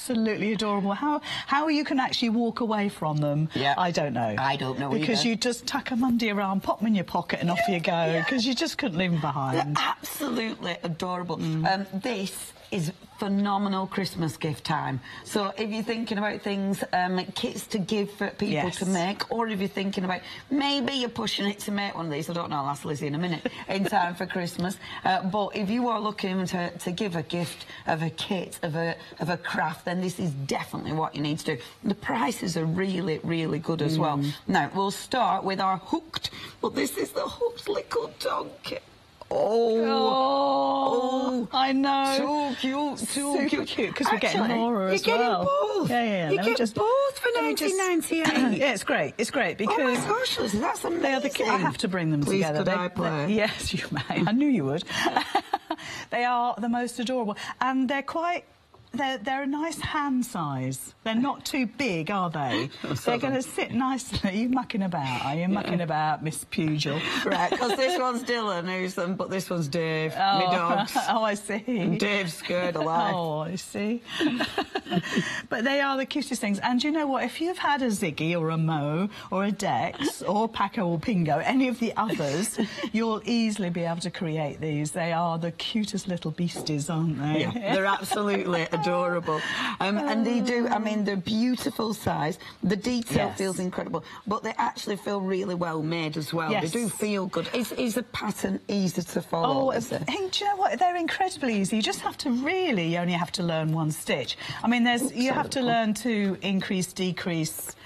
absolutely adorable. How you can actually walk away from them, I don't know. I don't know because either. You just tuck them under your arm, pop them in your pocket, and off you go, because you just couldn't leave them behind. They're absolutely adorable. This is phenomenal Christmas gift time. So if you're thinking about things, kits to give for people to make, or if you're thinking about maybe you're pushing it to make one of these, I don't know, I'll ask Lizzie in a minute, in time for Christmas. But if you are looking to give a gift of a kit, of a craft, then this is definitely what you need to do. The prices are really, really good as well. Now, we'll start with our hooked, but this is the hooked little dog kit. Oh, I know. So cute, so cute. Because we're getting Laura as well. You're getting both. Yeah. You get both for 19.98. Yeah, it's great. It's great because... Oh my gosh, Lizzie, that's amazing. They are I have to bring them together. Please, could I play? Yes, you may. I knew you would. They are the most adorable, and they're quite... They're a nice hand size. They're not too big, are they? They're going to sit nicely. Are you mucking about? Are you mucking about, Miss Pugil? Right, because this one's Dylan, but this one's Dave, my dogs. Oh, I see. And Dave's scared alive. Oh, I see. But they are the cutest things. And you know what? If you've had a Ziggy or a Mo or a Dex or Paco or Pingo, any of the others, you'll easily be able to create these. They are the cutest little beasties, aren't they? Yeah, they're absolutely adorable. And they do, I mean, they're beautiful size. The detail feels incredible, but they actually feel really well made as well. They do feel good. Is the pattern easy to follow? Oh, do you know what? They're incredibly easy. You just have to you only have to learn one stitch. I mean, you have to learn to increase, decrease,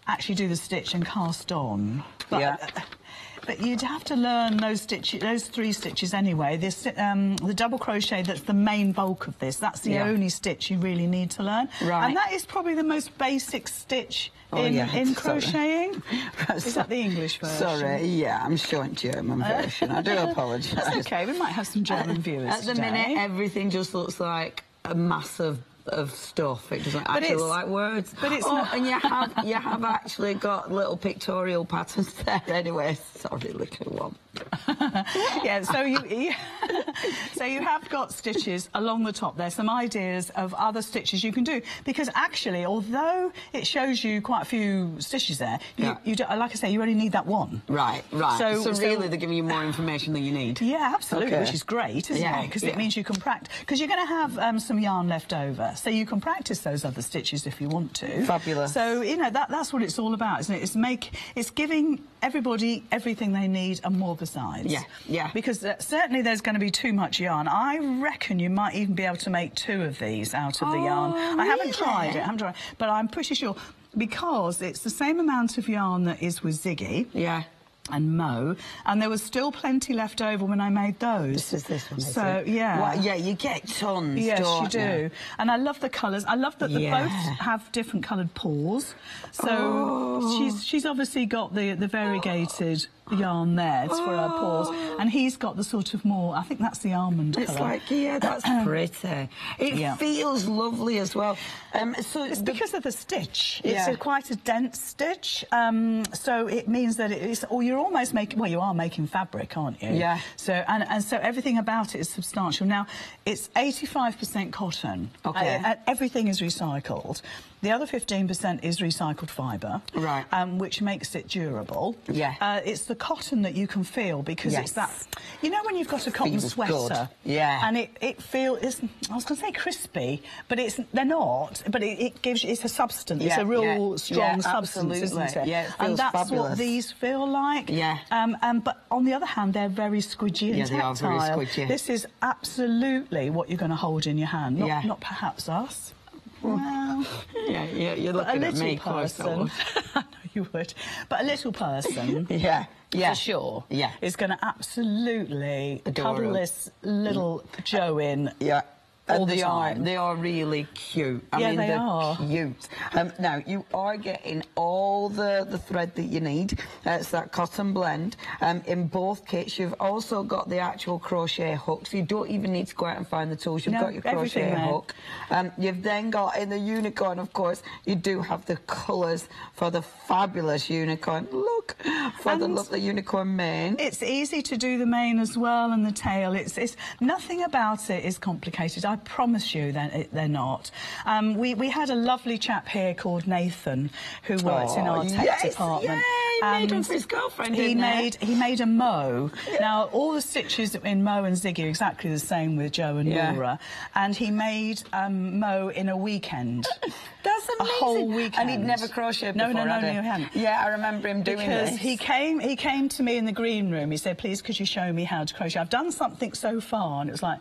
actually do the stitch and cast on. But you'd have to learn those 3 stitches anyway. The double crochet, that's the main bulk of this. That's the only stitch you really need to learn. Right. And that is probably the most basic stitch in crocheting. Is that the English version? Sorry, I'm showing German version. I do apologise. That's okay, we might have some German viewers At the minute, everything just looks like a mass of stuff. It doesn't actually look like words. But it's not. And you have actually got little pictorial patterns there anyway. Sorry, little one. So you have got stitches along the top. There's some ideas of other stitches you can do, because actually, although it shows you quite a few stitches there, you don't, like I say, you only need that one. Right. So really, they're giving you more information than you need. Yeah, absolutely, which is great, isn't it? Because it means you can practice. Because you're going to have some yarn left over, so you can practice those other stitches if you want to. Fabulous. So you know that's what it's all about, isn't it? It's giving everybody everything they need and more besides. Yeah. Because certainly there's going to be too much yarn. I reckon you might even be able to make 2 of these out of the yarn. Really? I haven't tried it, but I'm pretty sure, because it's the same amount of yarn that is with Ziggy. And Mo, and there was still plenty left over when I made those. This one, is so it? yeah. Well, you get tons. Yes, don't you do. And I love the colours. I love that both have different coloured paws. So she's obviously got the variegated yarn there. It's for her paws, and he's got the sort of more. I think that's the almond colour. It's like that's pretty. It feels lovely as well. So it's because of the stitch. It's quite a dense stitch. So it means that it's. Or you're almost making. Well, you are making fabric, aren't you? Yeah. So and so everything about it is substantial. Now it's 85% cotton. Okay. Everything is recycled. The other 15% is recycled fibre, right? Which makes it durable. Yeah. It's the cotton that you can feel, because it's that. You know when you've got a cotton sweater, and it feels. I was going to say crispy, but they're not. But it gives you. It's a substance. It's a real strong substance, isn't it? Yeah. It feels that's fabulous. What these feel like. Yeah. But on the other hand, they're very squidgy and tactile. They are very squidgy. This is absolutely what you're going to hold in your hand. Not perhaps us. Well, you're looking at me, person. I know you would, but a little person, for sure, is going to absolutely cuddle this little Joe in. And they are really cute. I mean, they're cute. Now, you are getting all the thread that you need. It's that cotton blend. In both kits, you've also got the actual crochet hook, so you don't even need to go out and find the tools. You've got your crochet hook. You've then got, in the unicorn, of course, you do have the colours for the fabulous unicorn. Look look for the lovely unicorn mane. It's easy to do the mane as well, and the tail. It's nothing about it is complicated. I promise you they're not. We had a lovely chap here called Nathan who works in our tech department. Yay, made one for his girlfriend. He made a Mo. Now all the stitches in Mo and Ziggy are exactly the same with Joe and Nora, and he made Mo in a weekend. That's amazing. A whole weekend. And he'd never crocheted before, No, he hadn't. Yeah, I remember him doing this. Because he came to me in the green room. He said, please, could you show me how to crochet? I've done something so far, and it was like,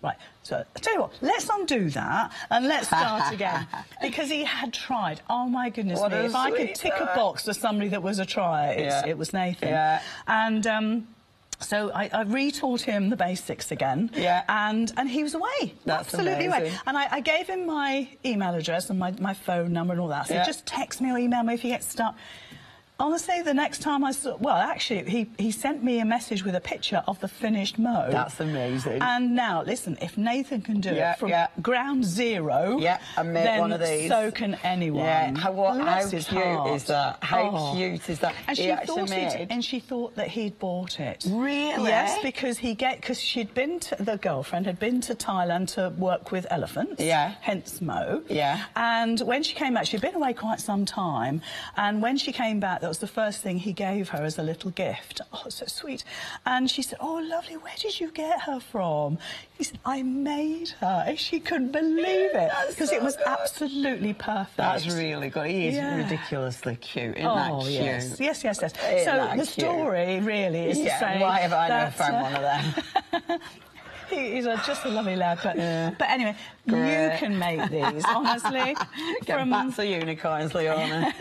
right, so I'll tell you what, let's undo that and let's start again. Because he had tried. Oh, my goodness me. If I could tick a box for somebody that was a trier, it was Nathan. Yeah. And so I retaught him the basics again. Yeah. And he was away. That's absolutely amazing. away. And I gave him my email address and my phone number and all that. So just text me or email me if you get stuck. Honestly, the next time I saw... Well, actually, he sent me a message with a picture of the finished Mo. That's amazing. And now, listen, if Nathan can do it from ground zero... I made one of these. So can anyone. Yeah, how cute is that? How cute is that? And she thought that he'd bought it. Really? Yes, because she'd been to... The girlfriend had been to Thailand to work with elephants. Yeah. Hence Mo. Yeah. And when she came back, she'd been away quite some time, and when she came back, that was the first thing he gave her as a little gift. Oh, so sweet. And she said, oh, lovely, where did you get her from? He said, I made her. And she couldn't believe it, because it was absolutely perfect. That's really good. He is ridiculously cute. Isn't that cute? Yes. So the story really is to say... Why have I never found one of them? He's just a lovely lad, but anyway, you can make these, honestly. Get back to unicorns, Leona.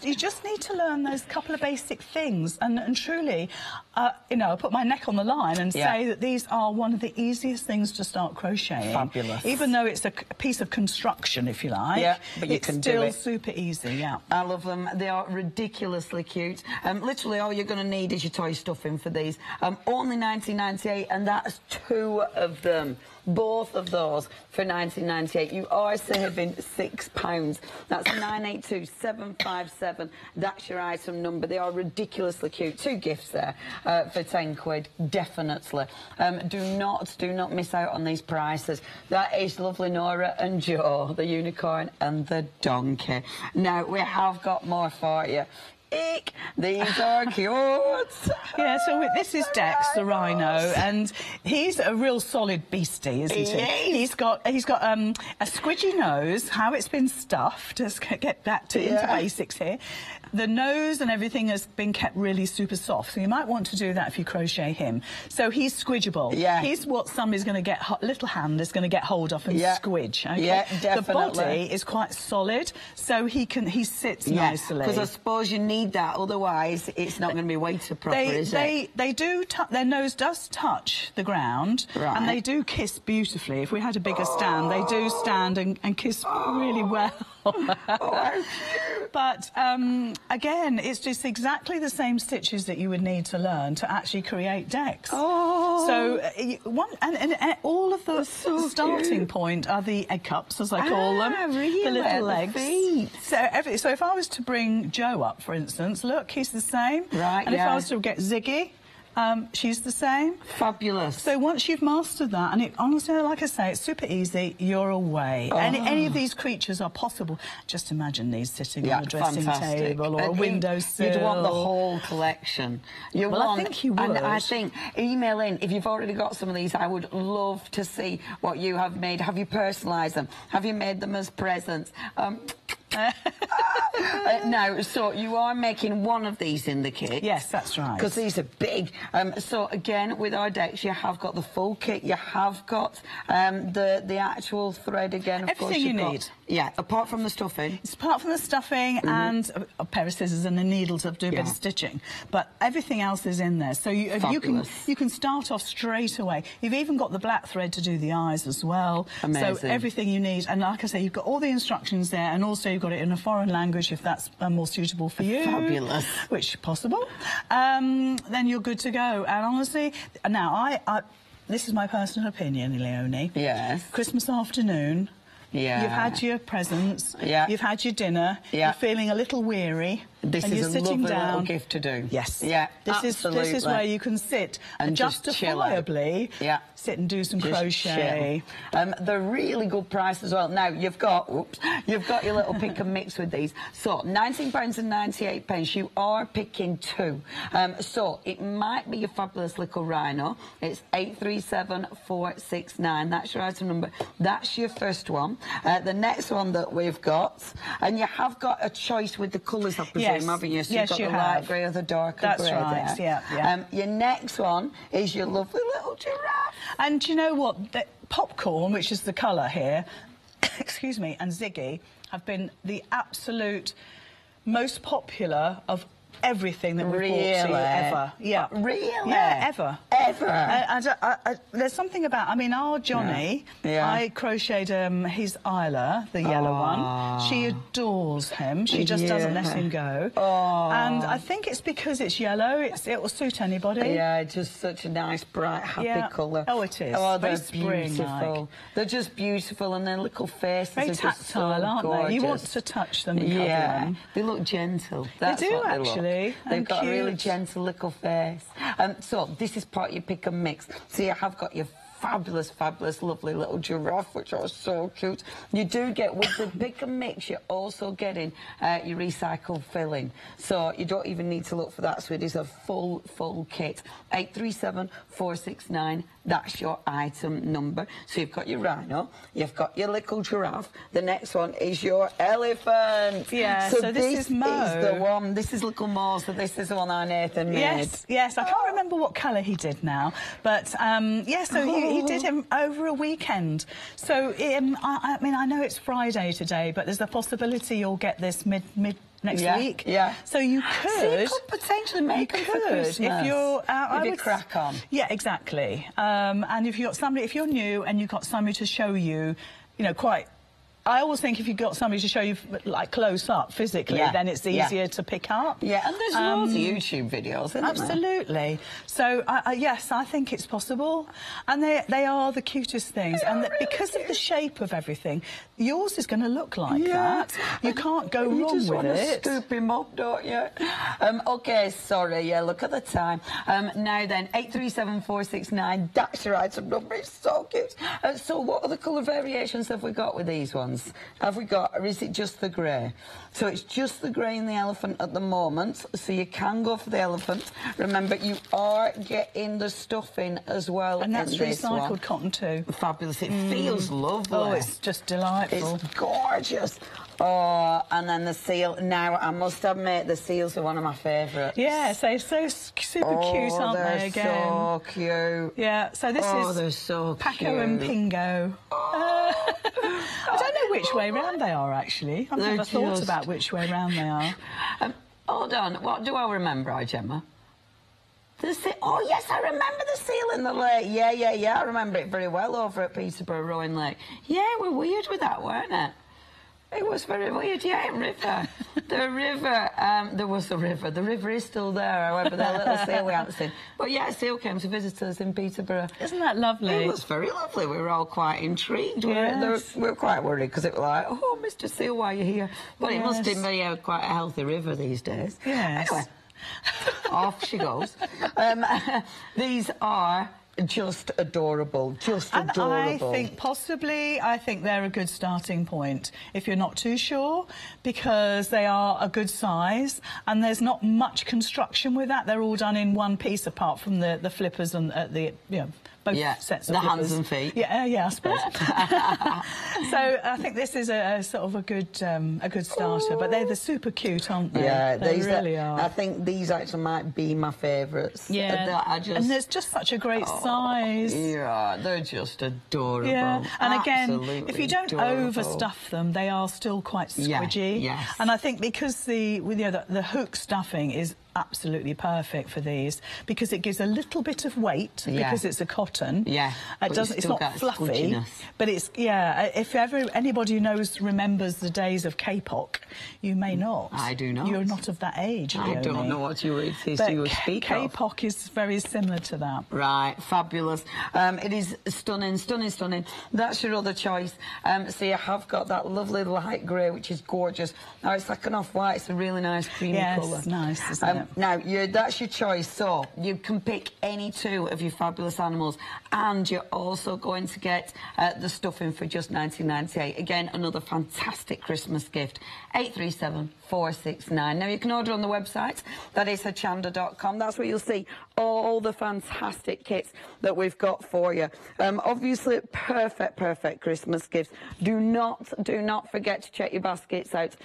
You just need to learn those couple of basic things, and truly, you know, I put my neck on the line and say that these are one of the easiest things to start crocheting. Fabulous. Even though it's a piece of construction, if you like. Yeah, but you can do it. It's still super easy, I love them. They are ridiculously cute. Literally, all you're going to need is your toy stuffing for these. Only $19.98, and that's 2 of them. Both of those for $19.98. You are saving £6. That's 982757. That's your item number. They are ridiculously cute. 2 gifts there for £10, definitely. Do not miss out on these prices. That is lovely Nora and Joe, the unicorn and the donkey. Now, we have got more for you. Eek! These are cute. Yeah, so this is Dex, the rhino, and he's a real solid beastie, isn't he? He's got a squidgy nose, how it's been stuffed. Let's get back into basics here. The nose and everything has been kept really super soft, so you might want to do that if you crochet him. So he's squidgeable. Yeah. He's what somebody's going to get, little hand is going to get hold of and squidge. Okay? Yeah, definitely. The body is quite solid, so he sits nicely. Because I suppose you need that, otherwise it's not going to be weighted proper, is it? They do, their nose does touch the ground, and they do kiss beautifully. If we had a bigger stand, they do stand and kiss really well. But again, it's just exactly the same stitches that you would need to learn to actually create decks. So all of the starting point are the egg cups, as I call them, really? The little legs. So if I was to bring Joe up, for instance, look, he's the same. Right. And if I was to get Ziggy, she's the same. Fabulous. So once you've mastered that, and honestly, like I say, it's super easy, you're away. Any of these creatures are possible. Just imagine these sitting on a dressing table or a windowsill. You'd want the whole collection. I think you would. And I think, email in, if you've already got some of these, I would love to see what you have made. Have you personalised them? Have you made them as presents? No, so you are making one of these in the kit. Yes, that's right. Because these are big. So again, with our decks, you have got the full kit. You have got the actual thread again. Of Everything you need. Yeah, apart from the stuffing. It's apart from the stuffing and a pair of scissors and a needle to do a bit of stitching. But everything else is in there. So you can start off straight away. You've even got the black thread to do the eyes as well. Amazing. So everything you need. And like I say, you've got all the instructions there, and also you've got it in a foreign language if that's more suitable for you. Fabulous. Which is possible. Then you're good to go. And honestly, now this is my personal opinion, Leonie. Yes. Christmas afternoon. Yeah. You've had your presents. Yeah. You've had your dinner. Yeah. You're feeling a little weary. This is a lovely little gift to do. Yes. Yeah, this is where you can sit and justifiably sit and do some crochet. They're really good price as well. Now, you've got your little pick and mix with these. So, £19.98. You are picking two. So, it might be a fabulous little rhino. It's 837469. That's your item number. That's your first one. The next one that we've got, and you have got a choice with the colours, I presume, haven't you? So yes, you've got the light grey or the darker grey. That's right, there. Your next one is your lovely little giraffe. And do you know what? The popcorn, which is the colour here, excuse me, and Ziggy have been the absolute most popular of everything that we've bought to you ever. Yeah. Really? Yeah, ever. Ever? There's something about, I mean, our Johnny, I crocheted his Isla, the yellow one. She adores him. She just doesn't let him go. And I think it's because it's yellow. It will suit anybody. Yeah, just such a nice, bright, happy colour. Oh, it is. Oh, they're beautiful. They're just beautiful, and their little faces are just tactile, aren't they? You want to touch them and cuddle them. They look gentle. That's they do, actually. They've got a really gentle little face. So this is part of your pick and mix. So you have got your fabulous, fabulous, lovely little giraffe, which are so cute. You do get, with the pick and mix, you're also getting your recycled filling. So you don't even need to look for that. So it is a full kit. 837469. That's your item number. So you've got your rhino, you've got your little giraffe. The next one is your elephant. Yeah, so this is Mo. Is the one. This is little Mo, so this is the one our Nathan made. Yes, I can't remember what colour he did now, but so he did him over a weekend. So I mean, I know it's Friday today, but there's a possibility you'll get this mid next week. Yeah. So you could, so you could potentially make it for Christmas. If you're if you crack on. Yeah, exactly. And if you're new and you've got somebody to show you, I always think if you've got somebody to show you, like, close up physically, then it's easier to pick up. Yeah, and there's loads of YouTube videos, isn't there? Absolutely. So, yes, I think it's possible. And they are the cutest things. And really because of the shape of everything, yours is going to look like that. You can't go wrong with it. You just want to scoop him up, don't you? OK, sorry, look at the time. Now then, 837469, that's your item number. It's so cute. So what other colour variations have we got with these ones? Have we got, or is it just the grey? So it's just the grey in the elephant at the moment, so you can go for the elephant. Remember, you are getting the stuffing as well. And that's recycled cotton too. Fabulous. It feels lovely. Oh, it's just delightful. It's gorgeous. Oh, and then the seal. Now, I must admit, the seals are one of my favourites. Yeah, so super cute, aren't they, again? So cute. Yeah, so this is they're so Paco and Pingo. I don't know which way round they are, actually. I've never thought about which way round they are. Hold on, what do I remember, Gemma? Oh, yes, I remember the seal in the lake. Yeah, I remember it very well over at Peterborough Rowing Lake. Yeah, we're weird with that, weren't it? It was very weird, river. The river, there was the river. The river is still there, however, the little seal we haven't seen. But yeah, a seal came to visit us in Peterborough. Isn't that lovely? It was very lovely. We were all quite intrigued. Yes. We were quite worried because it was like, oh, Mr. Seal, why are you here? But it must have been quite a healthy river these days. Yes. Anyway, off she goes. These are just adorable, adorable. I think they're a good starting point if you're not too sure, because they are a good size and there's not much construction with that. They're all done in one piece, apart from the flippers and both sets of the flippers. hands and feet. Yeah, I suppose. So I think this is a sort of a good starter. But they're super cute, aren't they? Yeah, they really are. I think these actually might be my favourites. Yeah, and there's just such a great size. Yeah, they're just adorable. Yeah, and again, absolutely if you don't overstuff them, they are still quite squidgy. Yes. And I think because the hook stuffing is absolutely perfect for these because it gives a little bit of weight because it's a cotton. Yeah, it doesn't. It's not fluffy, but it's If ever anybody who remembers the days of K-pop, you may not. I do not. You're not of that age. I don't know what you would speak of. K-pop is very similar to that. Right, fabulous. It is stunning, stunning, stunning. That's your other choice. So you have got that lovely light grey, which is gorgeous. Now it's like an off-white. It's a really nice creamy colour. Yes, nice, isn't it? Now, that's your choice. So you can pick any two of your fabulous animals, and you're also going to get the stuffing for just $19.98. Again, another fantastic Christmas gift. 837-469. Now, you can order on the website. That is Hochanda.com. That's where you'll see all the fantastic kits that we've got for you. Obviously, perfect Christmas gifts. Do not forget to check your baskets out.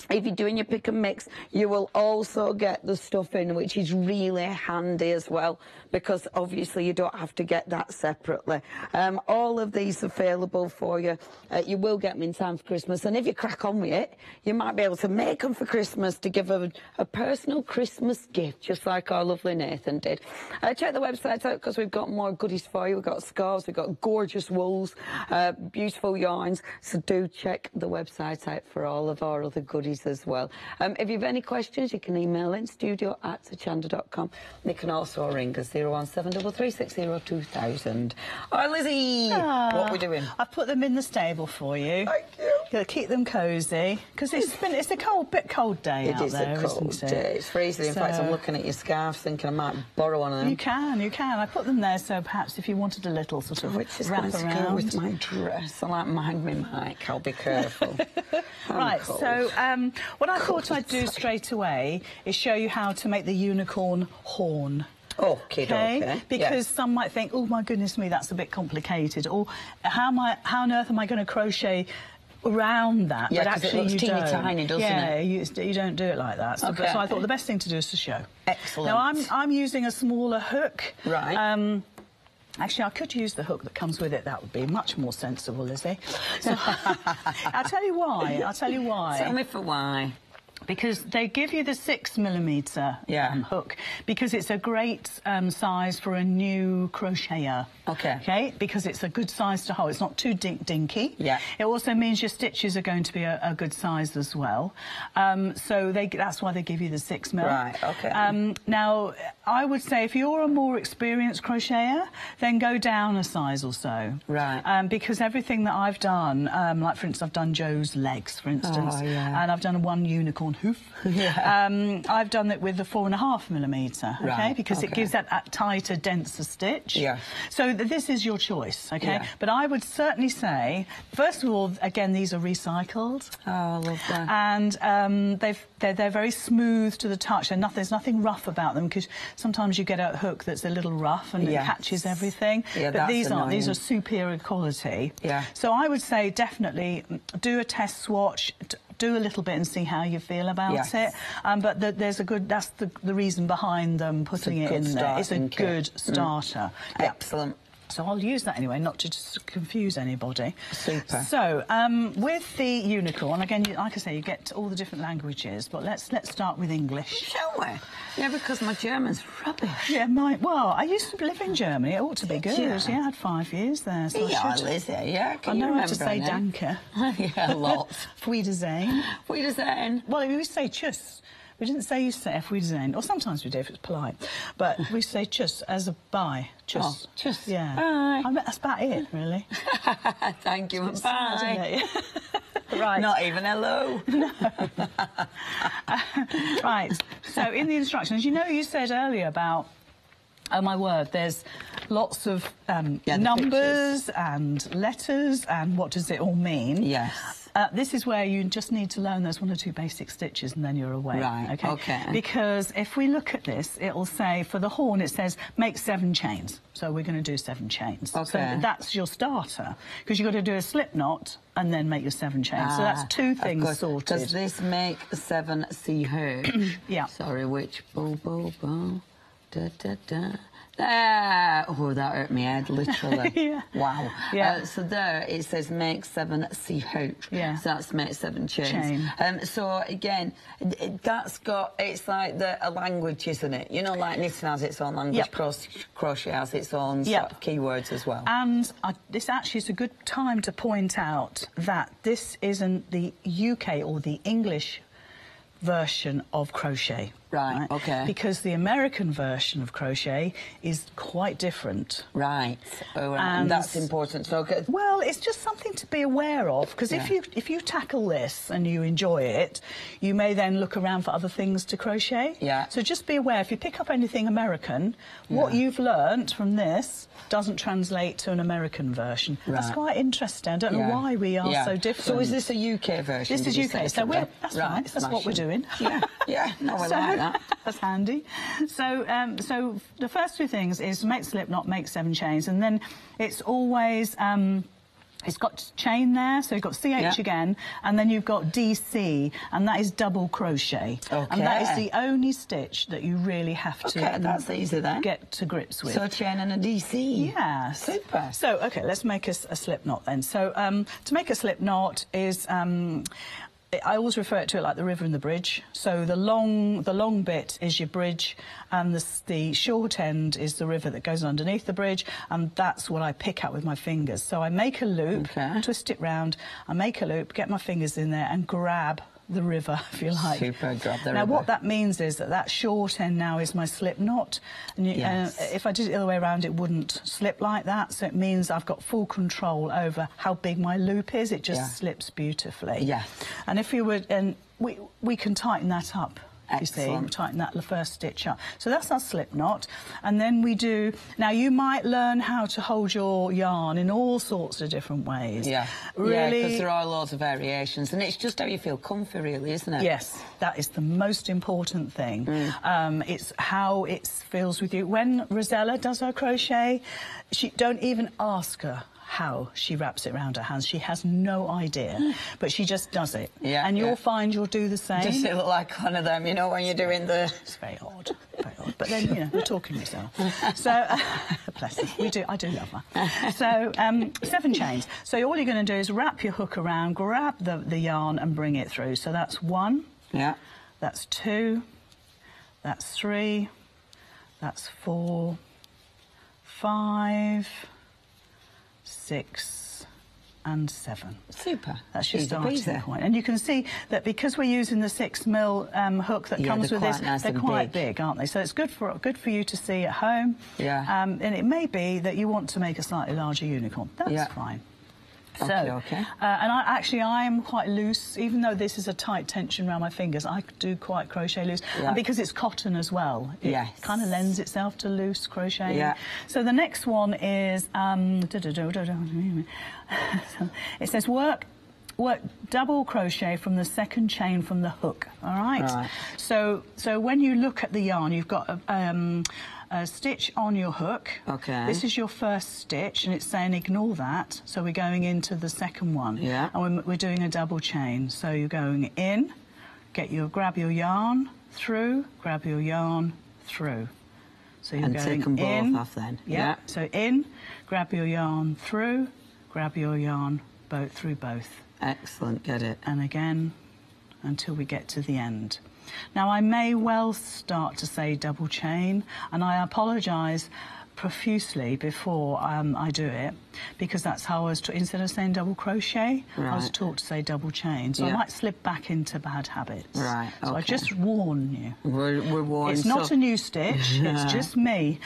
If you're doing your pick and mix, you will also get the stuffing, which is really handy as well, because obviously you don't have to get that separately. All of these are available for you. You will get them in time for Christmas, and if you crack on with it, you might be able to make them for Christmas to give a personal Christmas gift, just like our lovely Nathan did. Check the website out, because we've got more goodies for you. We've got scarves, we've got gorgeous wools, beautiful yarns, so do check the website out for all of our other goodies as well. If you have any questions, you can email in studio@hochanda.com. They can also ring us 01733602000. All right, Lizzie, what are we doing? I've put them in the stable for you. Thank you. You'll keep them cosy because it's a bit cold day out there. It is a cold day. It's freezing. In fact, I'm looking at your scarf, thinking I might borrow one of them. You can. I put them there so perhaps if you wanted a little sort of which is wrap going to around. go with my dress. I like mind me, Mike. I'll be careful. Right. Cold. So what I thought I'd do straight away is show you how to make the unicorn horn. Okay. Because some might think, oh my goodness me, that's a bit complicated, or how on earth am I going to crochet around that? Yeah, but actually it looks teeny don't. tiny, doesn't it? You don't do it like that. So, so I thought the best thing to do is to show. Excellent. Now I'm using a smaller hook. Right. Actually, I could use the hook that comes with it. That would be much more sensible, Lizzie. So, I'll tell you why. Tell me for why. Because they give you the 6mm hook, because it's a great size for a new crocheter. Okay. Because it's a good size to hold. It's not too dinky. Yeah. It also means your stitches are going to be a good size as well. So that's why they give you the 6mm. Right. Okay. Now, I would say if you're a more experienced crocheter, then go down a size or so. Right. Because everything that I've done, like for instance, I've done Joe's legs, for instance, and I've done one unicorn hoof. I've done it with the 4.5mm, okay, because it gives that tighter, denser stitch. Yeah. So this is your choice, okay. Yeah. But I would certainly say, first of all, again, these are recycled. Oh, I love that. And they're very smooth to the touch. There's nothing rough about them, because sometimes you get a hook that's a little rough and it catches everything. Yeah, but these aren't. These are superior quality. Yeah. So I would say definitely do a test swatch. Do a little bit and see how you feel about it. But there's that's the reason behind them putting it in there. It's a good starter. Excellent. So I'll use that anyway, not to just confuse anybody. Super. So with the unicorn, again, like I say, you get all the different languages, but let's start with English. Shall we? Yeah, because my German's rubbish. Yeah, well, I used to live in Germany. It ought to be good. Yeah, I had 5 years there. So I know how to say danke. Yeah, lots. Auf Wiedersehen. Wiedersehen. Well, we say tschüss. We didn't say Auf Wiedersehen, or sometimes we do if it's polite, but we say tschüss as a bye. Tschüss. Oh, tschüss. Yeah. Bye. That's about it, really. Thank you, and bye. Right. Not even hello. No. Right. So in the instructions, you said earlier about, oh my word, there's lots of numbers and letters, and what does it all mean? Yes. This is where you just need to learn those 1 or 2 basic stitches, and then you're away. Right. Okay. Because if we look at this, it will say, for the horn, it says make 7 chains. So we're going to do 7 chains. Okay. So that's your starter, because you've got to do a slip knot and then make your 7 chains. So that's 2 things sorted. Does this make 7 CH? Yeah. Sorry, which bo da da da. Oh, that hurt my head, literally. Yeah. Wow. Yeah. So there it says make 7 CH. Yeah. So that's make 7 chains. So again, it's like a language, isn't it? You know, like knitting has its own language, crochet has its own sort of keywords as well. And this actually is a good time to point out that this isn't the UK or the English version of crochet. Right, okay. Because the American version of crochet is quite different. Right. Oh, right. And that's important. So, well, it's just something to be aware of, because if you tackle this and you enjoy it, you may then look around for other things to crochet. Yeah. So just be aware, if you pick up anything American, what you've learnt from this doesn't translate to an American version. Right. That's quite interesting. I don't know why we are so different. So is this a UK version? This is UK. So that's right. That's what we're doing. Yeah. No, I like that. That's handy. So, so the first two things is make slip knot, make 7 chains, and then it's always it's got chain there, so you've got CH again, and then you've got DC, and that is double crochet. Okay. And that is the only stitch that you really have to that's easy then. Get to grips with. So a chain and a DC. Yeah. Super. So, okay, let's make a slip knot then. So, to make a slip knot is... I always refer to it like the river and the bridge. So the long bit is your bridge, and the short end is the river that goes underneath the bridge, and that's what I pick up with my fingers. So I make a loop, twist it round, I make a loop, get my fingers in there and grab the river, if you like. Super, grab the river. Now, what that means is that short end now is my slip knot. And if I did it the other way around, it wouldn't slip like that. So it means I've got full control over how big my loop is. It just slips beautifully. Yes. And if you would, and we can tighten that up. Excellent. You see, tighten that the first stitch up. So that's our slip knot. And then we do... Now, you might learn how to hold your yarn in all sorts of different ways. Yeah. Really... Yeah, because there are loads of variations. And it's just how you feel comfy, really, isn't it? Yes, that is the most important thing. It's how it feels with you. When Rosella does her crochet, don't even ask her how she wraps it around her hands. She has no idea, but she just does it. Yeah, and you'll find you'll do the same. Does it look like one of them, you know, when you're doing the... It's very odd, very odd. But then, you know, you're talking yourself. So, bless her, I do love her. So, 7 chains. So all you're going to do is wrap your hook around, grab the yarn and bring it through. So that's 1, that's 2, that's 3, that's 4, 5, 6 and 7. Super. That's your starting point. And you can see that because we're using the 6mm hook that comes with this, they're quite big, aren't they? So it's good for you to see at home. Yeah. And it may be that you want to make a slightly larger unicorn. That's fine. So, and I am quite loose, even though this is a tight tension around my fingers. I do quite crochet loose, and because it's cotton as well, it kind of lends itself to loose crocheting. Yeah. So the next one is it says work double crochet from the 2nd chain from the hook. All right. So when you look at the yarn, you've got a stitch on your hook. Okay. This is your first stitch, and it's saying ignore that. So we're going into the 2nd one. Yeah. And we're doing a double chain. So you're going in, grab your yarn through, grab your yarn through. So you're going take them both off then. Yeah. So in, grab your yarn through, grab your yarn through both. Excellent. Get it. And again until we get to the end. Now, I may well start to say double chain, and I apologise profusely before I do it, because that's how I was taught. Instead of saying double crochet, I was taught to say double chain. So I might slip back into bad habits. Right, okay. So I just warn you. We're warned. It's not a new stitch, it's just me.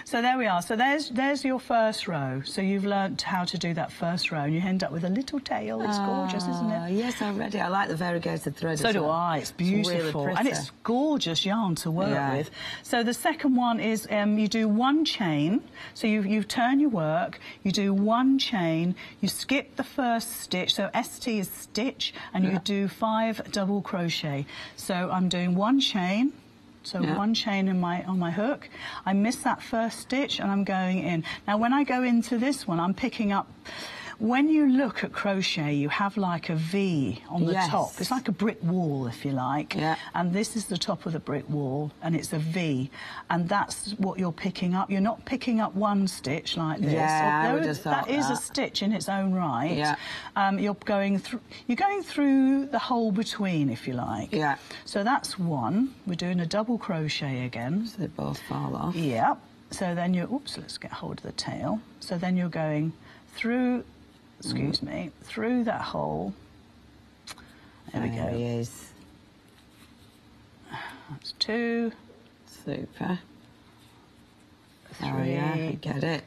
So there we are. So there's your first row. So you've learnt how to do that first row, and you end up with a little tail. It's gorgeous, isn't it? Yes, I'm ready. I like the variegated thread. So do I. It's beautiful. Really, and it's gorgeous yarn to work with. So the second one is you do 1 chain. So you turn your work, you do 1 chain, you skip the first stitch. So ST is stitch, and you do 5 double crochet. So I'm doing 1 chain. So 1 chain on my hook. I miss that first stitch and I'm going in. Now when I go into this one, I'm picking up when you look at crochet, you have like a V on the top. It's like a brick wall, if you like. Yeah. And this is the top of the brick wall, and it's a V. And that's what you're picking up. You're not picking up one stitch like this. Yeah, although I would have thought that is a stitch in its own right. Yeah. You're going through the hole between, if you like. Yeah. So that's one. We're doing a double crochet again. So they both fall off. Yeah. So then you're, oops, let's get hold of the tail. So then you're going through, excuse me, through that hole. There we go. There he is. That's two. Super. Three. Oh, yeah, I get it.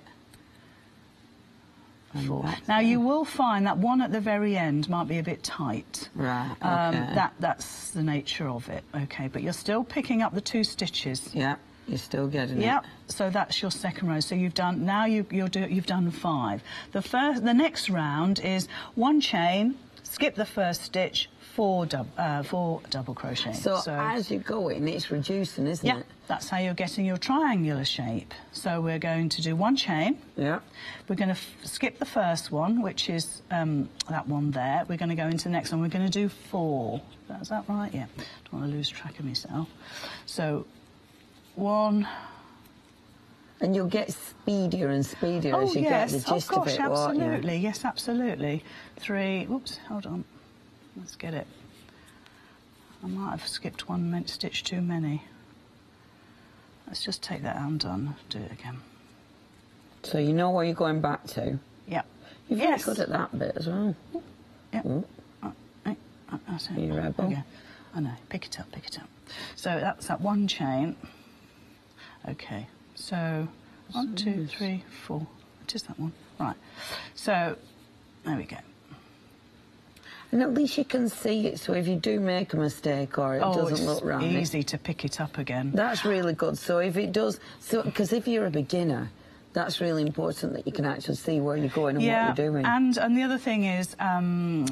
Four. Now, you will find that one at the very end might be a bit tight. Right, okay. That's the nature of it, okay, but you're still picking up the 2 stitches. Yeah, you're still getting it. Yep, so that's your second row. So you've done, now you've done 5. The next round is 1 chain, skip the first stitch, 4 double crochet. So as you go in, it's reducing, isn't it? That's how you're getting your triangular shape. So we're going to do 1 chain. Yeah. We're going to skip the first one, which is that one there. We're going to go into the next one. We're going to do 4. Is that right? Yeah. Don't want to lose track of myself. So 1. And you'll get speedier and speedier as you get the gist of it, absolutely. Yes, absolutely. 3. Oops, hold on. Let's get it. I might have skipped 1 stitch too many. Let's just take that undone. Do it again. So you know where you're going back to? Yep. You're very good at that bit as well. Yep. You rebel. Okay. I know. Pick it up, pick it up. So that's that 1 chain. Okay. So 1, 2, 3, 4. What is that one? Right. So there we go. And at least you can see it, so if you do make a mistake or it doesn't look right... it's easy to pick it up again. That's really good. So if it does... Because if you're a beginner, that's really important that you can actually see where you're going and what you're doing. And the other thing is, on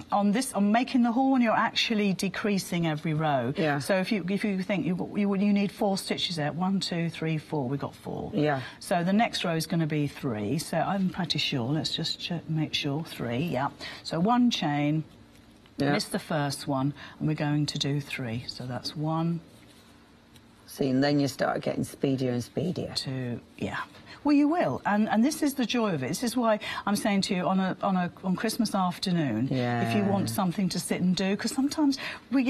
making the horn, you're actually decreasing every row. Yeah. So if you think you need 4 stitches there, 1, 2, 3, 4, we've got 4. Yeah. So the next row is going to be 3. So I'm pretty sure. Let's just make sure. 3. Yeah. So 1 chain. Yeah. This is the first one, and we're going to do 3. So that's 1. See, and then you start getting speedier and speedier. 2. Yeah. Well, you will, and this is the joy of it. This is why I'm saying to you on Christmas afternoon, if you want something to sit and do, because sometimes we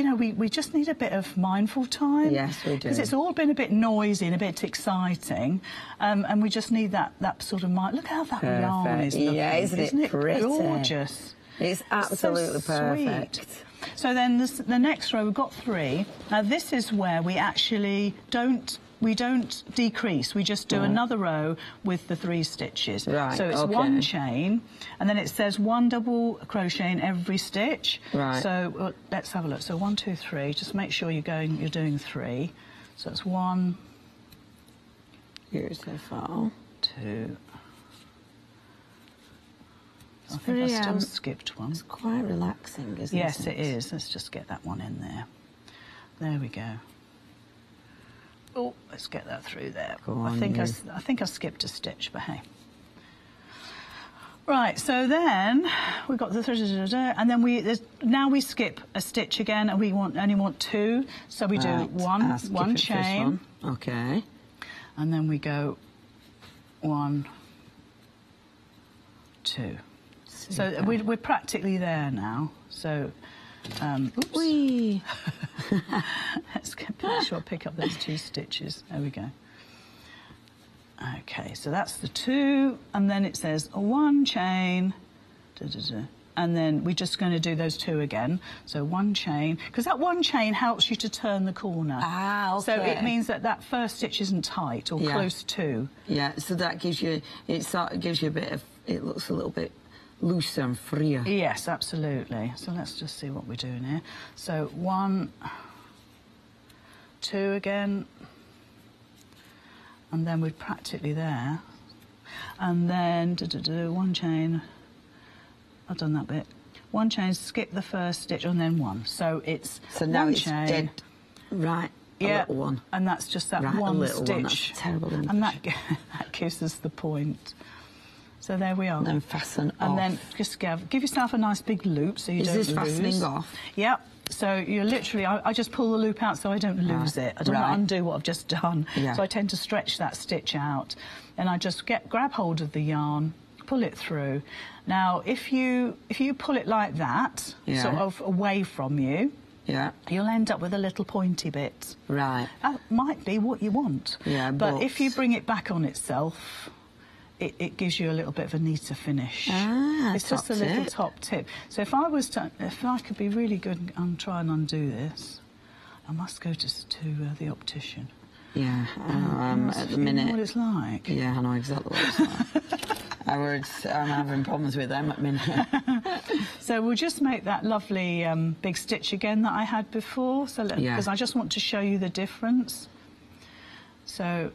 just need a bit of mindful time. Yes, we do. Because it's all been a bit noisy and a bit exciting, and we just need that sort of mind. Look how that yarn is looking. Yeah, isn't it pretty? Gorgeous. It's absolutely so perfect. Sweet. So then the next row, we've got 3. Now this is where we actually don't decrease. We just do another row with the 3 stitches. Right. So it's 1 chain, and then it says 1 double crochet in every stitch. Right. So let's have a look. So 1, 2, 3. Just make sure you're doing 3. So it's 1. Here's so far. 2. I think I still skipped 1. It's quite relaxing, isn't it? Yes, it is. Let's just get that one in there. There we go. Oh, let's get that through there. I think I skipped a stitch, but hey. Right, so then we've got the and then now we skip a stitch again, and we only want 2, so we do one chain. Okay. And then we go 1, 2. So we're practically there now. So, oops. Let's make sure I pick up those 2 stitches. There we go. Okay, so that's the 2, and then it says 1 chain, and then we're just going to do those 2 again. So 1 chain, because that 1 chain helps you to turn the corner. Ah, okay. So it means that first stitch isn't tight or close to. Yeah, so that gives you, it gives you a bit of, it looks a little bit looser and freer. Yes, absolutely. So let's just see what we're doing here. So 1, 2 again, and then we're practically there. And then 1 chain. I've done that bit. 1 chain, skip the first stitch, and then 1. So it's now 1 it's chain. Dead. Right. Yeah, a little one. And that's just that right, 1 a little stitch. One. That's a terrible image. And that gives us the point. So there we are. And then fasten off. And then just give yourself a nice big loop so you don't lose. Is this fastening off? Yep. So you're literally, I just pull the loop out so I don't lose it. I don't want to undo what I've just done. Yeah. So I tend to stretch that stitch out. And I just grab hold of the yarn, pull it through. Now, if you pull it like that, sort of away from you, you'll end up with a little pointy bit. Right. That might be what you want. Yeah, but if you bring it back on itself, it gives you a little bit of a neater finish. It's just a little top tip. So if I could be really good and try and undo this, I must go to the optician. Yeah, at the minute. You know what it's like? Yeah, I know exactly what it's like. I'm having problems with them at the minute. So we'll just make that lovely big stitch again that I had before. So because I just want to show you the difference. So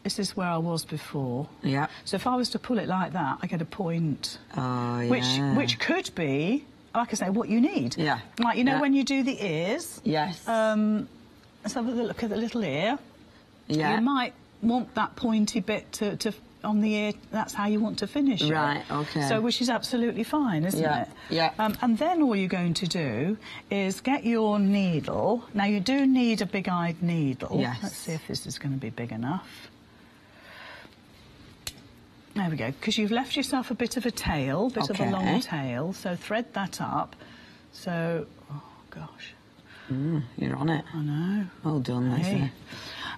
this is where I was before. Yeah. So if I was to pull it like that, I get a point. Oh, yeah. Which could be, like I say, what you need. Yeah. Like, you know, when you do the ears. Yes. Let's have a look at the little ear. Yeah. You might want that pointy bit to on the ear. That's how you want to finish it. Right. Okay. So which is absolutely fine, isn't it? Yeah. And then all you're going to do is get your needle. Now you do need a big-eyed needle. Yes. Let's see if this is going to be big enough. There we go, because you've left yourself a bit of a tail, of a long tail, so thread that up. So, oh, gosh. You're on it. I know. Well done, Lisa.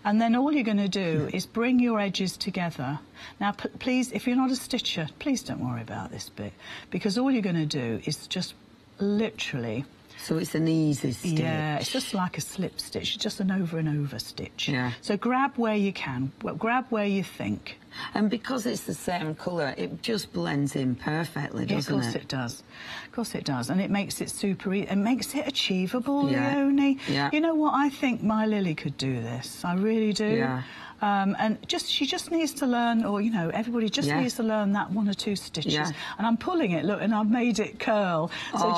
And then all you're going to do is bring your edges together. Now, please, if you're not a stitcher, please don't worry about this bit, because all you're going to do is just literally... So it's an easy stitch? Yeah, it's just like a slip stitch, just an over and over stitch. Yeah. So grab where you can, grab where you think. And because it's the same colour, it just blends in perfectly, doesn't it? Of course it does. Of course it does. And it makes it super easy. It makes it achievable, Leonie. Yeah. You know what? I think my Lily could do this. I really do. Yeah. And she just needs to learn, or, you know, everybody just needs to learn that 1 or 2 stitches. Yeah. And I'm pulling it, look, and I've made it curl. So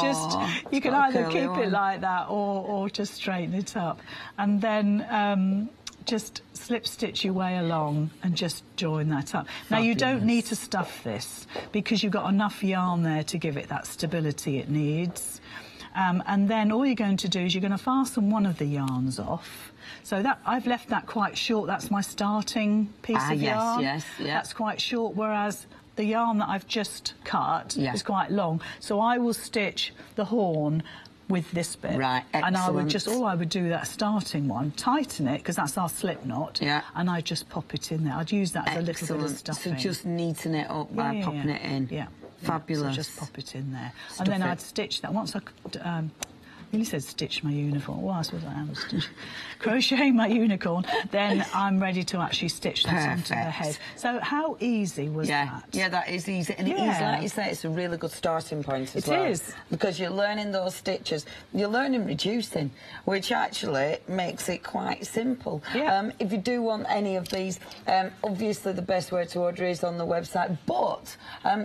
you can either keep it like that or just straighten it up. And then just slip stitch your way along and just join that up. Fabulous. Now, you don't need to stuff this because you've got enough yarn there to give it that stability it needs. And then all you're going to do is you're going to fasten one of the yarns off. So that I've left that quite short. That's my starting piece of yarn. Yes, that's quite short, whereas the yarn that I've just cut is quite long. So I will stitch the horn with this bit. Right, excellent. And I would all I would do that starting one, tighten it, because that's our slip knot, and I'd just pop it in there. I'd use that as a little bit of stuffing. So just neaten it up by popping it in. Yeah. Fabulous. So just pop it in there. And then I'd stitch that. Once I could... Nearly said stitch my uniform. Well, I suppose I am stitch. Crocheting my unicorn. Then I'm ready to actually stitch that onto the head. So how easy was that? Yeah, that is easy. And it is, like you say, it's a really good starting point as well. It is. Because you're learning those stitches. You're learning reducing, which actually makes it quite simple. Yeah. If you do want any of these, obviously the best way to order is on the website. But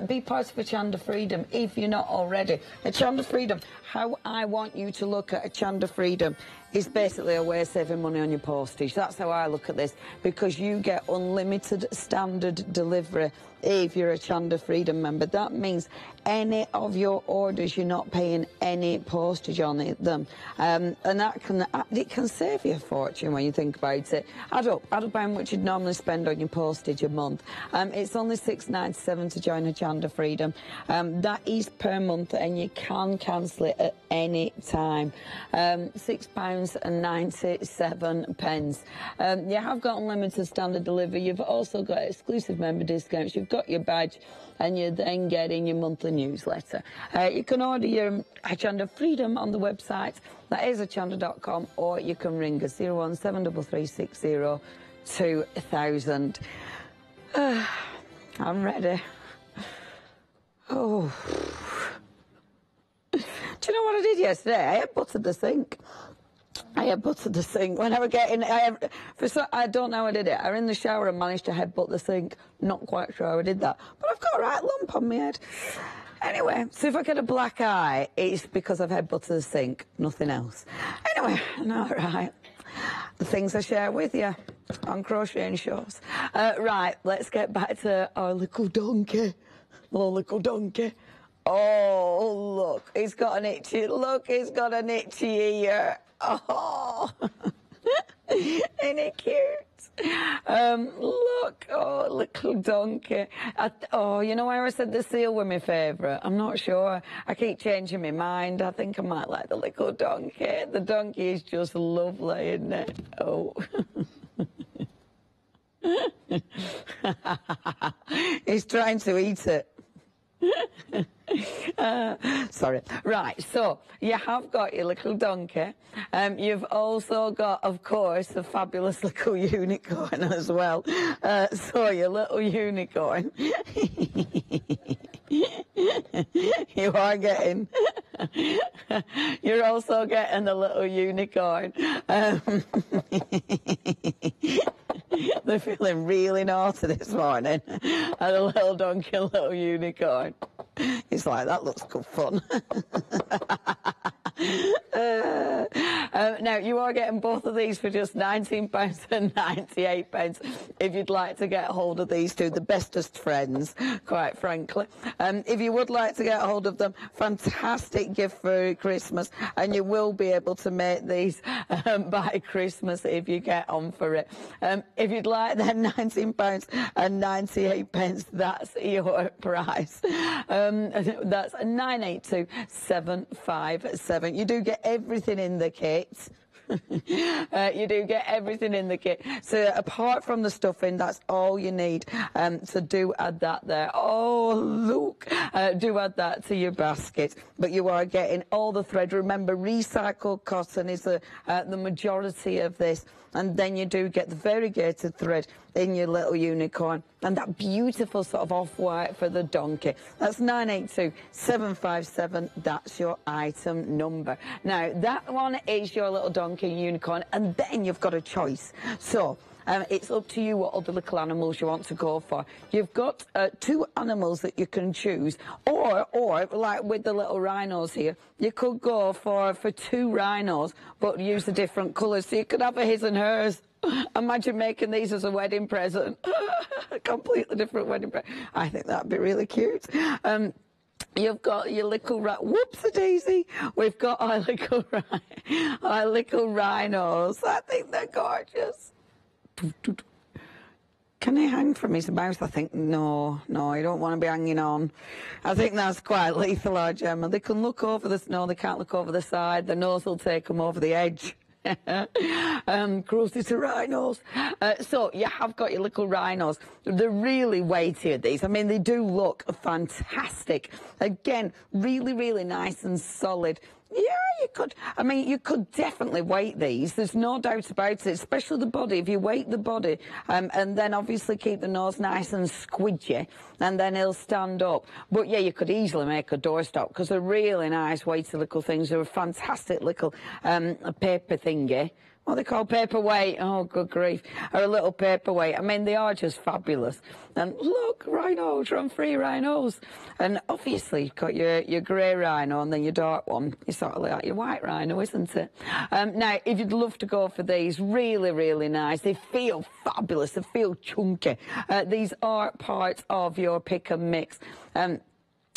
be part of Hochanda Freedom if you're not already. Hochanda Freedom, how I want you to look at Hochanda Freedom is basically a way of saving money on your postage. That's how I look at this, because you get unlimited standard delivery if you're a Hochanda Freedom member. That means any of your orders, you're not paying any postage on them. And it can save you a fortune when you think about it. Add up how much you'd normally spend on your postage a month. It's only $6.97 to join Hochanda Freedom. That is per month, and you can cancel it at any time. £6.97. You have got unlimited standard delivery. You've also got exclusive member discounts. You've got your badge, and you're then getting your monthly newsletter. You can order your Hochanda Freedom on the website. That is hochanda.com, or you can ring us 0173360 2000. I'm ready. Oh. Do you know what I did yesterday? I had buttered the sink. When I was getting... I don't know how I did it. I was in the shower and managed to headbutt the sink. Not quite sure how I did that. But I've got a right lump on my head. Anyway, so if I get a black eye, it's because I've headbutted the sink. Nothing else. Anyway, all right. The things I share with you. on crocheting shows. Right, let's get back to our little donkey. Little donkey. Oh, look, he's got an itchy, look, he's got an itchy ear. Oh, isn't he cute? Look, oh, little donkey. Oh, you know where I said the seal were my favourite? I'm not sure. I keep changing my mind. I think I might like the little donkey. The donkey is just lovely, isn't it? Oh. He's trying to eat it. Sorry. Right, so you have got your little donkey. You've also got, of course, the fabulous little unicorn as well. So your little unicorn. You are getting... You're also getting the little unicorn. They're feeling really naughty this morning. And a little donkey, a little unicorn. It's like, that looks good fun. Now, you are getting both of these for just £19 and 98 pence. If you'd like to get hold of these two, the bestest friends, quite frankly. If you would like to get hold of them, fantastic gift for Christmas, and you will be able to make these by Christmas if you get on for it. If you'd like them, £19 and 98 pence, that's your price. That's 982757. You do get everything in the kit. You do get everything in the kit. So apart from the stuffing, that's all you need. So do add that there. Oh, look. Do add that to your basket. But you are getting all the thread. Remember, recycled cotton is the majority of this. And then you do get the variegated thread in your little unicorn. And that beautiful sort of off-white for the donkey. That's 982757. That's your item number. Now, that one is your little donkey unicorn. And then you've got a choice. So... it's up to you what other little animals you want to go for. You've got 2 animals that you can choose, or like with the little rhinos here, you could go for 2 rhinos, but use the different colours. So you could have a his and hers. Imagine making these as a wedding present. A completely different wedding present. I think that'd be really cute. You've got your little whoops-a-daisy. We've got our little rhinos. I think they're gorgeous. Can he hang from his mouth? I think no, you don't want to be hanging on. I think that's quite lethal, our Gemma. They can look over the snow, they can't look over the side. The nose will take them over the edge. Cruelty to rhinos. So you have got your little rhinos. They're really weighty, these. I mean, they do look fantastic. Again, really, really nice and solid. Yeah, you could. I mean, you could definitely weight these. There's no doubt about it, especially the body. If you weight the body and then obviously keep the nose nice and squidgy, and then he'll stand up. But yeah, you could easily make a doorstop because they're really nice, weighty little things. They're a fantastic little paper thingy. What they call paperweight. Oh, good grief. Or a little paperweight. I mean, they are just fabulous. And look, rhinos, run free rhinos. And obviously, you've got your grey rhino and then your dark one. It's sort of like your white rhino, isn't it? Now, if you'd love to go for these, really, really nice. They feel fabulous. They feel chunky. These are part of your pick and mix.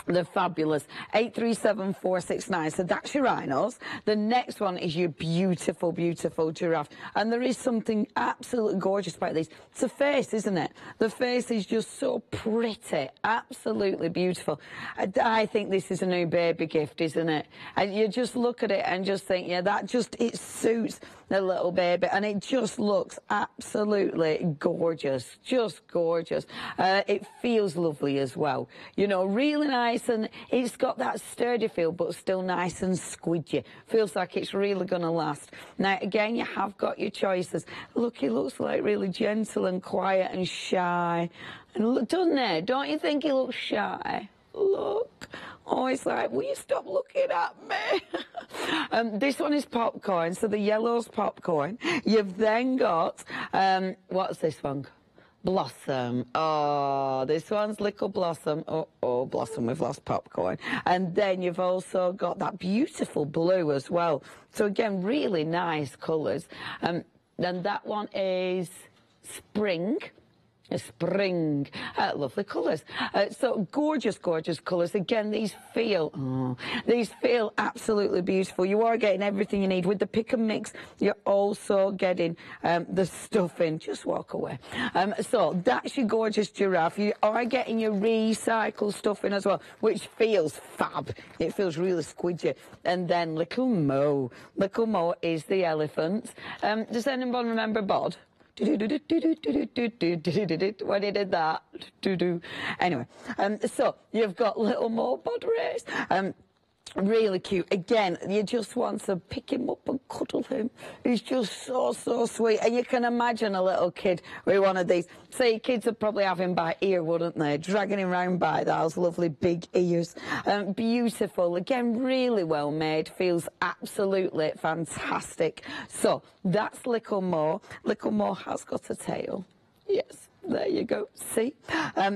They're fabulous. 837469. So that's your rhinos. The next one is your beautiful, beautiful giraffe. And there is something absolutely gorgeous about these. It's a face, isn't it? The face is just so pretty. Absolutely beautiful. I think this is a new baby gift, isn't it? And you just look at it and just think, yeah, it suits the little baby. And it just looks absolutely gorgeous. Just gorgeous. It feels lovely as well. You know, really nice. And it's got that sturdy feel, but still nice and squidgy. Feels like it's really going to last. Now, again, you have got your choices. Look, he looks like really gentle and quiet and shy. And look, doesn't he? Don't you think he looks shy? Look. Oh, it's like, will you stop looking at me? This one is popcorn, so the yellow's popcorn. You've then got, what's this one? Blossom. Oh, this one's little Blossom. Oh, Blossom, we've lost popcorn. And then you've also got that beautiful blue as well. So again, really nice colours. Then that one is spring. Lovely colours. So gorgeous, gorgeous colours. Again, these feel absolutely beautiful. You are getting everything you need with the pick and mix. You're also getting the stuffing. Just walk away. So that's your gorgeous giraffe. You are getting your recycled stuffing as well, which feels fab. It feels really squidgy. And then Little Mo. Little Mo is the elephant. Does anyone remember Bod? When he did that. Anyway, so you've got Little Mo Bod Race. Really cute. Again, you just want to pick him up and cuddle him. He's just so, so sweet. And you can imagine a little kid with one of these. So your kids would probably have him by ear, wouldn't they? Dragging him round by those lovely big ears. Beautiful. Again, really well made. Feels absolutely fantastic. So that's Little Mo. Little Mo has got a tail. Yes, there you go. See?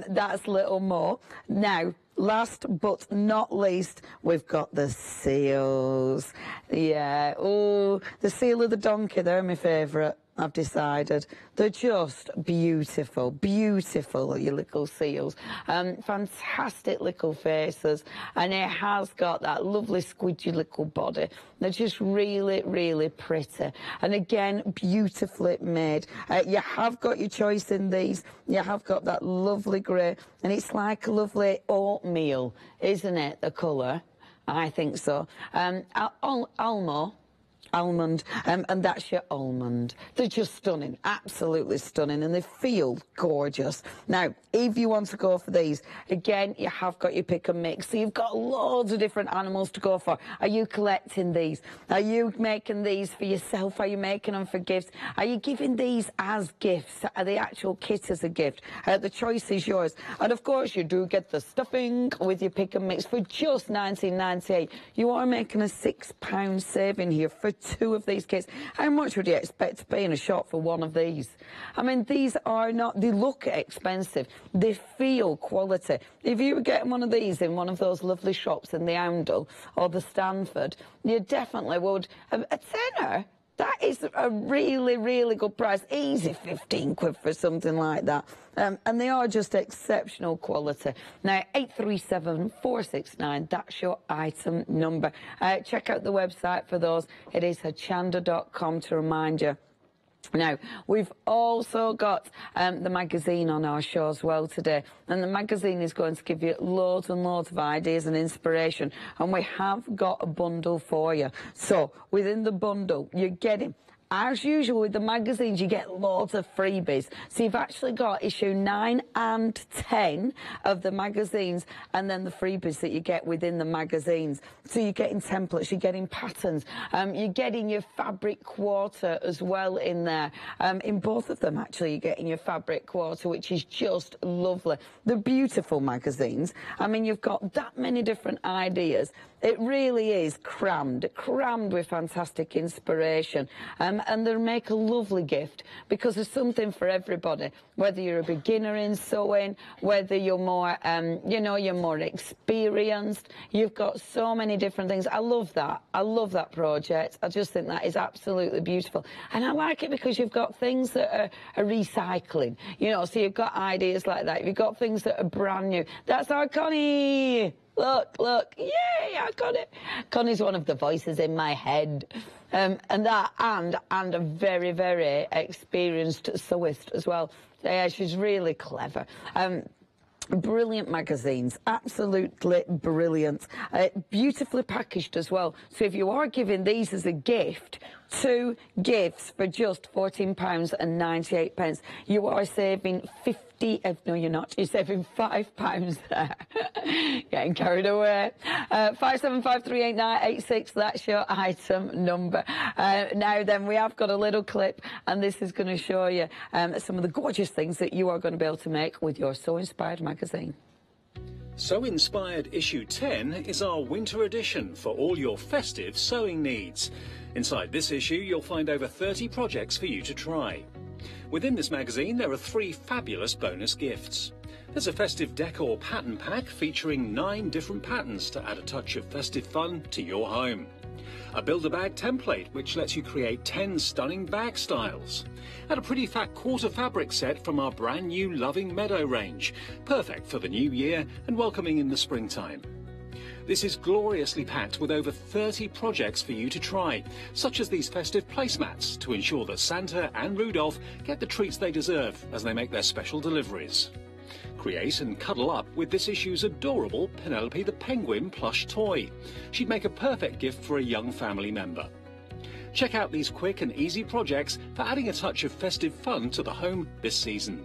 That's Little Mo. Now, last but not least, we've got the seals. Yeah, oh, the seal of the donkey, they're my favourite, I've decided. They're just beautiful, beautiful, your little seals. Fantastic little faces, and it has got that lovely squidgy little body. They're just really, really pretty. And again, beautifully made. You have got your choice in these. You have got that lovely grey, and it's like a lovely oatmeal, isn't it, the colour? I think so. Almond, and that's your almond. They're just stunning, absolutely stunning, and they feel gorgeous. Now, if you want to go for these, again, you have got your pick and mix, so you've got loads of different animals to go for. Are you collecting these? Are you making these for yourself? Are you making them for gifts? Are you giving these as gifts? Are the actual kit as a gift? The choice is yours. And of course, you do get the stuffing with your pick and mix for just $19.98. You are making a £6 saving here for 2 of these kits. How much would you expect to pay in a shop for one of these? I mean, these are not, they look expensive. They feel quality. If you were getting one of these in one of those lovely shops in the Oundle or the Stanford, you definitely would. A tenner? That is a really, really good price. Easy 15 quid for something like that. And they are just exceptional quality. Now, 837469, that's your item number. Check out the website for those. It is hochanda.com to remind you. Now, we've also got the magazine on our show as well today, and the magazine is going to give you loads and loads of ideas and inspiration, and we have got a bundle for you. So within the bundle, you're getting, as usual with the magazines, you get loads of freebies. So you've actually got issue 9 and 10 of the magazines, and then the freebies that you get within the magazines. So you're getting templates, you're getting patterns, you're getting your fabric quarter as well in there. In both of them, actually, you're getting your fabric quarter, which is just lovely. They're beautiful magazines. I mean, you've got that many different ideas. It really is crammed with fantastic inspiration. And they'll make a lovely gift because there's something for everybody, whether you're a beginner in sewing, whether you're more, you know, you're more experienced. You've got so many different things. I love that. I love that project. I just think that is absolutely beautiful. And I like it because you've got things that are recycling, you know, so you've got ideas like that. You've got things that are brand new. That's our Connie. Look, yay, I got it. Connie's one of the voices in my head. And a very, very experienced sewist as well. Yeah, she's really clever. Brilliant magazines, absolutely brilliant. Beautifully packaged as well. So if you are giving these as a gift, 2 gifts for just £14.98, you are saving no, you're not. You're saving £5 there. Getting carried away. 5753886, that's your item number. Now then, we have got a little clip, and this is going to show you some of the gorgeous things that you are going to be able to make with your Sew Inspired magazine. Sew Inspired issue 10 is our winter edition for all your festive sewing needs. Inside this issue, you'll find over 30 projects for you to try. Within this magazine, there are 3 fabulous bonus gifts. There's a festive decor pattern pack featuring 9 different patterns to add a touch of festive fun to your home. a build-a-bag template which lets you create 10 stunning bag styles, and a pretty fat quarter fabric set from our brand new Loving Meadow range, perfect for the new year and welcoming in the springtime. This is gloriously packed with over 30 projects for you to try, such as these festive placemats to ensure that Santa and Rudolph get the treats they deserve as they make their special deliveries. Create and cuddle up with this issue's adorable Penelope the Penguin plush toy. She'd make a perfect gift for a young family member. Check out these quick and easy projects for adding a touch of festive fun to the home this season.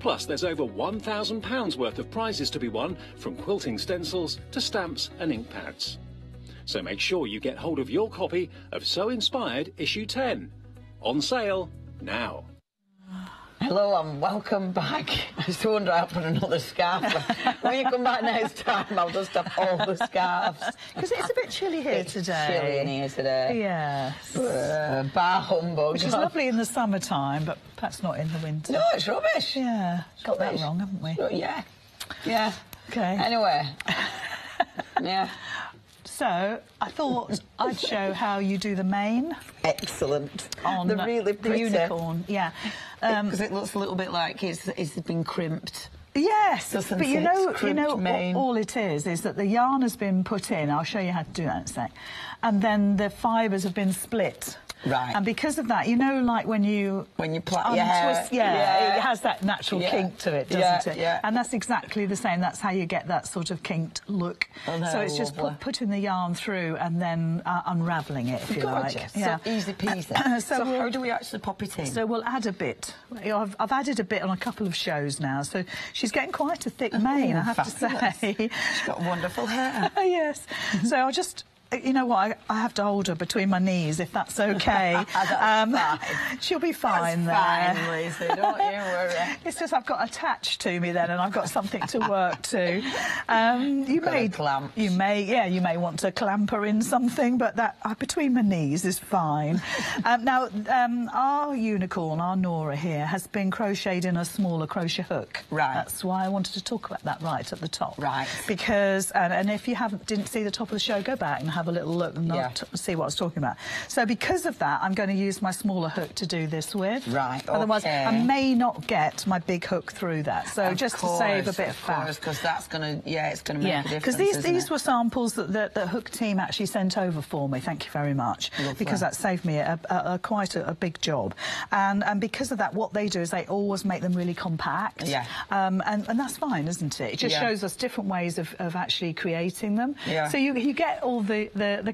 Plus, there's over £1,000 worth of prizes to be won, from quilting stencils to stamps and ink pads. So make sure you get hold of your copy of So Inspired issue 10. On sale now. Hello and welcome back. I just wonder I'll put another scarf on. When you come back next time, I'll just have all the scarves. Because it's a bit chilly here today. It's chilly in here today. Yes. Bar humbug. Which is lovely in the summertime, but perhaps not in the winter. No, it's rubbish. Yeah. Got that wrong, haven't we? Yeah. Yeah. Okay. Anyway. Yeah. So, I thought I'd show how you do the mane. Excellent. On the really pretty. The unicorn, yeah. Because it looks a little bit like it's been crimped. Yes, Doesn't but you know mane. all it is that the yarn has been put in. I'll show you how to do that in a sec. And then the fibres have been split. Right. And because of that, you know, like when you plait your hair, it has that natural kink to it, doesn't it? Yeah. And that's exactly the same. That's how you get that sort of kinked look. Oh, no, so it's just putting the yarn through and then unravelling it, if you like. Yeah. So easy peasy. So how do we actually pop it in? So we'll add a bit. I've added a bit on a couple of shows now. So she's getting quite a thick mane, I have to say. She's got wonderful hair. Yes. So I'll just... You know what? I have to hold her between my knees, if that's okay. She'll be fine there. Fine, Lisa, don't you worry. It's just I've got attached to me then, and I've got something to work to. You may want to clamp her in something, but that between my knees is fine. Now, our unicorn, our Nora here, has been crocheted in a smaller crochet hook. Right. That's why I wanted to talk about that right at the top. Right. Because, and if you didn't see the top of the show, go back and have a little look and see what I was talking about. So because of that, I'm going to use my smaller hook to do this with. Right, okay. Otherwise, I may not get my big hook through that. So just to save a bit of fat. Because that's going to, it's going to make a difference, because these were samples that the hook team actually sent over for me. Thank you very much. Lovely. Because that saved me quite a big job. And because of that, what they do is they always make them really compact. Yeah. And that's fine, isn't it? It just shows us different ways of actually creating them. Yeah. So you get all the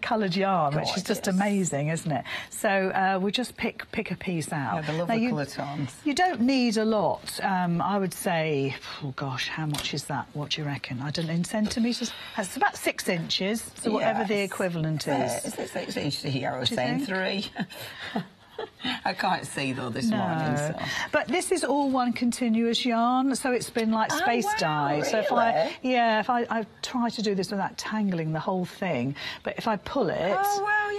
coloured yarn, which is just amazing, isn't it? So we'll just pick a piece out. Yeah, the lovely colour tones. You don't need a lot. I would say, oh gosh, how much is that? What do you reckon? I don't know, in centimetres? It's about 6 inches, so whatever the equivalent is. Is it 6 inches here? I was saying 3. I can't see though this morning. So. But this is all one continuous yarn, so it's been like space dyed. Really? So if I try to do this without tangling the whole thing, but if I pull it,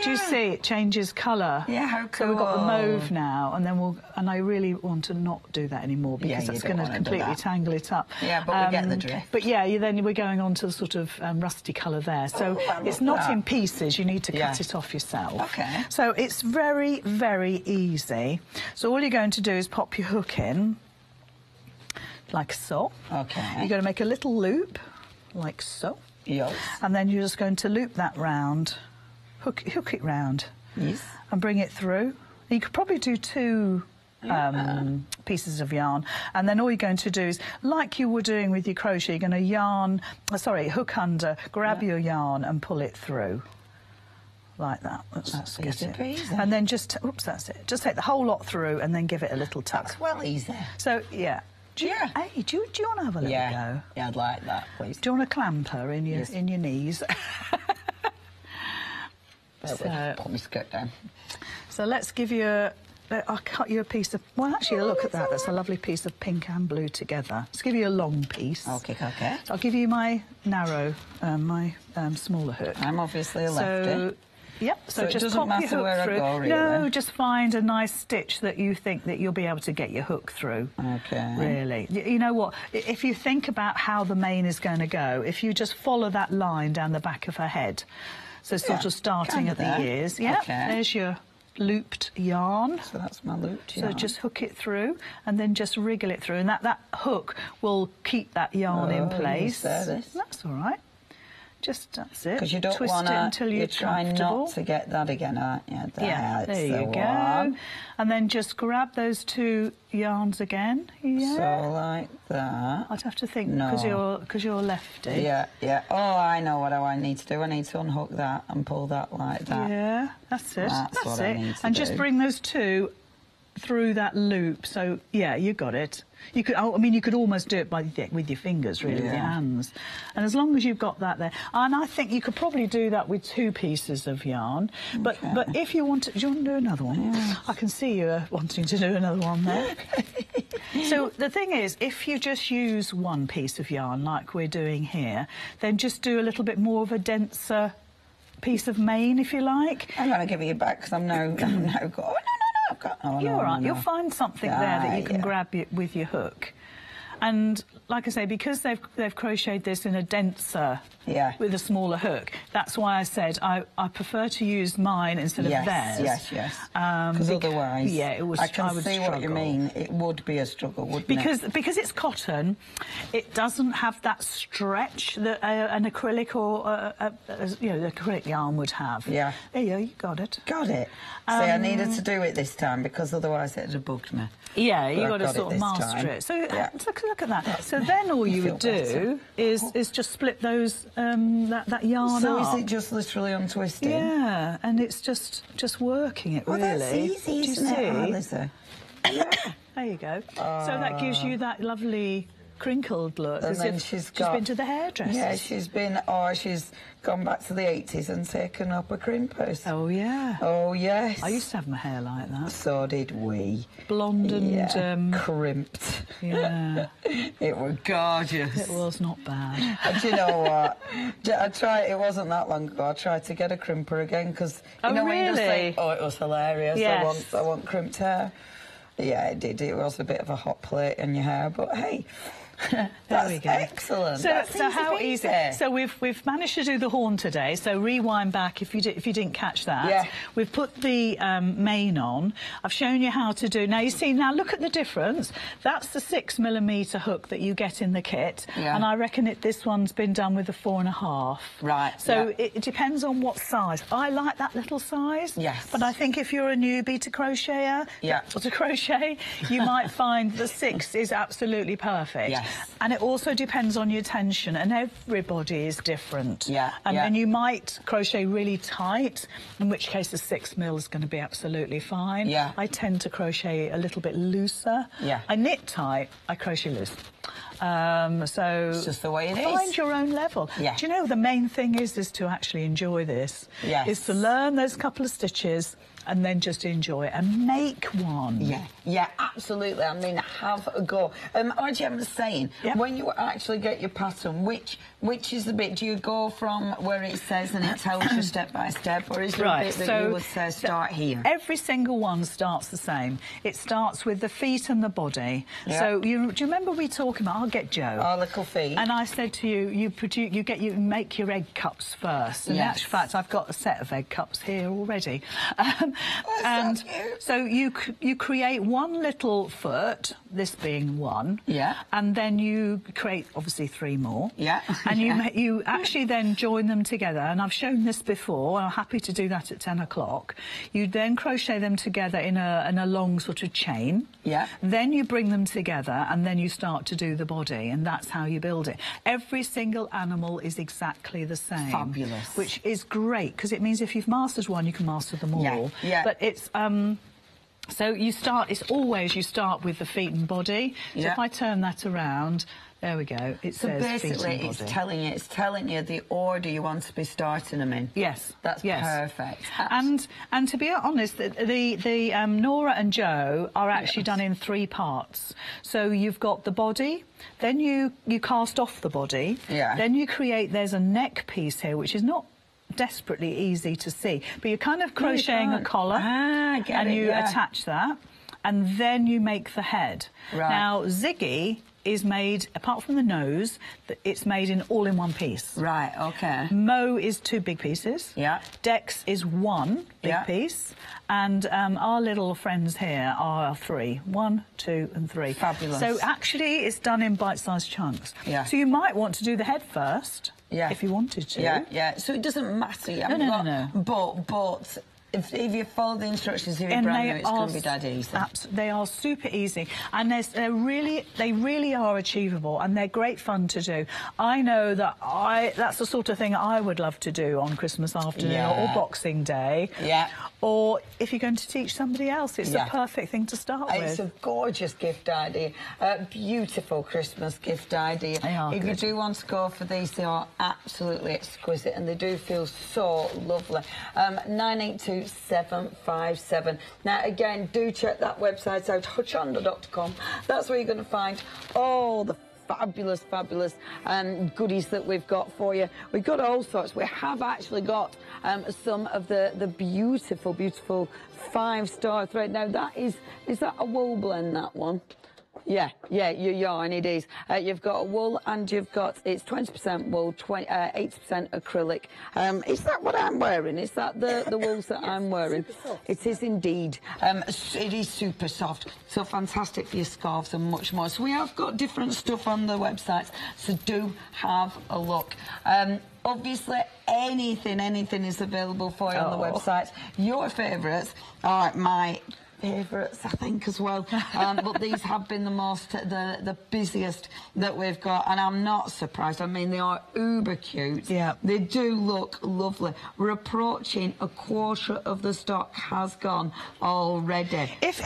do you see it changes colour? Yeah, how cool. So we've got the mauve now, and then I really want to not do that anymore because it's going to completely tangle it up. Yeah, but we get the drift. But yeah, then we're going on to the sort of rusty colour there. So it's not in pieces. You need to cut it off yourself. Okay. So it's very, very easy. So all you're going to do is pop your hook in, like so. Okay. You're going to make a little loop, like so. Yes. And then you're just going to loop that round, hook it round. Yes. And bring it through. You could probably do 2 pieces of yarn, and then all you're going to do is, like you were doing with your crochet, you're going to hook under, grab your yarn and pull it through. Like that. That's easy peasy. And then that's it. Just take the whole lot through and then give it a little tuck. That's well easy. So, do you want to have a little go? Yeah, I'd like that, please. Do you want to clamp her in your knees? Put my skirt down. So let's give you I'll cut you a piece of... Well, actually, look at that. That's a lovely piece of pink and blue together. Let's give you a long piece. Okay. So I'll give you my narrow, my smaller hook. I'm obviously a lefty. Yep, so just it doesn't pop your matter hook where through. I go, really. No, just find a nice stitch that you think that you'll be able to get your hook through. Okay. Really. You know what? If you think about how the mane is going to go, if you just follow that line down the back of her head, So sort of starting at the ears. Yeah, there's your looped yarn. So that's my looped yarn. So just hook it through and then just wriggle it through, and that hook will keep that yarn in place. That's all right. Just, that's it. Because you don't want to until you're trying not to get that again, aren't you? There you go. And then just grab those 2 yarns again. Yeah. So like that. I'd have to think because you're lefty. Yeah. Oh, I know what I need to do. I need to unhook that and pull that like that. Yeah, that's it. That's what I need to and do. just bring those 2 through that loop. So yeah, you got it. You could, I mean, you could almost do it with your fingers, really, with your hands. And as long as you've got that there, and I think you could probably do that with 2 pieces of yarn. But if you want to, do you want to do another one? Yeah. I can see you wanting to do another one there. So the thing is, if you just use 1 piece of yarn like we're doing here, then just do a little bit more of a denser piece of mane, if you like. I'm going to give you back because I'm now got. You're all right. You'll find something there that you can grab with your hook. And like I say, because they've crocheted this in a denser, with a smaller hook, that's why I said I prefer to use mine instead of theirs. Yes. Because otherwise, it was. I can see struggle. what you mean. It would be a struggle, wouldn't it? Because it's cotton, it doesn't have that stretch that an acrylic or the acrylic yarn would have. Yeah. There you go. You got it. Got it. See, I needed to do it this time because otherwise it'd have bugged me. Yeah, you got to sort of master it. So look at that. So then all you would do is just split those that yarn up. So is it just literally untwisting? Yeah, and it's just working it really. That's easy, isn't it, There you go. So that gives you that lovely crinkled look. And then she's been to the hairdresser. Yeah, she's gone back to the 80s and taken up a crimpers. Oh, yeah. Oh, yes. I used to have my hair like that. So did we. Blonde and... crimped. Yeah. It was gorgeous. It was not bad. And do you know what? It wasn't that long ago, I tried to get a crimper again because, you know, when you just think, oh, it was hilarious, yes. I want crimped hair. Yeah, it did. It was a bit of a hot plate in your hair, but hey... There we go. Excellent. So how easy? So we've managed to do the horn today. So rewind back if you didn't catch that. Yeah. We've put the mane on. I've shown you how to do. Now you see. Now look at the difference. That's the 6mm hook that you get in the kit, and I reckon this one's been done with a 4.5. Right. So it depends on what size. I like that little size. Yes. But I think if you're a newbie to crocheter, or to crochet, you might find the 6 is absolutely perfect. Yes. And it also depends on your tension, and everybody is different. And you might crochet really tight, in which case the 6mm is going to be absolutely fine. I tend to crochet a little bit looser. I knit tight, I crochet loose. So it's just the way it is. Find your own level. Do you know, the main thing is to actually enjoy this. Is to learn those couple of stitches and then just enjoy it and make one. Yeah, absolutely. I mean, have a go. Archie, I was saying, when you actually get your pattern, which is the bit? Do you go from where it says and it tells you step by step, or is there a bit that you would say start here? Every single one starts the same. It starts with the feet and the body. So do you remember we talking about? I'll get Joe. Our little feet. And I said to you, you make your egg cups first. And in actual fact, I've got a set of egg cups here already. And so you create one little foot, this being one, and then you create obviously 3 more, and you actually then join them together. And I've shown this before, and I'm happy to do that at 10 o'clock. You then crochet them together in a long sort of chain. Then you bring them together, and then you start to do the body, and that's how you build it. Every single animal is exactly the same. Fabulous. Which is great, because it means if you've mastered one, you can master them all. But it's so you start with the feet and body. So if I turn that around, there we go. It says basically feet and body. it's telling you the order you want to be starting them in. Yes, that's perfect. And to be honest, the Nora and Joe are actually done in 3 parts. So you've got the body, then you cast off the body, then you create. There's a neck piece here, which is not desperately easy to see, but you're kind of crocheting a collar, and you attach that, and then you make the head. Now Ziggy is made, apart from the nose, it's made in all in one piece. Right, OK. Mo is 2 big pieces. Yeah. Dex is 1 big piece. And our little friends here are 3. 1, 2 and 3. Fabulous. So actually it's done in bite-sized chunks. Yeah. So you might want to do the head first, if you wanted to. Yeah. So it doesn't matter. No. But if you follow the instructions, if you're brand new, it's going to be dead easy. They are super easy, and they really are achievable, and they're great fun to do. I know that that's the sort of thing I would love to do on Christmas afternoon or Boxing Day. Yeah. Or if you're going to teach somebody else, it's the perfect thing to start with. It's a gorgeous gift idea, beautiful Christmas gift idea. They are If good. you do want to go for these, they are absolutely exquisite, and they do feel so lovely. 982757. Now, again, do check that website out, hochanda.com. That's where you're going to find all the fabulous goodies that we've got for you. We've got all sorts. We have actually got some of the beautiful 5-star thread. Now that is that a wool blend, that one? Yeah, your yarn, it is. You've got a wool, and you've got, it's 20% wool, 80% acrylic. Is that what I'm wearing? Is that the wools that I'm wearing? It is indeed. It is super soft, so fantastic for your scarves and much more. So we have got different stuff on the website, so do have a look. Obviously, anything is available for you on the website. Your favourites are my favourites, I think, as well. But these have been the busiest that we've got, and I'm not surprised. I mean, they are uber cute. Yeah. They do look lovely. We're approaching a quarter of the stock has gone already. If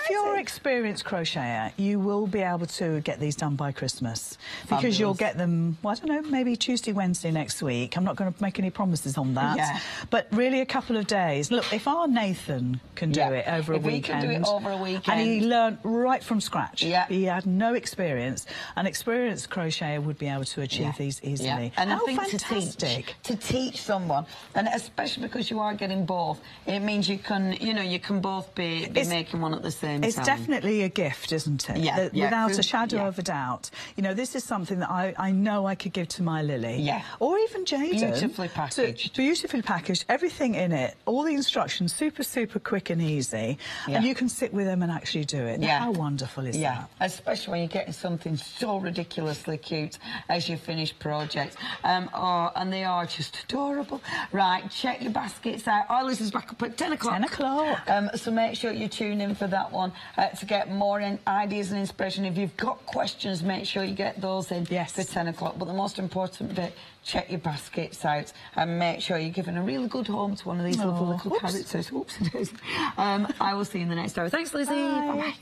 you're an experienced crocheter, you will be able to get these done by Christmas. Because you'll get them, well, I don't know, maybe Tuesday, Wednesday next week. I'm not going to make any promises on that. Yeah. But really a couple of days. Look, if our Nathan can do it over a weekend. He can do it over a weekend. And he learned right from scratch. Yeah. He had no experience. An experienced crocheter would be able to achieve these easily. And I think fantastic. to teach someone, and especially because you are getting both, it means you can, you can both be making one at the same time. It's definitely a gift, isn't it? Yeah. Without a shadow of a doubt. This is something that I know I could give to my Lily. Yeah. Or even Jaden. Beautifully packaged. Beautifully packaged. Everything in it. All the instructions, super quick and easy. Yeah. And you can sit with them and actually do it. Yeah. How wonderful is that? Especially when you're getting something so ridiculously cute as your finished project. And they are just adorable. Right, check your baskets out. Our list is back up at 10 o'clock. 10 o'clock. So make sure you tune in for that one to get more ideas and inspiration. If you've got questions, make sure you get those in for 10 o'clock. But the most important bit, check your baskets out and make sure you're giving a really good home to one of these lovely little characters. Whoops, it is. I will see you in the next hour. Thanks, Lizzie. Bye-bye.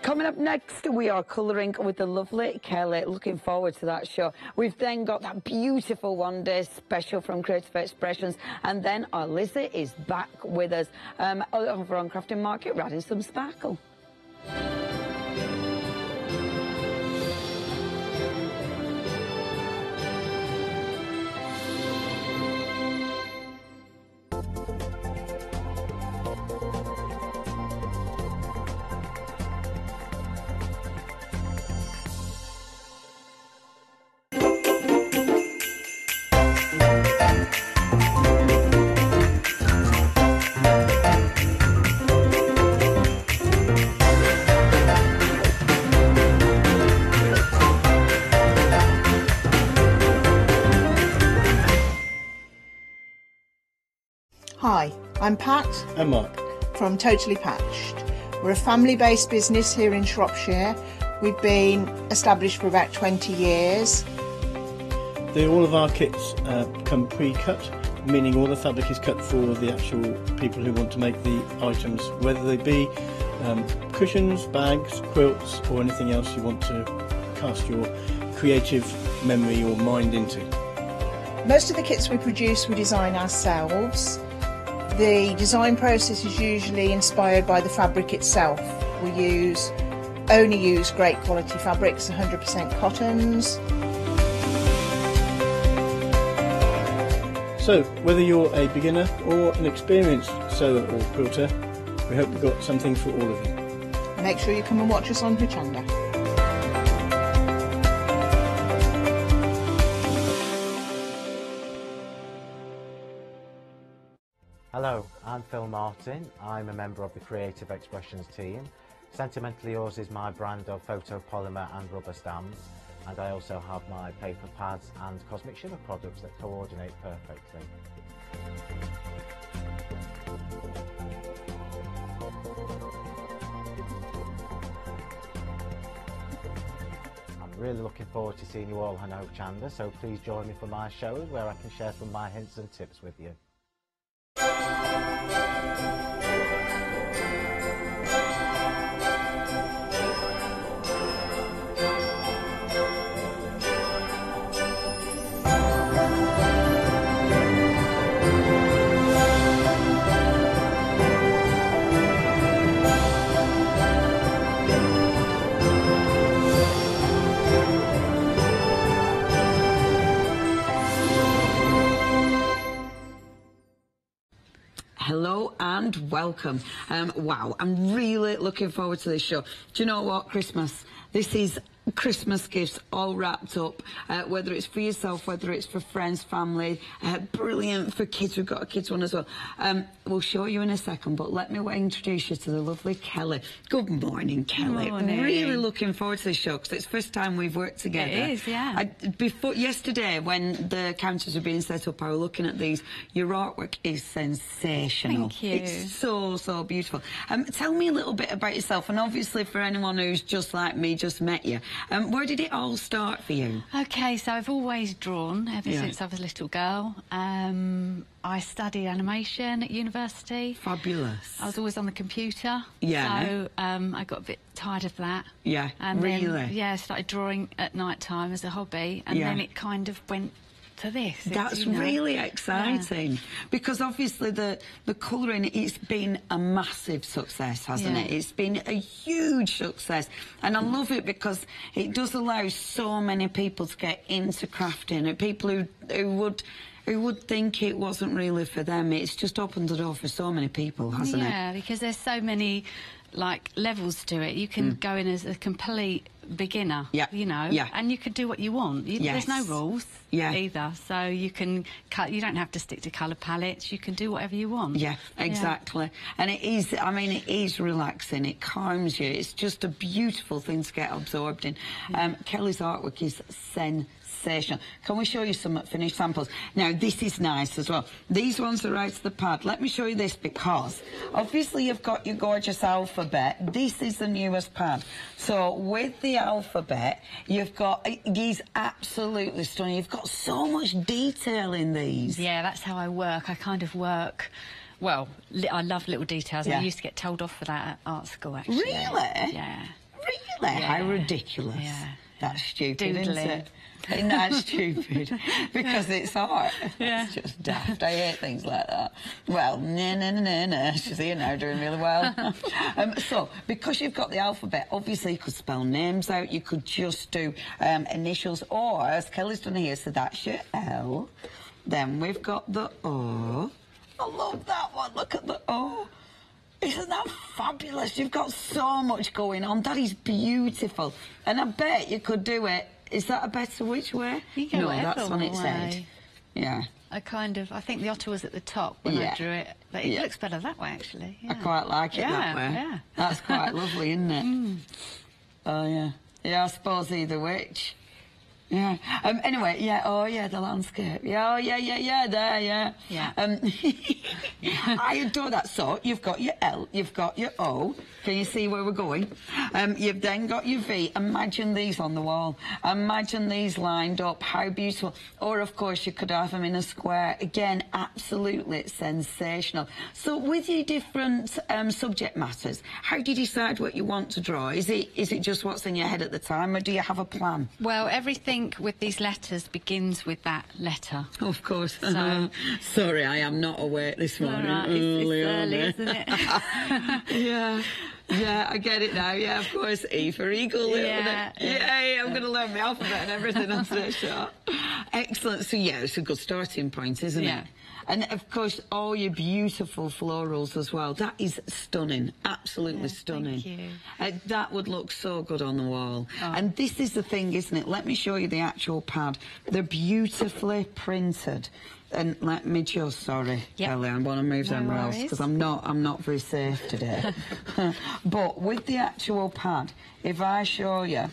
Coming up next, we are colouring with the lovely Kelly. Looking forward to that show. We've then got that beautiful one-day special from Creative Expressions, and then our Lizzie is back with us over on Crafting Market, adding some sparkle. Hi, I'm Pat. And Mark. From Totally Patched. We're a family-based business here in Shropshire. We've been established for about 20 years. All of our kits come pre-cut, meaning all the fabric is cut for the actual people who want to make the items, whether they be cushions, bags, quilts, or anything else you want to cast your creative memory or mind into. Most of the kits we produce we design ourselves. The design process is usually inspired by the fabric itself. We only use great quality fabrics, 100% cottons. So, whether you're a beginner or an experienced sewer or quilter, we hope we've got something for all of you. Make sure you come and watch us on Hochanda. Hello, I'm Phil Martin. I'm a member of the Creative Expressions team. Sentimentally Yours is my brand of photopolymer and rubber stamps, and I also have my paper pads and Cosmic Shimmer products that coordinate perfectly. I'm really looking forward to seeing you all on Hochanda, so please join me for my show where I can share some of my hints and tips with you. Hello and welcome. Wow, I'm really looking forward to this show. Do you know what, Christmas? This is Christmas gifts all wrapped up, whether it's for yourself, whether it's for friends, family, brilliant for kids. We've got a kids one as well. We'll show you in a second, but let me introduce you to the lovely Kelly. Good morning, Kelly. Good morning. Really looking forward to this show because it's the first time we've worked together. It is, yeah. Yesterday, when the counters were being set up, I was looking at these. Your artwork is sensational. Thank you. It's so, so beautiful. Tell me a little bit about yourself, and obviously for anyone who's just like me, just met you, where did it all start for you? Okay, so I've always drawn ever since I was a little girl. I studied animation at university. Fabulous. I was always on the computer. Yeah. So I got a bit tired of that. Yeah, and really? Then, yeah, I started drawing at night time as a hobby, and then it kind of went to this. That's really exciting because obviously the colouring, it's been a massive success, hasn't it? It's been a huge success, and I love it because it does allow so many people to get into crafting, and people who would think it wasn't really for them. It's just opened the door for so many people, hasn't it? Yeah, because there's so many like levels to it. You can go in as a complete beginner, you know, and you can do what you want. There's no rules either, so you can cut. You don't have to stick to colour palettes. You can do whatever you want. Yeah, exactly. And it is, I mean, it is relaxing. It calms you. It's just a beautiful thing to get absorbed in. Kelly's artwork is sensational. Can we show you some finished samples? Now, this is nice as well. These ones are out of the pad. Let me show you this because obviously you've got your gorgeous alphabet. This is the newest pad. So with the alphabet, you've got these absolutely stunning. You've got so much detail in these. Yeah, that's how I work. I kind of work. Well, I love little details. I used to get told off for that at art school, actually. Really? Yeah. Really? Yeah. How ridiculous. Yeah. That's stupid, Doodling. isn't it? That's stupid because it's art. It's just daft. I hate things like that. Well, no. She's here now doing really well. So, because you've got the alphabet, obviously you could spell names out. You could just do initials, or as Kelly's done here, so that's your L. Then we've got the O. I love that one. Look at the O. Isn't that fabulous? You've got so much going on. That is beautiful. And I bet you could do it. Is that a better which way? You can go that's on its way. head. Yeah. I think the otter was at the top when I drew it, but it looks better that way, actually. Yeah. I quite like it that way. Yeah. That's quite lovely, isn't it? Oh, yeah. Yeah, I suppose either which. Yeah. Anyway, the landscape. There, yeah. I adore that. So, you've got your L, you've got your O. Can you see where we're going? You've then got your V. Imagine these on the wall. Imagine these lined up. How beautiful. Or, of course, you could have them in a square. Again, absolutely sensational. So, with your different subject matters, how do you decide what you want to draw? Is it just what's in your head at the time, or do you have a plan? Well, everything with these letters begins with that letter. Of course. So, sorry, I am not awake this morning. Right, it's early, isn't it? Yeah, I get it now. Yeah, of course. E for eagle. Yeah. Yay, I'm going to learn the alphabet and everything on today's show. Excellent. So, yeah, it's a good starting point, isn't it? And, of course, all your beautiful florals as well. That is stunning. Absolutely stunning. Thank you. That would look so good on the wall. And this is the thing, isn't it? Let me show you the actual pad. They're beautifully printed. And let me just, sorry, Ellie, I want to move somewhere else because I'm not very safe today. But with the actual pad, if I show you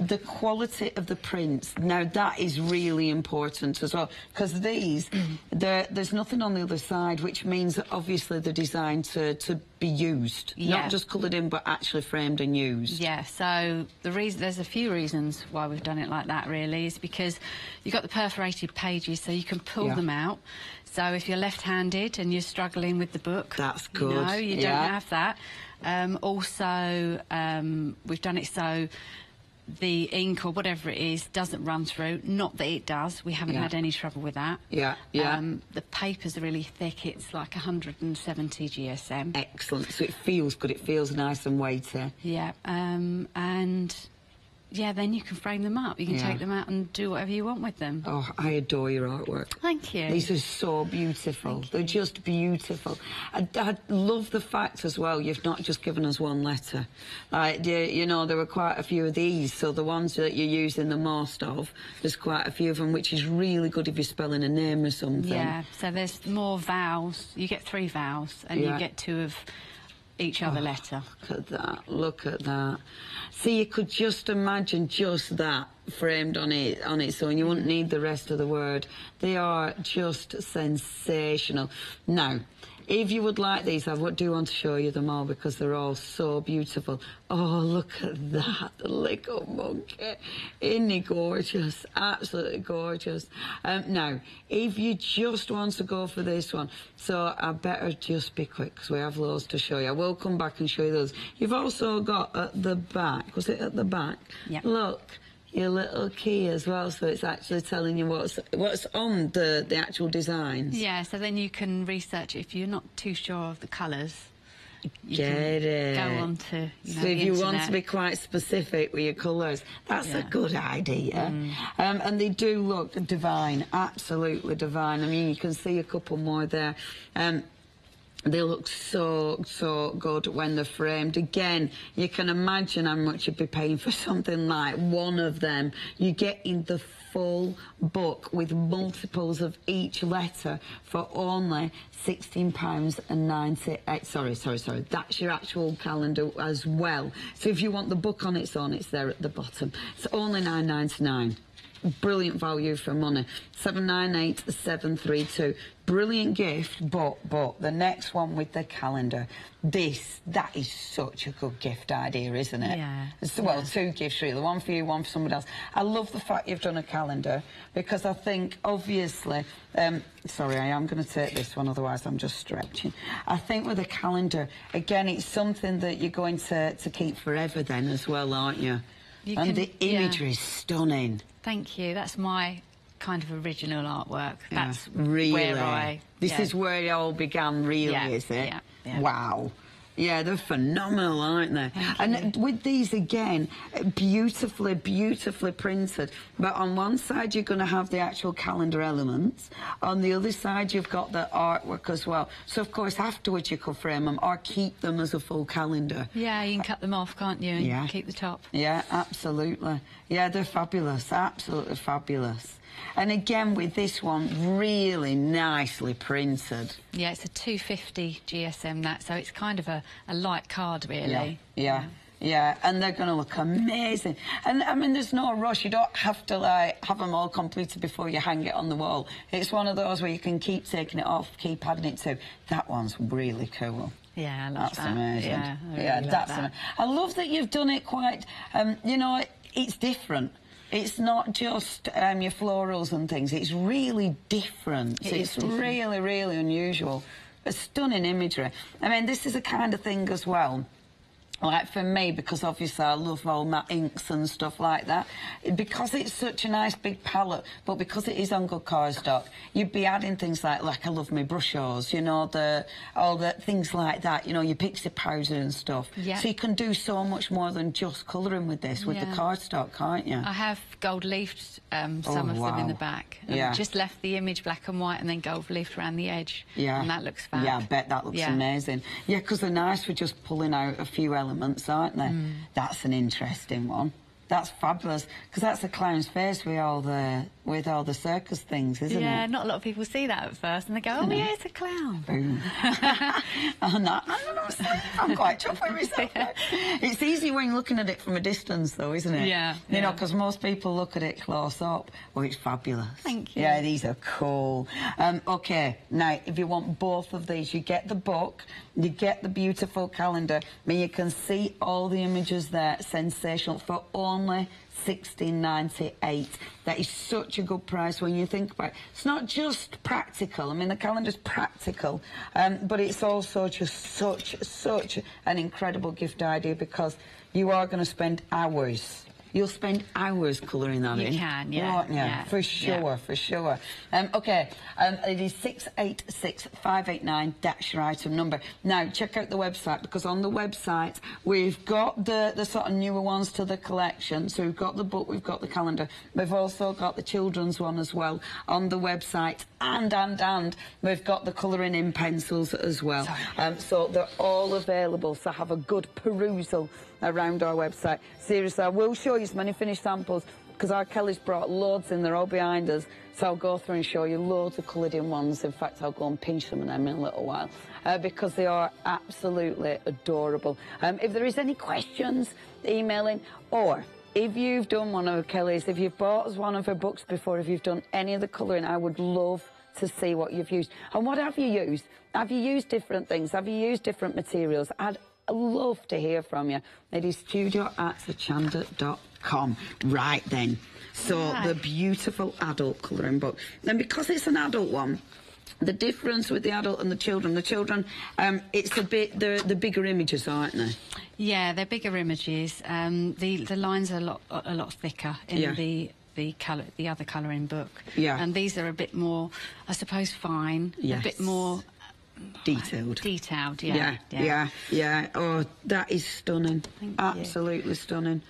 the quality of the prints, now that is really important as well, because these, there's nothing on the other side, which means that obviously they're designed to be used, not just coloured in, but actually framed and used. Yeah, so there's a few reasons why we've done it like that, really, is because you've got the perforated pages, so you can pull them out. So if you're left-handed and you're struggling with the book, that's good. You know, you don't have that. Also, we've done it so the ink or whatever it is doesn't run through. Not that it does. We haven't had any trouble with that. The paper's really thick. It's like 170 GSM. Excellent. So it feels good. It feels nice and weighty. Yeah. And yeah, then you can frame them up. You can take them out and do whatever you want with them. Oh, I adore your artwork. Thank you. These are so beautiful. They're just beautiful. I love the fact as well, you've not just given us one letter. Like, you know, there were quite a few of these, so the ones that you're using the most of, there's quite a few of them, which is really good if you're spelling a name or something. Yeah, so there's more vowels. You get 3 vowels, and you get 2 of each other letter. Look at that, look at that. See, you could just imagine just that framed on its own. You wouldn't need the rest of the word. They are just sensational. Now, if you would like these, I do want to show you them all because they're all so beautiful. Oh, look at that, the little monkey. Isn't he gorgeous? Absolutely gorgeous. Now, if you just want to go for this one, so I better just be quick because we have loads to show you. I will come back and show you those. You've also got at the back, was it at the back? Yeah. Look. Your little key as well, so it's actually telling you what's on the actual designs. Yeah, so then you can research it. If you're not too sure of the colours, you can go on to so if you want to be quite specific with your colours, that's a good idea. And they do look divine, absolutely divine. I mean, you can see a couple more there. They look so good when they're framed. Again, you can imagine how much you'd be paying for something like one of them. You get in the full book with multiples of each letter for only £16.90. Sorry. That's your actual calendar as well. So if you want the book on its own, it's there at the bottom. It's only £9.99. Brilliant value for money. 798-732. Brilliant gift, but the next one with the calendar, that is such a good gift idea, isn't it? Yeah. Well, 2 gifts really, one for you, one for somebody else. I love the fact you've done a calendar because I think, obviously, sorry, I am going to take this one, otherwise I'm just stretching. I think with a calendar, again, it's something that you're going to keep forever then as well, aren't you? The imagery is stunning. Thank you. That's my kind of original artwork. That's really where This is where it all began, really, is it? Yeah. Wow. Yeah, they're phenomenal, aren't they? And with these, again, beautifully printed. But on one side, you're going to have the actual calendar elements. On the other side, you've got the artwork as well. So, of course, afterwards, you could frame them or keep them as a full calendar. Yeah, you can cut them off, can't you, and keep the top. Yeah, absolutely. Yeah, they're fabulous, absolutely fabulous. And again, with this one, really nicely printed. Yeah, it's a 250 GSM, so it's kind of a light card, really. Yeah, and they're going to look amazing. And, I mean, there's no rush. You don't have to, like, have them all completed before you hang it on the wall. It's one of those where you can keep taking it off, keep adding it to. That one's really cool. Yeah, I love that. That's amazing. Yeah, really that's amazing. I love that you've done it quite, you know, it's different. It's not just your florals and things. It's really different. It's really, really unusual. A stunning imagery. I mean, this is the kind of thing as well Like for me, because obviously I love all my inks and stuff like that, because it's such a nice big palette, but because it is on good cardstock, you'd be adding things like I love my brushers, you know, all the things like that, you know, your pixie powder and stuff. Yeah. So you can do so much more than just colouring with this, with the cardstock, can't you? I have gold leafed some of them in the back. Just left the image black and white and then gold leafed around the edge. Yeah. And that looks fab. Yeah, I bet that looks amazing. Yeah, because they're nice for just pulling out a few elements, aren't they? That's an interesting one. That's fabulous, because that's a clown's face with all the circus things, isn't it? Yeah, not a lot of people see that at first, and they go, "Oh yeah, it's a clown." Boom. I'm quite chuffed with myself. It's easy when you're looking at it from a distance, though, isn't it? Yeah. You know, because most people look at it close up. Well, it's fabulous. Thank you. Yeah, these are cool. OK, now, if you want both of these, you get the book, you get the beautiful calendar. I mean, you can see all the images there, sensational, for only $16.98. That is such a good price when you think about it. It's not just practical. I mean, the calendar's practical, but it's also just such an incredible gift idea, because you are going to spend hours. You'll spend hours colouring that in. You can, yeah. Won't you? Yeah. For sure, for sure. OK, it is 686589. That's your item number. Now, check out the website, because on the website we've got the sort of newer ones to the collection. So we've got the book, we've got the calendar. We've also got the children's one as well on the website. And we've got the colouring in pencils as well. So they're all available. So have a good perusal around our website. Seriously, I will show you some many finished samples, because our Kelly's brought loads in, they're all behind us, so I'll go through and show you loads of coloured in ones. In fact, I'll go and pinch some of them in a little while, because they are absolutely adorable. If there is any questions, email in, or if you've done one of Kelly's, if you've bought us one of her books before, if you've done any of the colouring, I would love to see what you've used. And what have you used? Have you used different things? Have you used different materials? I'd love to hear from you. It is studio@hochanda.com. Right then. So the beautiful adult colouring book. And because it's an adult one, the difference with the adult and the children, it's a bit, the bigger images, aren't they? Yeah, they're bigger images. The lines are a lot thicker in the other colouring book. Yeah. And these are a bit more, I suppose, fine. Yes. A bit more detailed. Yeah. Oh, that is stunning. Absolutely stunning.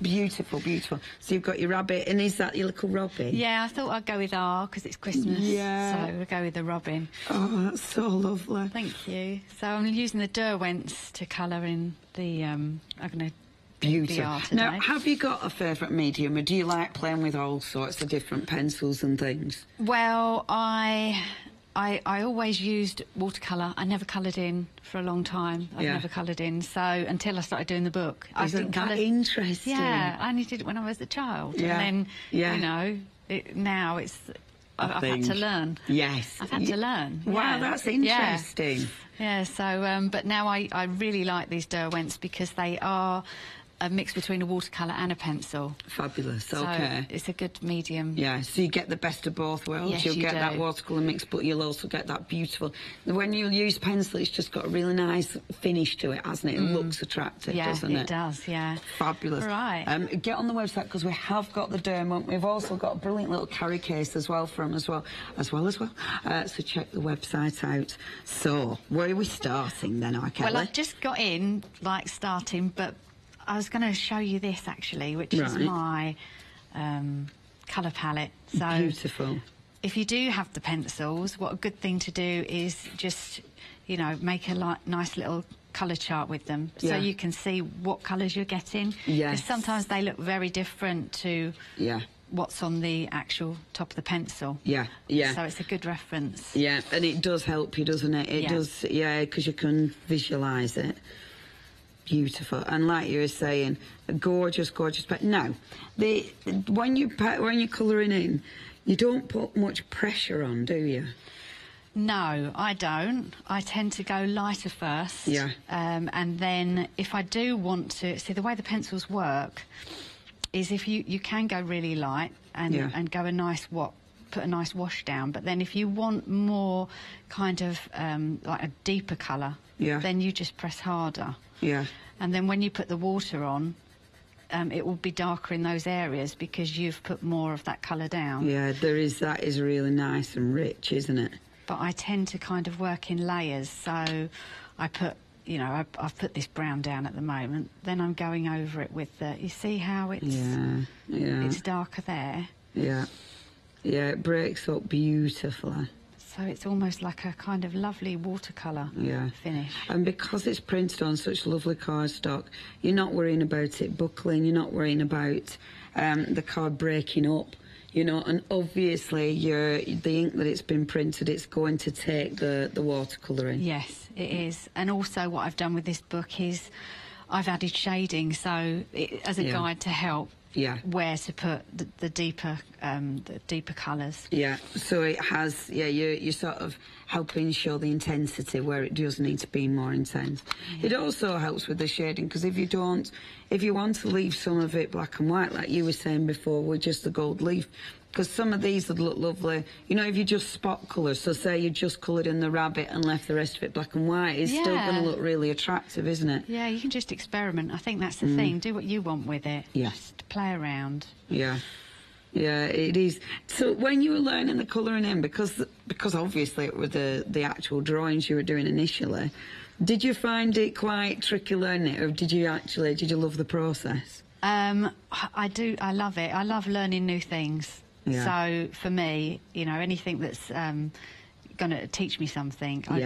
Beautiful, beautiful. So you've got your rabbit, and is that your little robin? Yeah, I thought I'd go with R, because it's Christmas. Yeah. So we'll go with the robin. Oh, that's so lovely. Thank you. So I'm using the Derwents to colour in the, I'm going to beautiful. Now, have you got a favourite medium, or do you like playing with all sorts of different pencils and things? Well, I always used watercolour. I never coloured in for a long time. I've never coloured in, so until I started doing the book. Isn't that interesting? Yeah, I only did it when I was a child. Yeah. And then, you know, now it's... I've had to learn. Yes. I've had to learn. Wow, that's interesting. Yeah, so, but now I really like these Derwents, because they are a mix between a watercolour and a pencil. Fabulous, so OK. It's a good medium. Yeah, so you get the best of both worlds. Yes, you'll get that watercolour mix, but you'll also get that beautiful... When you use pencil, it's just got a really nice finish to it, hasn't it? It looks attractive, doesn't it? Yeah, it does, yeah. Fabulous. Right. Get on the website, because we have got the Derwent. We've also got a brilliant little carry case as well from So check the website out. So, where are we starting then, Kelly? Well, I've just got in, starting, but I was going to show you this, actually, which is my colour palette. So beautiful. If you do have the pencils, what a good thing to do is just, you know, make a nice little colour chart with them, so you can see what colours you're getting. Yes. Because sometimes they look very different to what's on the actual top of the pencil. Yeah. So it's a good reference. Yeah, and it does help you, doesn't it? It does, because you can visualise it. Beautiful, and like you were saying, gorgeous. But no, when you're colouring in, you don't put much pressure on, do you? No, I don't. I tend to go lighter first. Yeah. And then if I do want to see, the way the pencils work is if you can go really light and go put a nice wash down, but then if you want more kind of like a deeper colour, then you just press harder. Yeah. And then when you put the water on, it will be darker in those areas because you've put more of that colour down. Yeah, that is really nice and rich, isn't it? But I tend to kind of work in layers, so I put, you know, I've put this brown down at the moment, then I'm going over it with the, you see how it's, it's darker there? Yeah, yeah, it breaks up beautifully. So it's almost like a kind of lovely watercolour finish. And because it's printed on such lovely cardstock, you're not worrying about it buckling, you're not worrying about the card breaking up, you know, and obviously the ink that it's been printed, it's going to take the watercolour in. Yes, it is. And also what I've done with this book is I've added shading, so as a guide to help where to put the deeper colours. Yeah, so it has, you're sort of helping show the intensity where it does need to be more intense. It also helps with the shading, because if you want to leave some of it black and white, like you were saying before, with just the gold leaf, because some of these would look lovely, you know, if you just spot colours, so say you just coloured in the rabbit and left the rest of it black and white, it's still going to look really attractive, isn't it? Yeah, you can just experiment. I think that's the thing. Do what you want with it. Yeah. Just play around. Yeah. Yeah, it is. So when you were learning the colouring in, because obviously it were the actual drawings you were doing initially, did you find it quite tricky learning it, or did you love the process? I do. I love it. I love learning new things. Yeah. So for me, you know, anything that's going to teach me something, I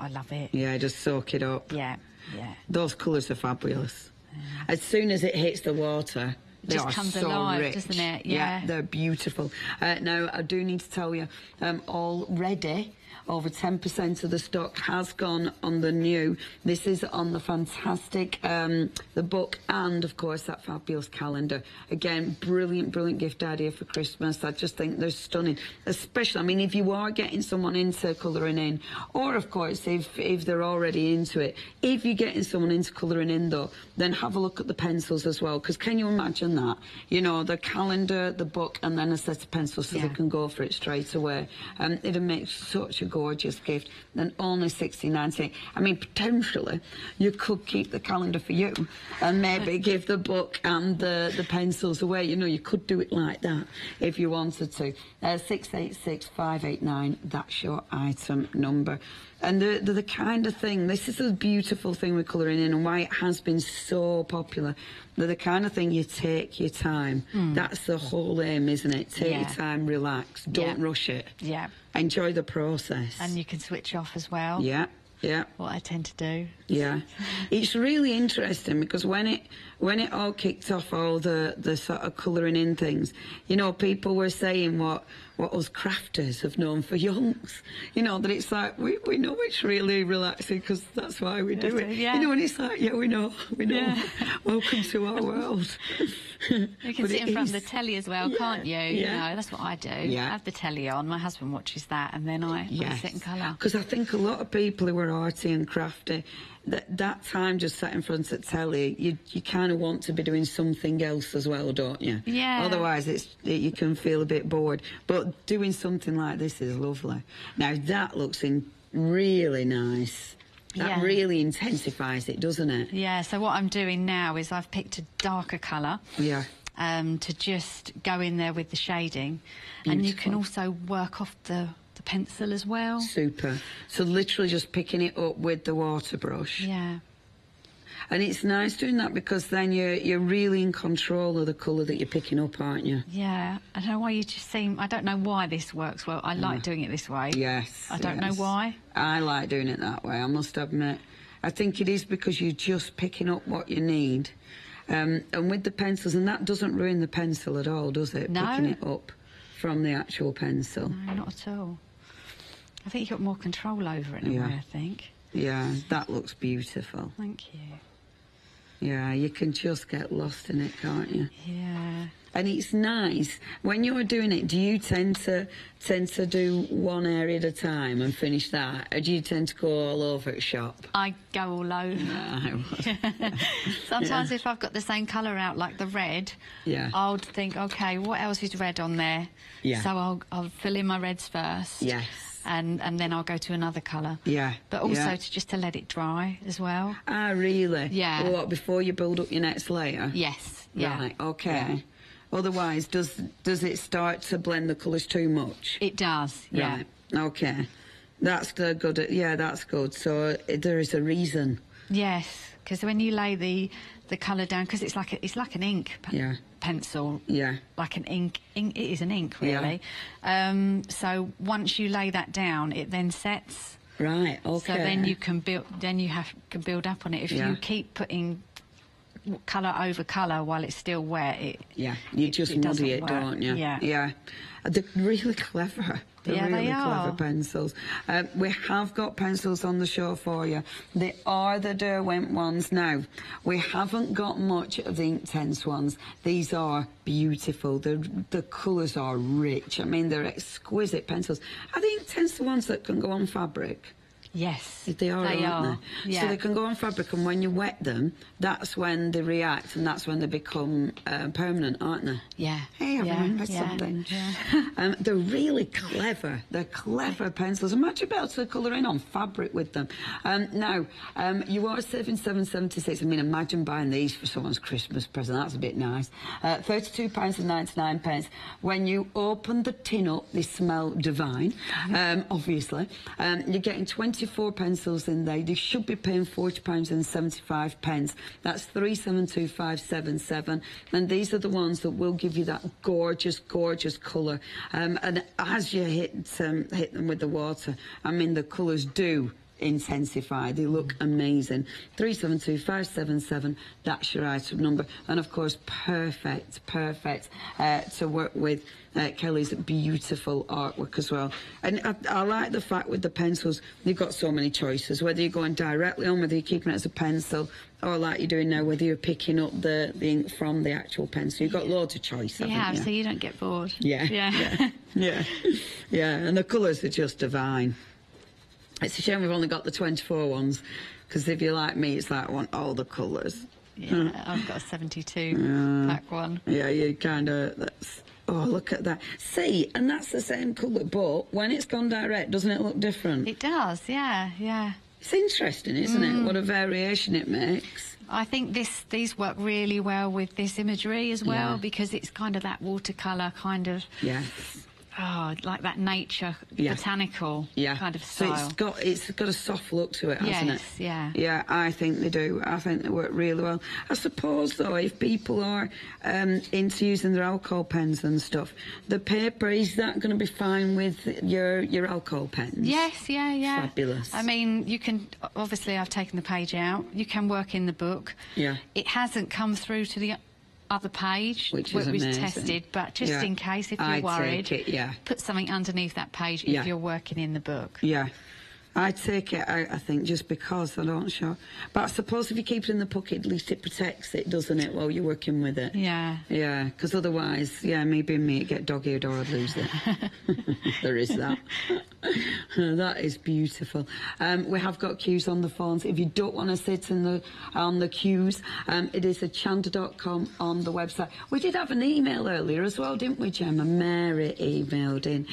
love it. Yeah, just soak it up. Yeah, yeah. Those colours are fabulous. Yeah. As soon as it hits the water, they just comes so alive, rich. doesn't it? Yeah, they're beautiful. Now, I do need to tell you, already over 10% of the stock has gone on the new. This is on the fantastic, the book, and of course that fabulous calendar. Again, brilliant, brilliant gift idea for Christmas. I just think they're stunning. Especially, I mean, if you are getting someone into colouring in, or of course if they're already into it. If you're getting someone into colouring in though, then have a look at the pencils as well. Because can you imagine that? You know, the calendar, the book, and then a set of pencils, so they can go for it straight away. It'll make such a gorgeous gift. And only $16.98. I mean, potentially you could keep the calendar for you and maybe give the book and the pencils away. You know, you could do it like that if you wanted to. 686589, that's your item number. And the kind of thing, this is a beautiful thing with colouring in and why it has been so popular. They're the kind of thing you take your time. That's the whole aim, isn't it? Take your time, relax, don't rush it. Yeah. Enjoy the process. And you can switch off as well. Yeah. Yeah. What I tend to do. Yeah. It's really interesting because when it all kicked off, all the sort of colouring in things, you know, people were saying what us crafters have known for yonks. You know, that it's like, we know it's really relaxing because that's why we do it. Yeah. You know, and it's like, yeah, we know. Yeah. Welcome to our world. You can sit in front of the telly as well, can't you? You know, that's what I do. Yeah. I have the telly on, my husband watches that, and then I sit and colour. Because I think a lot of people who are arty and crafty, that time just sat in front of the telly, you kind of want to be doing something else as well, don't you? Yeah. Otherwise, you can feel a bit bored. But doing something like this is lovely. Now, that looks really nice. That really intensifies it, doesn't it? Yeah, so what I'm doing now is I've picked a darker colour. Yeah. To just go in there with the shading. Beautiful. And you can also work off the pencil as well. Super. So literally just picking it up with the water brush. Yeah. And it's nice doing that because then you're really in control of the colour that you're picking up, aren't you? Yeah. I don't know why you just seem... I don't know why this works well. I like doing it this way. Yes. I don't know why. I like doing it that way, I must admit. I think it is because you're just picking up what you need. And with the pencils, and that doesn't ruin the pencil at all, does it? No. Picking it up from the actual pencil. No, not at all. I think you've got more control over it in a way, I think. Yeah, that looks beautiful. Thank you. Yeah, you can just get lost in it, can't you? Yeah. And it's nice. When you're doing it, do you tend to do one area at a time and finish that? Or do you tend to go all over at shop? I go all over. Sometimes if I've got the same colour out, like the red, I'll think, OK, what else is red on there? Yeah. So I'll fill in my reds first. Yes. And then I'll go to another colour. Yeah. But also just to let it dry as well. Ah, really? Yeah. What, before you build up your next layer? Yes. Yeah. Right, okay. Yeah. Otherwise, does it start to blend the colours too much? It does, yeah. Right, okay. That's good. Yeah, that's good. So there is a reason. Yes, because when you lay the colour down, because it's like an ink pencil. Yeah. Like an ink. It is an ink, really. Yeah. So once you lay that down, it then sets. Right. Okay. So then you can build. Then you can build up on it. If you keep putting colour over colour while it's still wet, you just muddy it, don't you? Yeah. Yeah. They're really clever. They're really clever pencils. We have got pencils on the show for you. They are the Derwent ones. Now, we haven't got much of the Inktense ones. These are beautiful. The colours are rich. I mean, they're exquisite pencils. Are the Inktense the ones that can go on fabric? Yes, they are, aren't they? Yeah. So they can go on fabric, and when you wet them, that's when they react, and that's when they become permanent, aren't they? Yeah. Hey, I remember something. Yeah. They're really clever. They're clever pencils. Imagine being able to colour in on fabric with them. Now, you are saving £7.76. I mean, imagine buying these for someone's Christmas present. That's a bit nice. £32.99. When you open the tin up, they smell divine, obviously. You're getting 24 pencils in there. You should be paying £40.75. That's 372577. And these are the ones that will give you that gorgeous, gorgeous colour. And as you hit them with the water, I mean, the colours do intensify. They look amazing. 372577, that's your item number. And of course, perfect to work with Kelly's beautiful artwork as well. And I like the fact with the pencils, you've got so many choices, whether you're going directly on, whether you're keeping it as a pencil, or like you're doing now, whether you're picking up the ink from the actual pencil. You've got loads of choice, haven't you? So you don't get bored. Yeah. And the colours are just divine. It's a shame we've only got the 24 ones, because if you're like me, it's like I want all the colours. Yeah, I've got a 72 pack one. Yeah, you kind of... Oh, look at that. See, and that's the same colour, but when it's gone direct, doesn't it look different? It does, yeah. It's interesting, isn't it? What a variation it makes. I think these work really well with this imagery as well, because it's kind of that watercolour kind of... Yes. Oh, like that nature, botanical kind of style. So it's got a soft look to it, hasn't it? Yeah. Yeah, I think they do. I think they work really well. I suppose, though, if people are into using their alcohol pens and stuff, the paper, is that going to be fine with your alcohol pens? Yes, yeah. Fabulous. I mean, you can, obviously I've taken the page out. You can work in the book. Yeah. It hasn't come through to the other page, which is amazing. Tested, but just in case, if you're worried, take it, put something underneath that page if you're working in the book. Yeah. I take it out, I think, just because I don't show. But I suppose if you keep it in the pocket, at least it protects it, doesn't it, while you're working with it? Yeah. Yeah, because otherwise, me being me, it'd get dog-eared or I'd lose it. There is that. That is beautiful. We have got queues on the phones. If you don't want to sit on the queues, it is hochanda.com on the website. We did have an email earlier as well, didn't we, Gemma? Mary emailed in.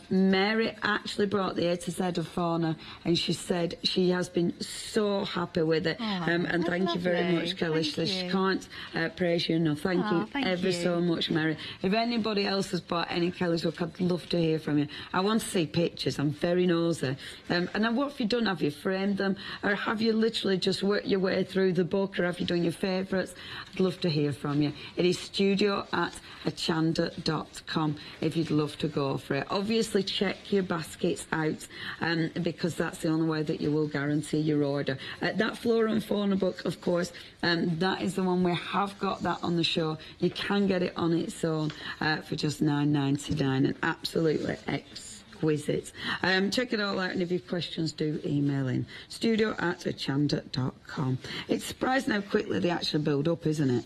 Mary actually brought the A to Z of fauna, and she said she has been so happy with it. And thank you very much, Kelly. She can't praise you enough. Thank you ever so much, Mary. If anybody else has bought any Kelly's work, I'd love to hear from you. I want to see pictures. I'm very nosy. And what have you done? Have you framed them? Or have you literally just worked your way through the book? Or have you done your favourites? I'd love to hear from you. It is studio@hochanda.com if you'd love to go for it. Obviously, check your baskets out because that's the only way that you will guarantee your order. That Flora and Fauna book, of course, that is the one we have got that on the show. You can get it on its own for just $9.99 and absolutely exquisite. Check it all out, and if you have questions, do email in. studio@hochanda.com. It's surprising how quickly they actually build up, isn't it?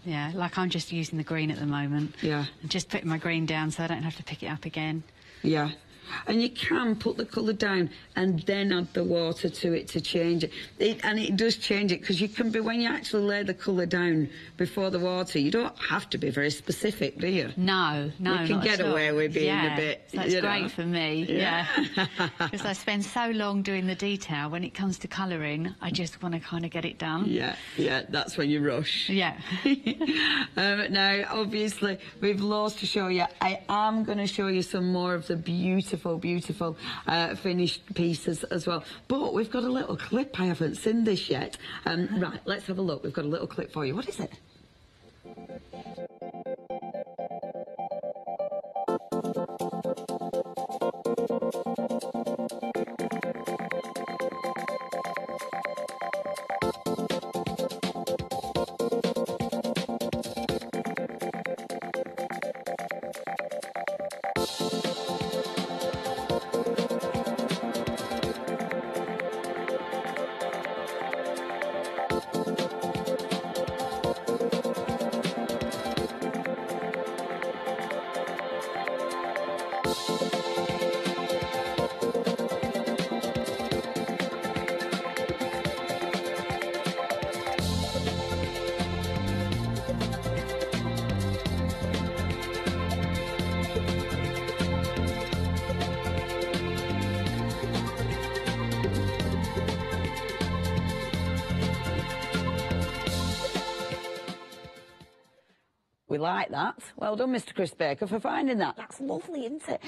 Yeah, like I'm just using the green at the moment. Yeah. I'm just putting my green down so I don't have to pick it up again. Yeah. And you can put the colour down and then add the water to it to change it. And it does change it, because you can be, when you actually lay the colour down before the water, you don't have to be very specific, do you? No, you can get away with being a bit. That's great for me. Yeah, because I spend so long doing the detail. When it comes to colouring, I just want to kind of get it done. Yeah, that's when you rush. Yeah. Now, obviously, we've loads to show you. I am going to show you some more of the beautiful, beautiful finished pieces as well. But we've got a little clip. I haven't seen this yet. Right, let's have a look. We've got a little clip for you. What is it? We like that. Well done, Mr. Chris Baker, for finding that. That's lovely, isn't it?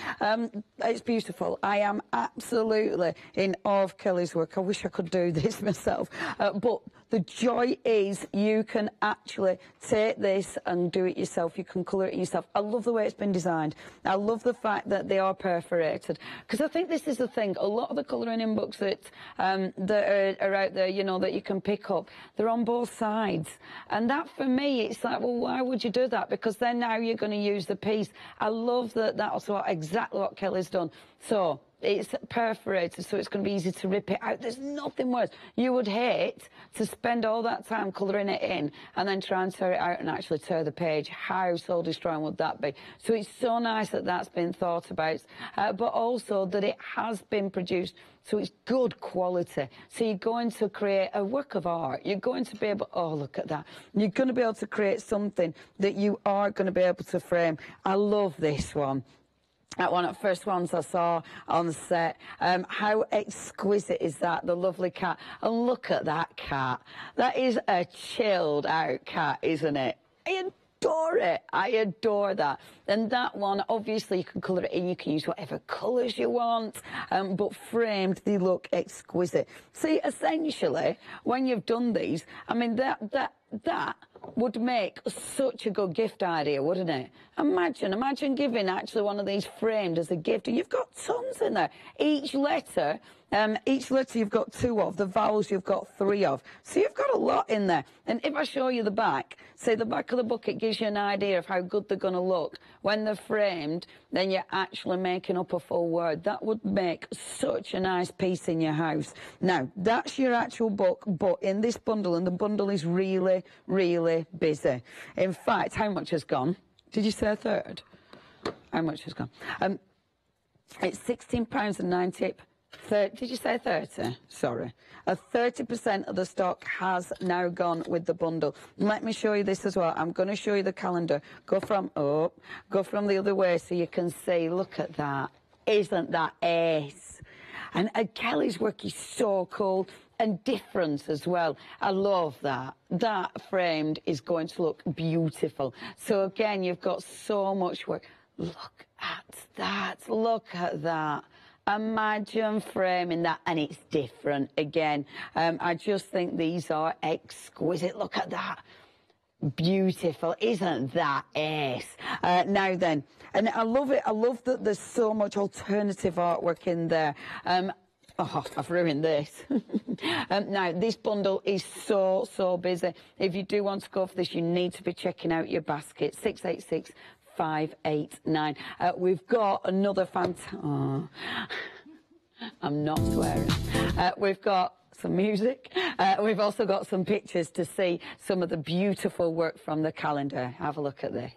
It's beautiful. I am absolutely in awe of Kelly's work. I wish I could do this myself. But the joy is you can actually take this and do it yourself. You can colour it yourself. I love the way it's been designed. I love the fact that they are perforated. Because I think this is the thing. A lot of the colouring in books that are out there, you know, that you can pick up, they're on both sides. And that, for me, it's like, well, why would you do that? Because then now you're going to use the piece. I love that that's exactly what Kelly's done. So it's perforated, so it's going to be easy to rip it out. There's nothing worse. You would hate to spend all that time colouring it in and then try and tear it out and actually tear the page. How soul-destroying would that be? So it's so nice that that's been thought about, but also that it has been produced, so it's good quality. So you're going to create a work of art. You're going to be able, oh, look at that. You're going to be able to create something that you are going to be able to frame. I love this one. That one of the first ones I saw on the set. How exquisite is that, the lovely cat? And look at that cat. That is a chilled out cat, isn't it? I adore it. I adore that. And that one, obviously, you can colour it in. You can use whatever colours you want. But framed, they look exquisite. See, essentially, when you've done these, I mean, that would make such a good gift idea, wouldn't it? Imagine giving actually one of these framed as a gift, and you've got tons in there. Each letter you've got 2 of, the vowels you've got 3 of. So you've got a lot in there. And if I show you the back, say the back of the book, it gives you an idea of how good they're going to look. When they're framed, then you're actually making up a full word. That would make such a nice piece in your house. Now, that's your actual book, but in this bundle, and the bundle is really, really busy. In fact, how much has gone? Did you say a third? How much has gone? It's £16.98. Did you say 30? Sorry. 30% of the stock has now gone with the bundle. Let me show you this as well. I'm going to show you the calendar. Go from the other way so you can see. Look at that. Isn't that ace? And Kelly's work is so cool and different as well. I love that. That framed is going to look beautiful. So again, you've got so much work. Look at that. Look at that. Imagine framing that, and it's different again. I just think these are exquisite. Look at that. Beautiful. Isn't that ace? Now then, and I love it. I love that there's so much alternative artwork in there. Oh, I've ruined this. Now, this bundle is so busy. If you do want to go for this, you need to be checking out your basket. 686 589. We've got another I'm not swearing. We've got some music. We've also got some pictures to see some of the beautiful work from the calendar. Have a look at this.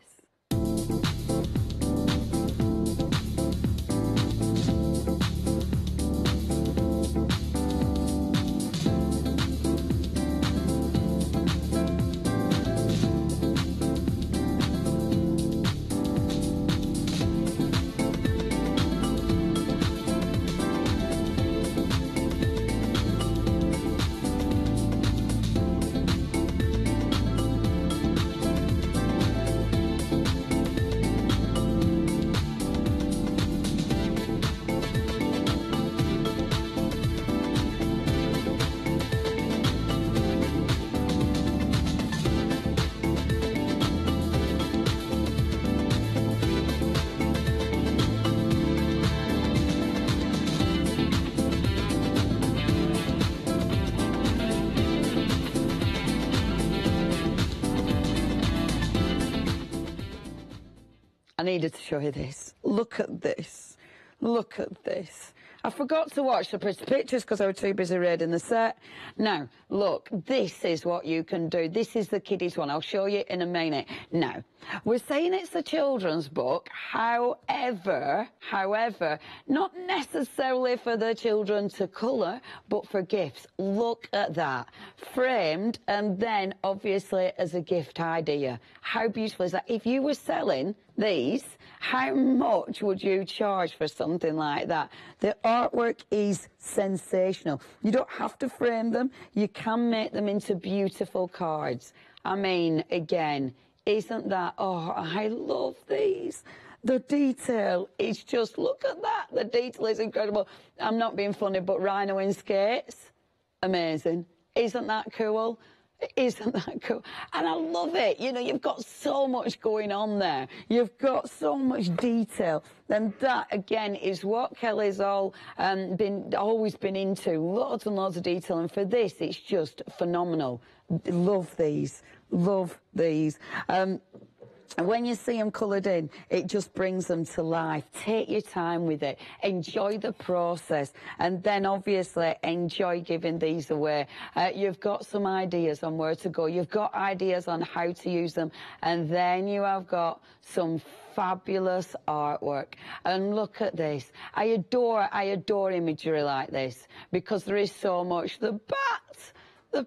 needed to show you this. Look at this. Look at this. I forgot to watch the pretty pictures because I was too busy reading the set. Now, look, this is what you can do. This is the kiddies one. I'll show you in a minute. Now, we're saying it's a children's book, however, not necessarily for the children to colour, but for gifts. Look at that. Framed, and then, obviously, as a gift idea. How beautiful is that? If you were selling these, how much would you charge for something like that? The artwork is sensational. You don't have to frame them. You can make them into beautiful cards. I mean, again, isn't that... Oh, I love these. The detail is just... Look at that. The detail is incredible. I'm not being funny, but rhino in skates. Amazing. Isn't that cool? Isn't that cool? And I love it. You know, you've got so much going on there. You've got so much detail. And that, again, is what Kelly's always been into. Lots and lots of detail. And for this, it's just phenomenal. Love these. Love these. And when you see them coloured in, it just brings them to life. Take your time with it. Enjoy the process. And then, obviously, enjoy giving these away. You've got some ideas on where to go. You've got ideas on how to use them. And then you have got some fabulous artwork. And look at this. I adore imagery like this because there is so much. The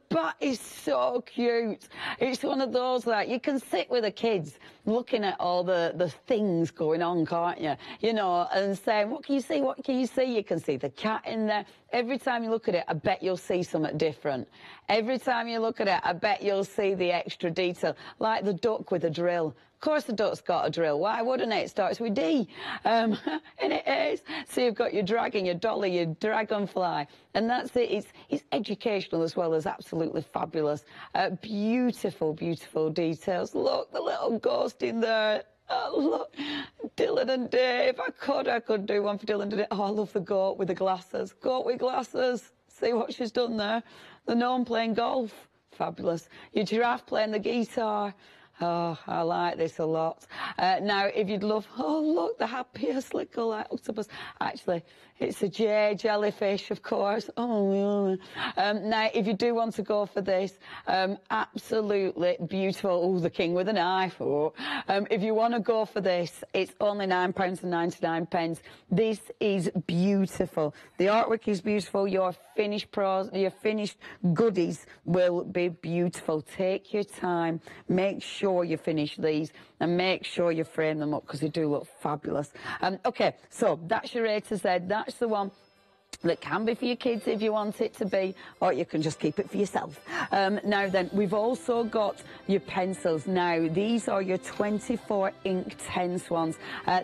bat is so cute. It's one of those that you can sit with the kids looking at all the things going on, can't you? You know, and saying, what can you see? What can you see? You can see the cat in there. Every time you look at it, I bet you'll see something different. Every time you look at it, I bet you'll see the extra detail, like the duck with a drill. Of course the duck's got a drill. Why wouldn't it? It starts with D. And it is. So you've got your dragon, your dolly, your dragonfly. And that's it. It's educational as well as absolutely fabulous. Beautiful, beautiful details. Look, the little ghost in there. Oh, look. Dylan and Dave. I could do one for Dylan and Dave. Oh, I love the goat with the glasses. Goat with glasses. See what she's done there. The gnome playing golf. Fabulous. Your giraffe playing the guitar. Oh, I like this a lot. Now, if you'd love... Oh, look, the happiest little octopus. Actually, it's a jellyfish, of course. Oh, now, if you do want to go for this, absolutely beautiful. Oh, the king with a knife. Oh. If you want to go for this, it's only £9.99. This is beautiful. The artwork is beautiful. Your finished goodies will be beautiful. Take your time. Make sure you finish these and make sure you frame them up because they do look fabulous. OK, so that's your A to Z. That's the one that can be for your kids if you want it to be, or you can just keep it for yourself. Now then, we've also got your pencils. Now, these are your 24 ink tense ones.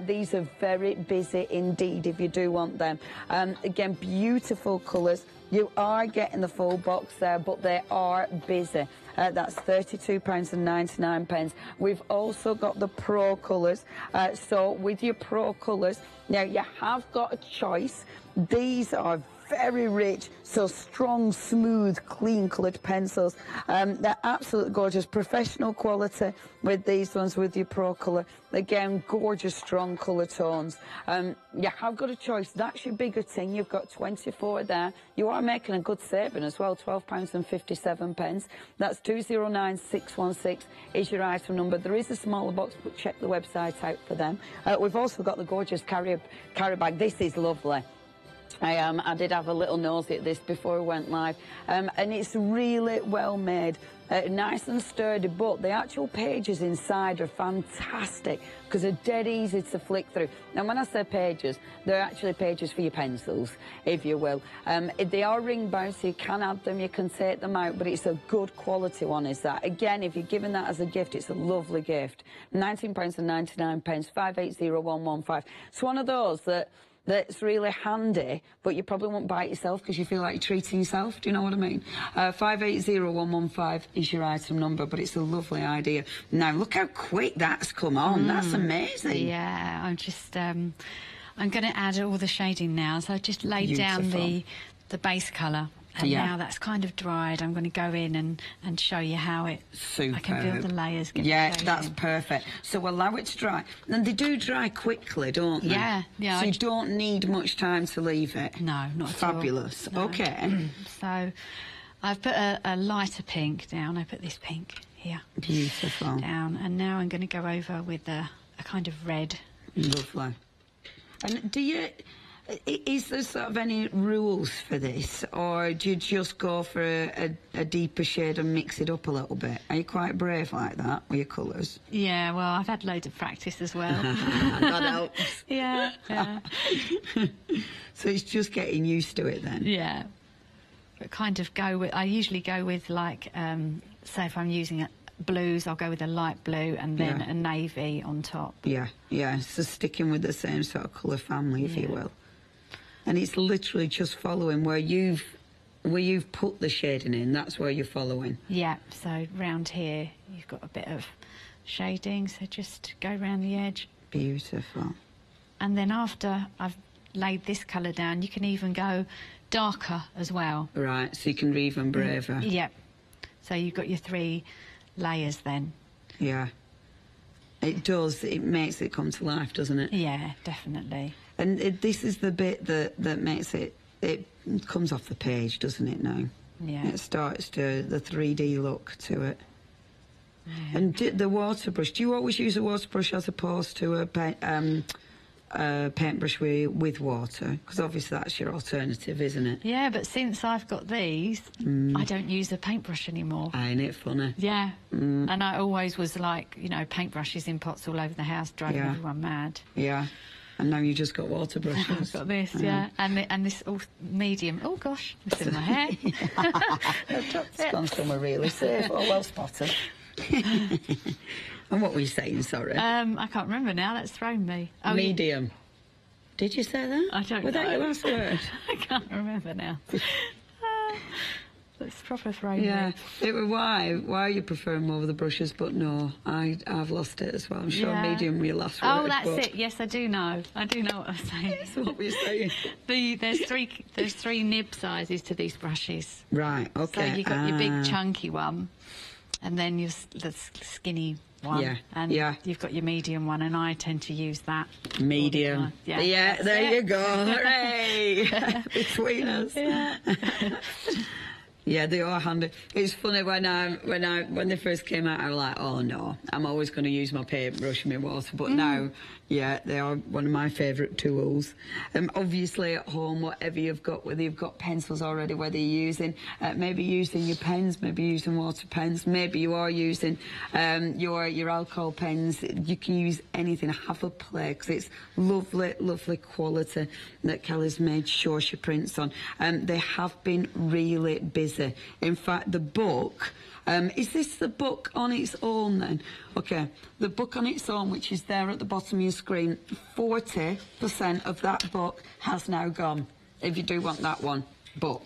These are very busy indeed if you do want them. Again, beautiful colours. You are getting the full box there, but they are busy. That's £32.99. We've also got the Pro colours. So with your Pro colours, now you have got a choice. These are very rich, so strong, smooth, clean coloured pencils. They're absolutely gorgeous. Professional quality with these ones with your Pro colour. Again, gorgeous, strong colour tones. You have got a choice. That's your bigger tin. You've got 24 there. You are making a good saving as well, £12.57. That's 209616 is your item number. There is a smaller box, but check the website out for them. We've also got the gorgeous carry bag. This is lovely. I did have a little nosy at this before we went live, and it's really well made, nice and sturdy, but the actual pages inside are fantastic because they're dead easy to flick through. Now, when I say pages, they're actually pages for your pencils, if you will. They are ring bound, so you can add them, you can take them out, but it's a good quality one, is that. Again, if you're giving that as a gift, it's a lovely gift. £19.99, 580115. It's one of those that's really handy, but you probably won't buy it yourself because you feel like you're treating yourself. Do you know what I mean? 580115 is your item number, but it's a lovely idea. Now, look how quick that's come on. That's amazing. Yeah, I'm just... I'm going to add all the shading now, so I just laid down the base colour. And now that's kind of dried, I'm going to go in and show you how it... Superb. I can feel the layers get that's perfect. So allow it to dry. And they do dry quickly, don't they? Yeah. So you don't need much time to leave it? No, not at all. Fabulous. No. OK. So I've put a lighter pink down. I put this pink here. Beautiful. Down. And now I'm going to go over with a kind of red. Lovely. And do you... Is there sort of any rules for this, or do you just go for a deeper shade and mix it up a little bit? Are you quite brave like that with your colours? Yeah, well, I've had loads of practice as well. That helps. Yeah. So it's just getting used to it then? Yeah. But kind of I usually go with, like, say if I'm using blues, I'll go with a light blue and then a navy on top. Yeah, so sticking with the same sort of colour family, if you will. And it's literally just following where you've put the shading in, that's where you're following. Yeah, so round here you've got a bit of shading, so just go round the edge. Beautiful. And then after I've laid this colour down, you can even go darker as well. Right, so you can be even braver. Yeah. So you've got your 3 layers then. Yeah. It does, it makes it come to life, doesn't it? Yeah, definitely. And this is the bit that makes it comes off the page, doesn't it, now? Yeah. It starts to, the 3D look to it. Yeah. And the water brush, do you always use a water brush as opposed to a paintbrush with water? Because obviously that's your alternative, isn't it? Yeah, but since I've got these, I don't use a paintbrush anymore. Ain't it funny? Yeah. And I always was like, you know, paintbrushes in pots all over the house, driving everyone mad. Yeah. And now you just got water brushes. I've got this, and this medium. Oh gosh, it's in my hair. It's gone somewhere really safe. Oh, well spotted. And what were you saying? Sorry. I can't remember now. That's thrown me. Oh, medium. Did you say that? I don't know. Was that your last word? I can't remember now. It's proper thrown me. Why you prefer them over the brushes, but no, I've lost it as well. I'm sure medium were your last word. Oh, that's it. Yes, I do know. I do know what I'm saying. So what were you saying? There's 3 nib sizes to these brushes. Right, okay. So you've got your big chunky one, and then the skinny one. And you've got your medium one, and I tend to use that. Medium. Yeah, there you go. Hooray! Between us. Yeah. Yeah, they are handy. It's funny when they first came out, I was like, oh no, I'm always going to use my paintbrush and my water. But now, they are one of my favourite tools. Obviously at home, whatever you've got, whether you've got pencils already, whether you're using, maybe using your pens, maybe using water pens, maybe you are using your alcohol pens. You can use anything. Have a play, because it's lovely, lovely quality that Kelly's made sure she prints on. They have been really busy. In fact, the book, is this the book on its own then? Okay, the book on its own, which is there at the bottom of your screen, 40% of that book has now gone, if you do want that one. But,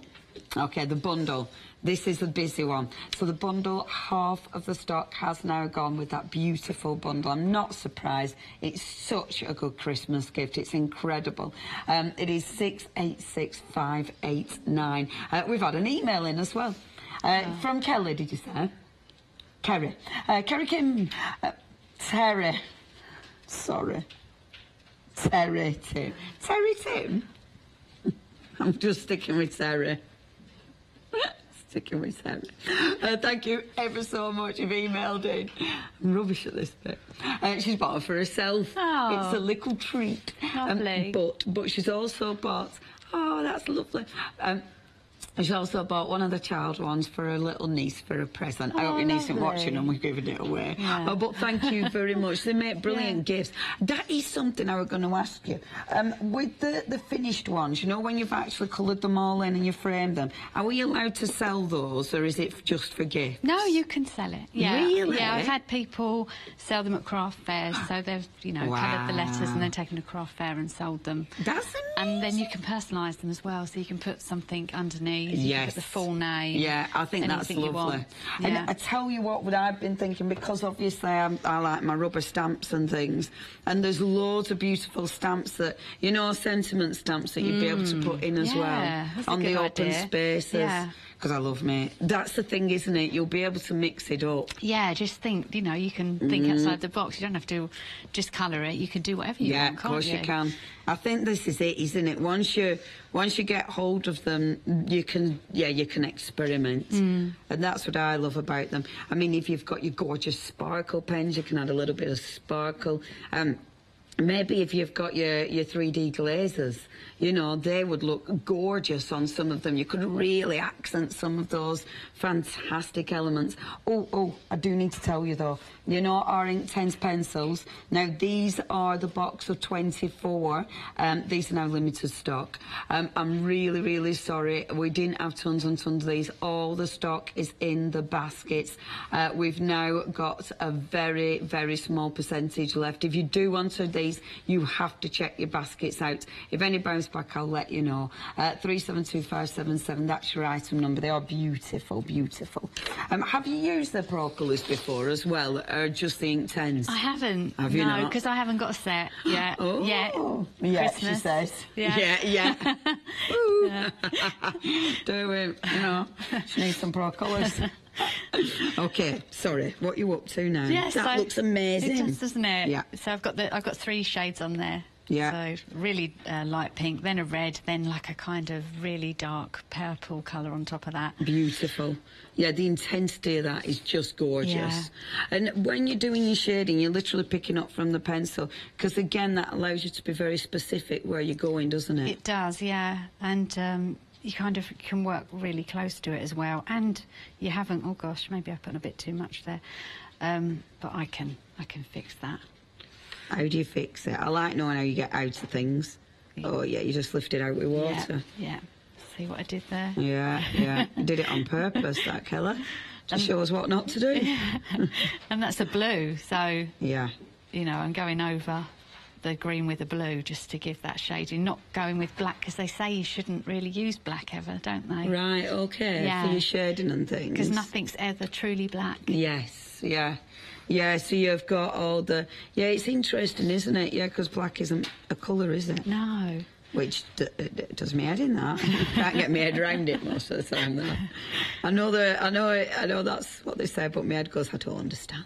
okay, the bundle, this is the busy one. So the bundle, half of the stock has now gone with that beautiful bundle. I'm not surprised. It's such a good Christmas gift. It's incredible. It is 686589. We've had an email in as well. From Kelly, did you say? Kerry. Kerry Kim. Terry. Sorry. Terry Tim. Terry Tim? I'm just sticking with Terry. Sticking with Terry. Thank you ever so much. You've emailed in. I'm rubbish at this bit. She's bought it for herself. Oh, it's a little treat. Lovely. But she's also bought... Oh, that's lovely. She also bought one of the child ones for her little niece for a present. I hope your niece isn't watching and we're giving it away. Yeah. But thank you very much. They make brilliant gifts. That is something I was going to ask you. With the finished ones, you know, when you've actually coloured them all in and you framed them, are we allowed to sell those, or is it just for gifts? No, you can sell it. Yeah. Really? Yeah, I've had people sell them at craft fairs, so they've, you know, coloured the letters and then taken a craft fair and sold them. That's amazing. And then you can personalise them as well, so you can put something underneath, you can put the full name. Yeah, I think that's lovely. And I tell you what I've been thinking, because obviously I like my rubber stamps and things, and there's loads of beautiful stamps that, you know, sentiment stamps that you'd be able to put in as well, on the open spaces. Yeah. Because I love me. That's the thing, isn't it? You'll be able to mix it up. Yeah, just think, you know, you can think outside the box. You don't have to just colour it. You can do whatever you want, can't you? Yeah, of course you can. I think this is it, isn't it? Once you get hold of them, you can experiment. And that's what I love about them. I mean, if you've got your gorgeous sparkle pens, you can add a little bit of sparkle. Maybe if you've got your 3D glazes, you know, they would look gorgeous on some of them. You could really accent some of those fantastic elements. Oh, I do need to tell you, though, you know, our Inktense pencils, now these are the box of 24. These are now limited stock. I'm really, really sorry. We didn't have tons and tons of these. All the stock is in the baskets. We've now got a very, very small percentage left. If you do want these, you have to check your baskets out. If any bounce back, I'll let you know. 372577, that's your item number. They are beautiful, beautiful. Have you used the Pro Colours before as well, or just the Inktense? I haven't. Have you not? No, because I haven't got a set yet. Oh, yeah, Christmas. She says. Yeah. Do it, you know, she needs some Pro Colours. Okay, sorry, what are you up to now? Yes, that looks amazing. It does, doesn't it? Yeah. So I've got 3 shades on there. Yeah. So really light pink, then a red, then like a kind of really dark purple colour on top of that. Beautiful. Yeah, the intensity of that is just gorgeous. Yeah. And when you're doing your shading, you're literally picking up from the pencil, because again, that allows you to be very specific where you're going, doesn't it? It does, yeah. And you kind of can work really close to it as well. And you haven't, oh gosh, maybe I've put a bit too much there. But I can fix that. How do you fix it? I like knowing how you get out of things. Oh, yeah, you just lift it out with water. Yeah. See what I did there? Yeah. You did it on purpose, that Keller, to show us what not to do. Yeah. And that's a blue, so, yeah, you know, I'm going over the green with the blue just to give that shading, not going with black, because they say you shouldn't really use black ever, don't they? Right, okay, for your shading and things. Because nothing's ever truly black. Yes, yeah. Yeah, so you've got all the... Yeah, it's interesting, isn't it? Yeah, because black isn't a colour, is it? No. Which does me head in that. Can't get my head around it most of the time, though. I know that's what they say, but my head goes, I don't understand.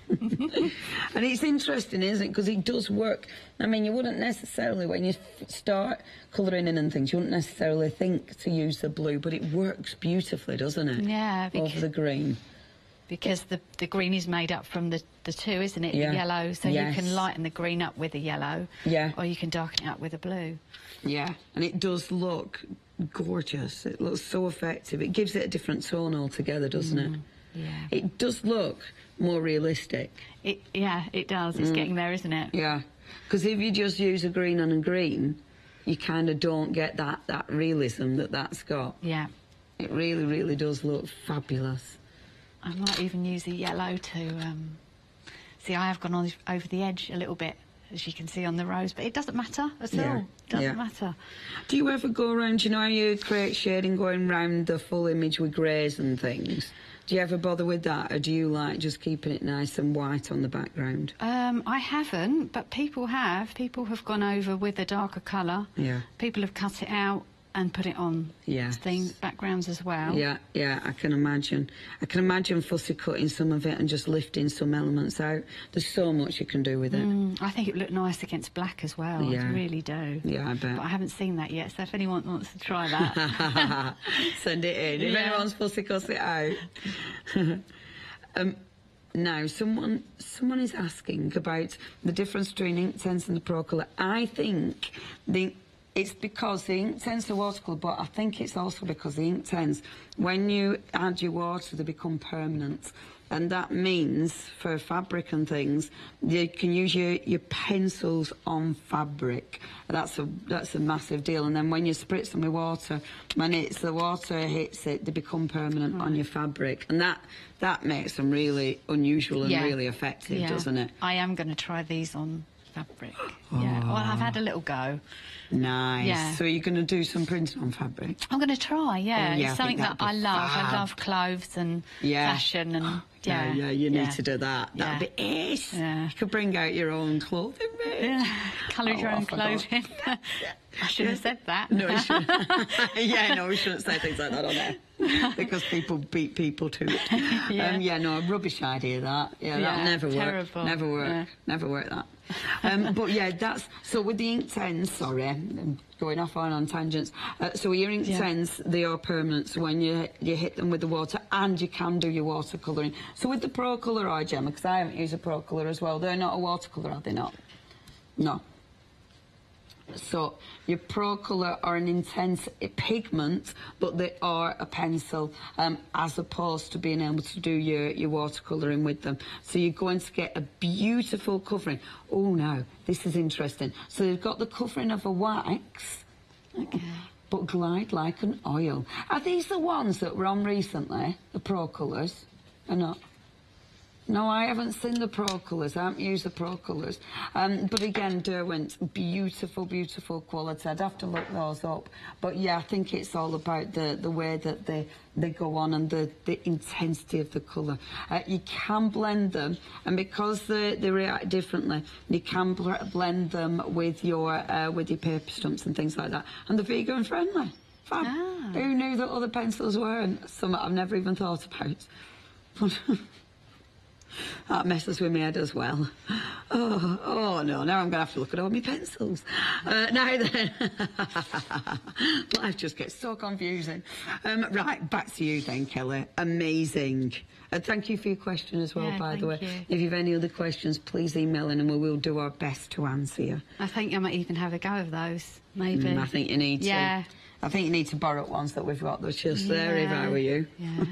And it's interesting, isn't it? Because it does work. I mean, you wouldn't necessarily, when you start colouring in and things, you wouldn't necessarily think to use the blue, but it works beautifully, doesn't it? Yeah. Over the green. Because the green is made up from the 2, isn't it? Yeah. The yellow. So you can lighten the green up with a yellow. Yeah. Or you can darken it up with a blue. Yeah. And it does look gorgeous. It looks so effective. It gives it a different tone altogether, doesn't it? Yeah. It does look more realistic. Yeah, it does. It's getting there, isn't it? Yeah. Because if you just use a green on a green, you kind of don't get that realism that's got. Yeah. It really, really does look fabulous. I might even use a yellow to... See, I have gone over the edge a little bit, as you can see on the rose, but it doesn't matter at all. It doesn't matter. Do you ever go around, you know how you create shading going round the full image with greys and things? Do you ever bother with that, or do you like just keeping it nice and white on the background? I haven't, but people have. People have gone over with a darker colour. Yeah. People have cut it out and put it on backgrounds as well. Yeah, I can imagine. I can imagine fussy cutting some of it and just lifting some elements out. There's so much you can do with it. I think it would look nice against black as well. Yeah. I really do. Yeah, I bet. But I haven't seen that yet, so if anyone wants to try that... Send it in. If anyone's fussy cuts it out. Now, someone is asking about the difference between Inktense and the Pro Colour. I think it's because the Inktense are watercolour, but I think it's also because the Inktense, when you add your water, they become permanent. And that means, for fabric and things, you can use your pencils on fabric. That's a massive deal. And then when you spritz them with water, when the water hits it, they become permanent on your fabric. And that makes them really unusual and really effective, doesn't it? I am going to try these on fabric. Yeah, well, I've had a little go. Nice. Yeah. So you're going to do some printing on fabric? I'm going to try, yeah. It's something that I love. I love clothes and fashion and... Yeah, you need to do that. That'd be ace. Yeah. You could bring out your own clothing, mate. Yeah, colour your own clothing. I shouldn't have said that. No, you shouldn't. No, we shouldn't say things like that on there. Because people beat people to it. No, a rubbish idea, that. Yeah, that'll never work. Terrible. Never work. Yeah. Never work, that. But yeah, that's... So with the ink tens, sorry, I'm going off on tangents. So your ink tens, they are permanent. So when you hit them with the water, and you can do your watercolouring. So with the Pro Colour eye gem, because I haven't used a Pro Colour as well, they're not a watercolour, are they not? No. So your Pro Colour are an intense pigment, but they are a pencil, as opposed to being able to do your watercolouring with them. So you're going to get a beautiful covering. Oh no, this is interesting. So they've got the covering of a wax, but glide like an oil. Are these the ones that were on recently, the Pro Colours? Or not? No, I haven't seen the Pro Colours. I haven't used the Pro Colours. But again, Derwent's beautiful, beautiful quality. I'd have to look those up. But yeah, I think it's all about the way that they go on and the intensity of the colour. You can blend them, and because they react differently, you can blend them with your paper stumps and things like that. And they're vegan friendly. Fab. Ah. Who knew that other pencils weren't? Something I've never even thought about. That messes with my head as well. Oh no, now I'm going to have to look at all my pencils. Now then, life just gets so confusing. Right, back to you then, Kelly. Amazing. Thank you for your question as well, by the way. If you've any other questions, please email in and we will do our best to answer you. I think I might even have a go of those, maybe. I think you need to. Yeah. I think you need to borrow ones that we've got that's just there, if I were you. Yeah.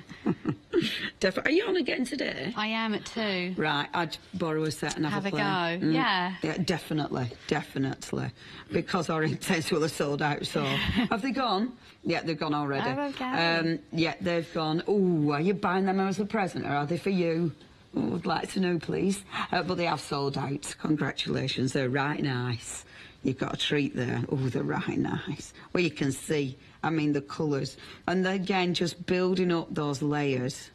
Definitely. Are you on again today? I am at 2. Right, I'd borrow a set and have a play. Have a go, yeah. Yeah, definitely, definitely. Because our intents will have sold out, so... Have they gone? Yeah, they've gone already. Oh, okay. Yeah, they've gone. Oh, are you buying them as a present, or are they for you? Oh, I'd like to know, please. But they have sold out. Congratulations, they're right nice. You've got a treat there. Oh, they're right nice. Well, you can see, I mean, the colours. And again, just building up those layers.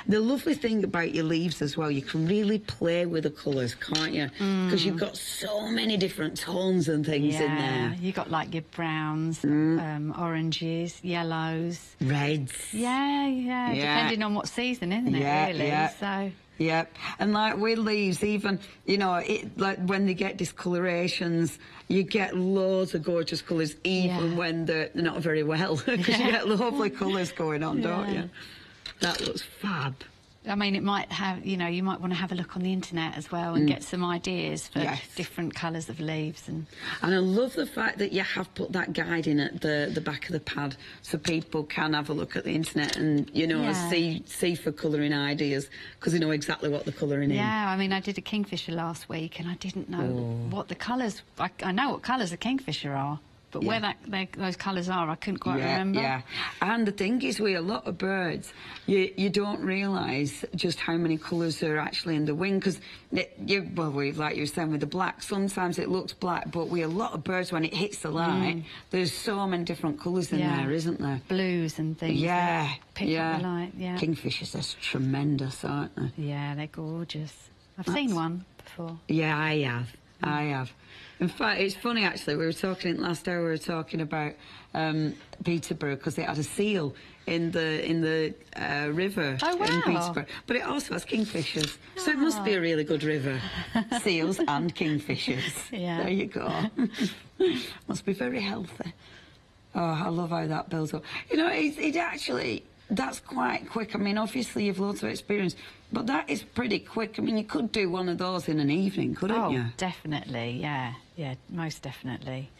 The lovely thing about your leaves as well, you can really play with the colours, can't you? Because you've got so many different tones and things in there. You've got, like, your browns, oranges, yellows. Reds. Yeah, depending on what season, isn't it, really? Yeah. So... Yep, and like with leaves, even, you know, like when they get discolorations, you get loads of gorgeous colours, even when they're not very well, because you get lovely colours going on, don't you? That looks fab. I mean, it might have, you know, you might want to have a look on the internet as well and get some ideas for different colours of leaves. And I love the fact that you have put that guide in at the back of the pad so people can have a look at the internet and, you know, see for colouring ideas, because they know exactly what they're colouring in. Yeah, I mean, I did a kingfisher last week and I didn't know what the colours... I know what colours a kingfisher are. But where those colours are, I couldn't quite remember. Yeah, and the thing is, with a lot of birds, you don't realise just how many colours are actually in the wing, because, like you were saying with the black, sometimes it looks black, but with a lot of birds, when it hits the light, there's so many different colours in there, isn't there? Blues and things. Yeah, pick up the light, Kingfishers are tremendous, aren't they? Yeah, they're gorgeous. I've seen one before. Yeah, I have. In fact, it's funny, actually, we were talking last hour, we were talking about Peterborough, because it had a seal in the river in Peterborough. But it also has kingfishers. So it must be a really good river. Seals and kingfishers. Yeah. There you go. Must be very healthy. Oh, I love how that builds up. You know, it actually... That's quite quick. I mean, obviously you've lots of experience, but that is pretty quick. I mean, you could do one of those in an evening, couldn't you? Oh, definitely, yeah, most definitely.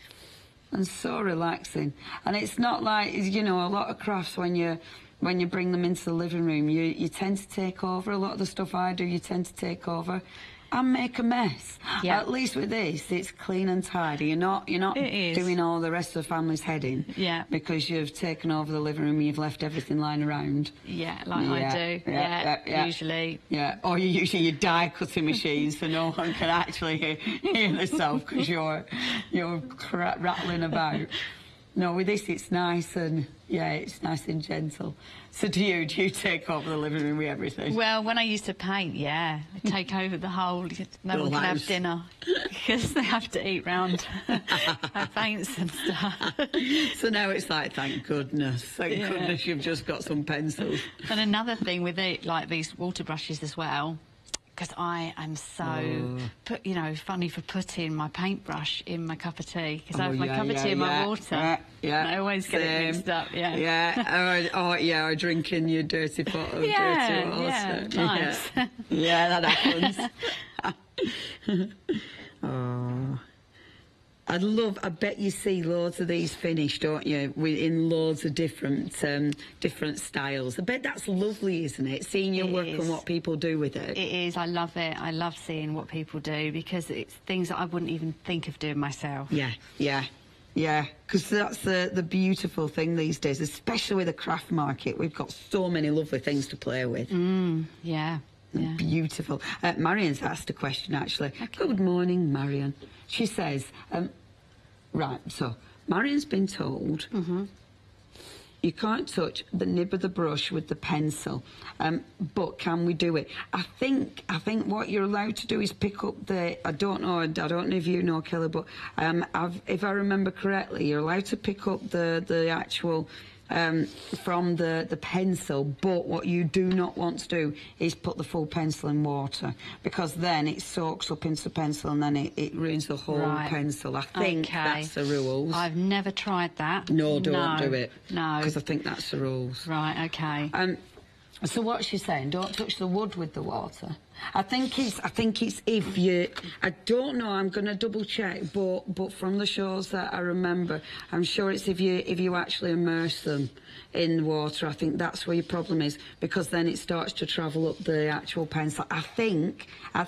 And so relaxing. And it's not like, you know, a lot of crafts when you bring them into the living room, you tend to take over. A lot of the stuff I do, you tend to take over. and make a mess. Yeah. At least with this, it's clean and tidy. You're not doing all the rest of the family's head in. Yeah. Because you've taken over the living room and you've left everything lying around. Yeah, like I do. Yeah, usually. Yeah, or you using your die cutting machine so no one can actually hear themselves because you're rattling about. No, with this it's nice and, it's nice and gentle. So do you take over the living room with everything? Well, when I used to paint, I take over the whole, no one can have dinner because they have to eat round our paints and stuff. So now it's like, thank goodness you've just got some pencils. And another thing with it, like these water brushes as well, because I am so, funny for putting my paintbrush in my cup of tea, because I have my cup of tea in my water. And I always get it mixed up, or drinking your dirty pot of dirty water. Nice. Yeah, that happens. Oh. I bet you see loads of these finished, don't you? In loads of different styles. I bet that's lovely, isn't it? Seeing your work and what people do with it. It is. I love it. I love seeing what people do because it's things that I wouldn't even think of doing myself. Yeah, because that's the beautiful thing these days, especially with the craft market. We've got so many lovely things to play with. Yeah. Beautiful. Marion's asked a question, actually. Okay. Good morning, Marion. She says, right, so Marion's been told you can't touch the nib of the brush with the pencil, but can we do it? I think what you're allowed to do is pick up the, I don't know if you know, Kelly, but if I remember correctly, you're allowed to pick up the actual from the pencil, but what you do not want to do is put the full pencil in water, because then it soaks up into the pencil and then it ruins the whole pencil. I think that's the rules. I've never tried that. No, don't do it. No. Because I think that's the rules. Right, okay. So what's she saying? Don't touch the wood with the water. I think it's if you, I don't know, I'm going to double check, but from the shows that I remember, I'm sure it's if you actually immerse them in water. I think that's where your problem is, because then it starts to travel up the actual pencil. I think I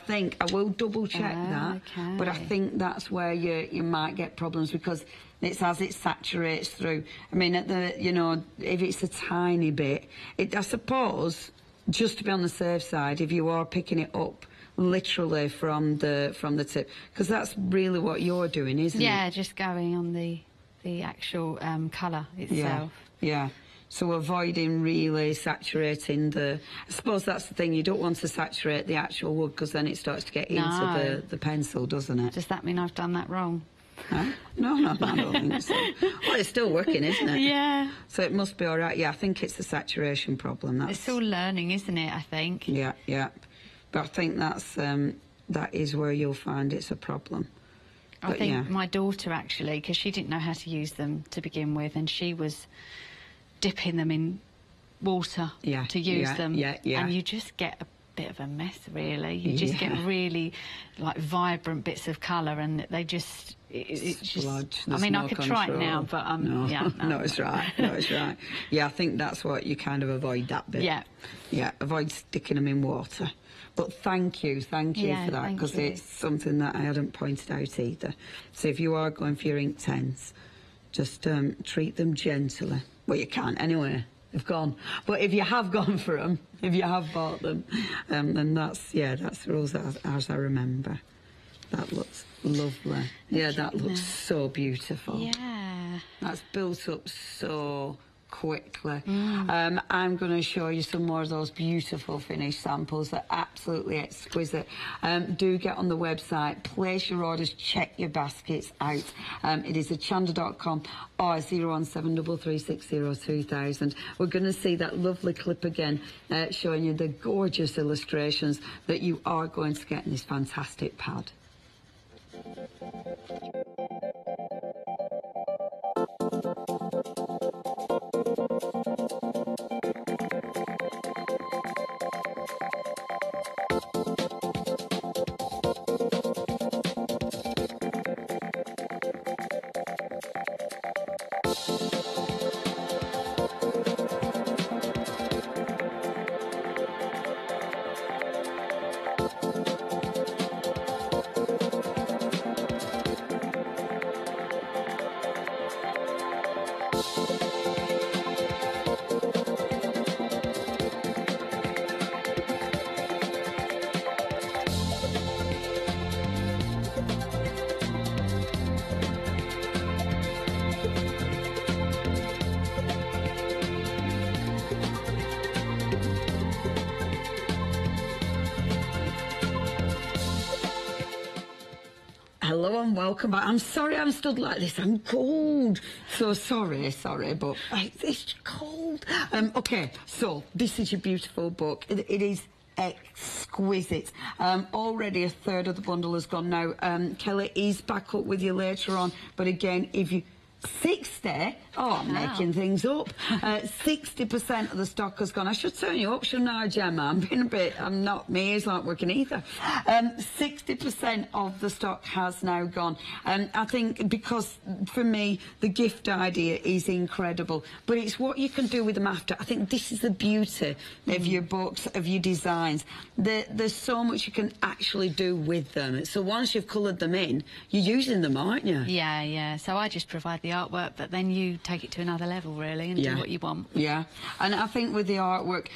will double check that, but I think that's where you might get problems, because it's as it saturates through. I mean, if it's a tiny bit, I suppose, just to be on the safe side, if you are picking it up literally from the tip, because that's really what you're doing, isn't it? Yeah, just going on the actual colour itself. Yeah. So avoiding really saturating I suppose that's the thing, you don't want to saturate the actual wood, because then it starts to get into the pencil, doesn't it? Does that mean I've done that wrong? Huh? No, I don't think so. Well, it's still working, isn't it? Yeah. So it must be all right. Yeah, I think it's a saturation problem. It's all learning, isn't it, I think? Yeah. But I think that is where you'll find it's a problem. I think my daughter, actually, because she didn't know how to use them to begin with, and she was dipping them in water to use them. Yeah. And you just get a bit of a mess, really. You just get really, like, vibrant bits of colour, and they just... It's just, I mean, I could try it now, but no, it's right. Yeah, I think that's what you kind of avoid, that bit. Yeah, avoid sticking them in water. But thank you for that, because it's something that I hadn't pointed out either. So if you are going for your ink tens, just treat them gently. Well, you can anyway. They've gone. But if you have gone for them, if you have bought them, then that's the rules as I remember. That looks lovely. Yeah, that looks so beautiful. Yeah. That's built up so quickly. I'm going to show you some more of those beautiful finished samples. They're absolutely exquisite. Do get on the website, place your orders, check your baskets out. It is hochanda.com or 01733602000. We're going to see that lovely clip again, showing you the gorgeous illustrations that you are going to get in this fantastic pad. Hello and welcome back. I'm sorry I'm stood like this. I'm cold. So sorry, but it's cold. OK, so this is your beautiful book. It is exquisite. Already a third of the bundle has gone now. Kelly is back up with you later on. But again, if you... 60? Oh, I'm making things up. 60% of the stock has gone. I should turn you up, shouldn't I, Gemma? I'm being a bit... my ears aren't working either. 60% of the stock has now gone. I think because, for me, the gift idea is incredible. But it's what you can do with them after. I think this is the beauty of your books, of your designs. There's so much you can actually do with them. So once you've coloured them in, you're using them, aren't you? Yeah, yeah. So I just provide the artwork, but then you take it to another level, really, and do what you want. Yeah, and I think with the artwork,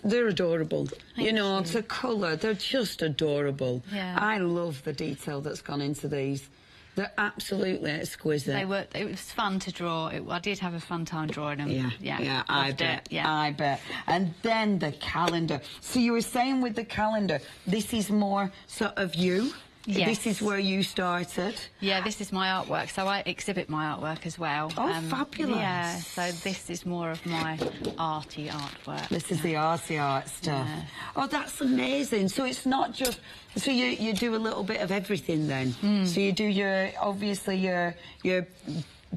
they're adorable. You know, to colour, they're just adorable. Yeah. I love the detail that's gone into these. They're absolutely exquisite. It was fun to draw. I did have a fun time drawing them. Yeah, I bet. And then the calendar. So you were saying with the calendar, this is more sort of you. Yes. This is where you started. Yeah, this is my artwork, so I exhibit my artwork as well. Oh, fabulous. Yeah, so this is more of my arty artwork. This is the arty art stuff. Yeah. Oh, that's amazing. So it's not just... So you do a little bit of everything then? So you do obviously your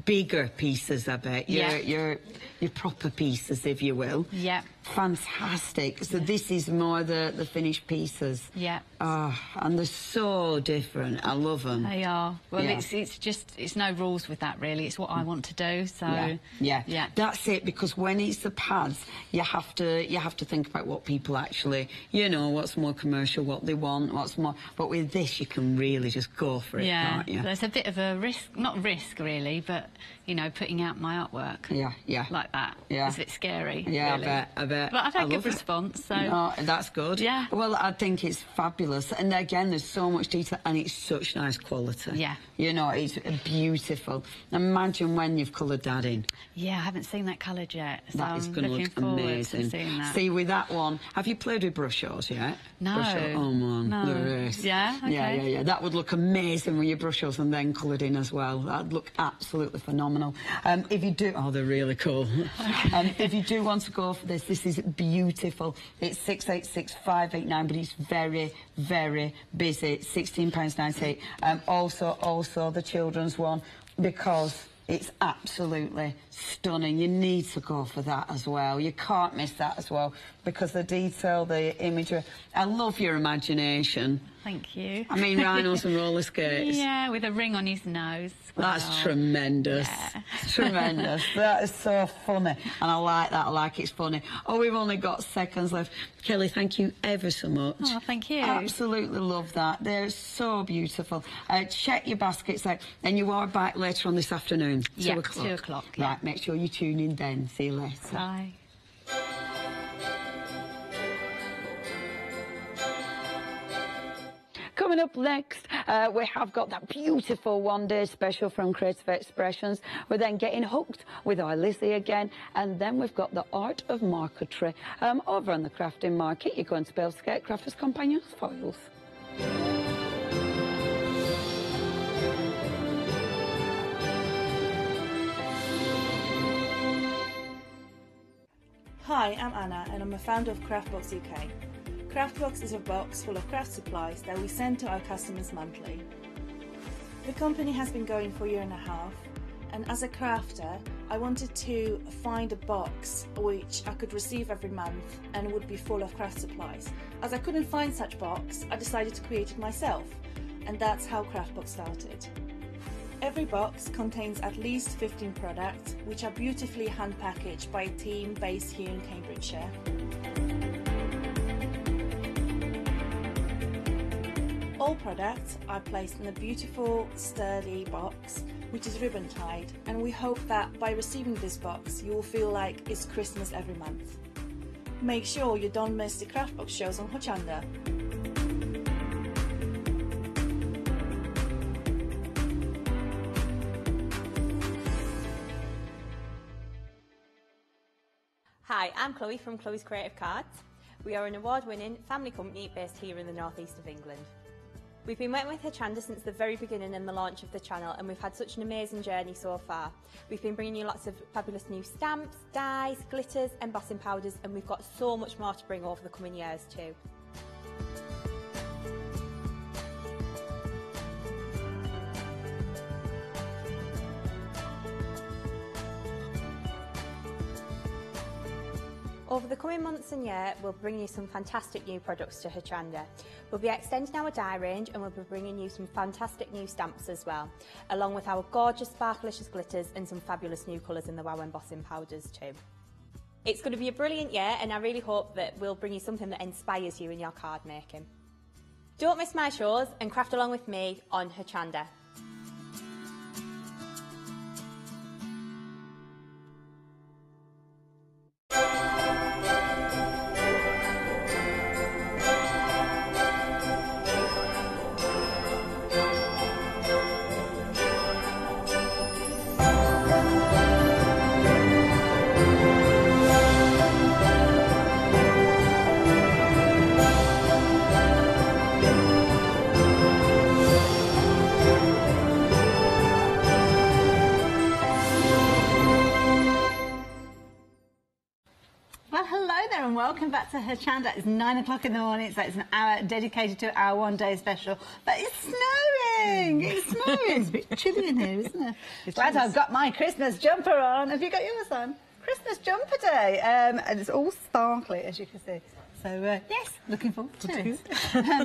bigger pieces, I bet. Your proper pieces, if you will. Yeah. Fantastic. So this is more the finished pieces. Yeah. Oh, and they're so different. I love them. They are. Well, it's no rules with that, really. It's what I want to do. So yeah. That's it. Because when it's the pads, you have to think about what people actually, what's more commercial, what they want, what's more. But with this, you can really just go for it, can't you? There's a bit of a risk, not risk really, but putting out my artwork. Yeah. Like that. Yeah. It's a bit scary. Yeah, really. I bet. But I've had a good response, so... No, that's good. Yeah. Well, I think it's fabulous. And again, there's so much detail, and it's such nice quality. Yeah. It's beautiful. Imagine when you've coloured that in. Yeah, I haven't seen that coloured yet, so that is going to look amazing. To seeing that. See, with that one, have you played with brush-outs yet? No. Oh, man, no. there is. Yeah? Okay. Yeah. That would look amazing with your brush-outs and then coloured in as well. That'd look absolutely phenomenal. If you do... Oh, they're really cool. Okay. If you do want to go for this is beautiful. It's 686,589, but it's very, very busy. £16.98. Also the children's one, because it's absolutely stunning. You need to go for that as well. You can't miss that as well, because the detail, the imagery. I love your imagination. Thank you. I mean, rhinos and roller skates. Yeah, with a ring on his nose. That's tremendous. Yeah. Tremendous. That is so funny. And I like that. I like it's funny. Oh, we've only got seconds left. Kelly, thank you ever so much. Oh, thank you. Absolutely love that. They're so beautiful. Check your baskets out. And you are back later on this afternoon. 2 o'clock. 2 o'clock. Yeah. Right, make sure you tune in then. See you later. Bye. Coming up next, we have got that beautiful one-day special from Creative Expressions. We're then getting hooked with our Lizzie again, and then we've got the art of marquetry. Over on the crafting market, you're going to be able to get Crafters Companions foils. Hi, I'm Anna, and I'm a founder of Craftbox UK. Craftbox is a box full of craft supplies that we send to our customers monthly. The company has been going for 1.5 years, and as a crafter, I wanted to find a box which I could receive every month and would be full of craft supplies. As I couldn't find such box, I decided to create it myself, and that's how Craftbox started. Every box contains at least 15 products, which are beautifully hand-packaged by a team based here in Cambridgeshire. All products are placed in a beautiful, sturdy box which is ribbon tied, and we hope that by receiving this box you will feel like it's Christmas every month. Make sure you don't miss the craft box shows on Hochanda. Hi, I'm Chloe from Chloe's Creative Cards. We are an award-winning family company based here in the northeast of England. We've been working with Hochanda since the very beginning and the launch of the channel, and we've had such an amazing journey so far. We've been bringing you lots of fabulous new stamps, dyes, glitters, embossing powders, and we've got so much more to bring over the coming years too. Over the coming months and year, we'll bring you some fantastic new products to Hochanda. We'll be extending our dye range, and we'll be bringing you some fantastic new stamps as well, along with our gorgeous sparklicious glitters and some fabulous new colours in the wow embossing powders too. It's going to be a brilliant year, and I really hope that we'll bring you something that inspires you in your card making. Don't miss my shows and craft along with me on Hochanda. Welcome back to Hochanda. It's 9 o'clock in the morning, so it's an hour dedicated to our one-day special. But it's snowing! It's snowing! It's a bit chilly in here, isn't it? Glad I've got my Christmas jumper on. Have you got yours on? Christmas jumper day. And it's all sparkly, as you can see. So, yes, looking forward to it.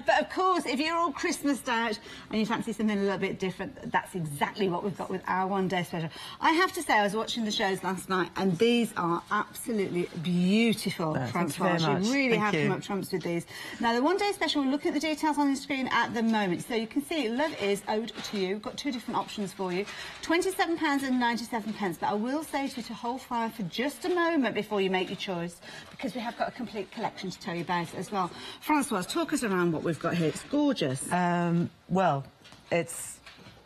But, of course, if you're all Christmased out and you fancy something a little bit different, that's exactly what we've got with our one-day special. I have to say, I was watching the shows last night, and these are absolutely beautiful, Francois. You really have come up trumps with these. Now, the one-day special, we're looking at the details on the screen at the moment. So you can see Love Is Ode to You. We've got two different options for you. £27.97. But I will say to you to hold fire for just a moment before you make your choice, because we have got a complete collection to tell you about it as well. Francois, talk us around what we've got here. It's gorgeous. Well, it's,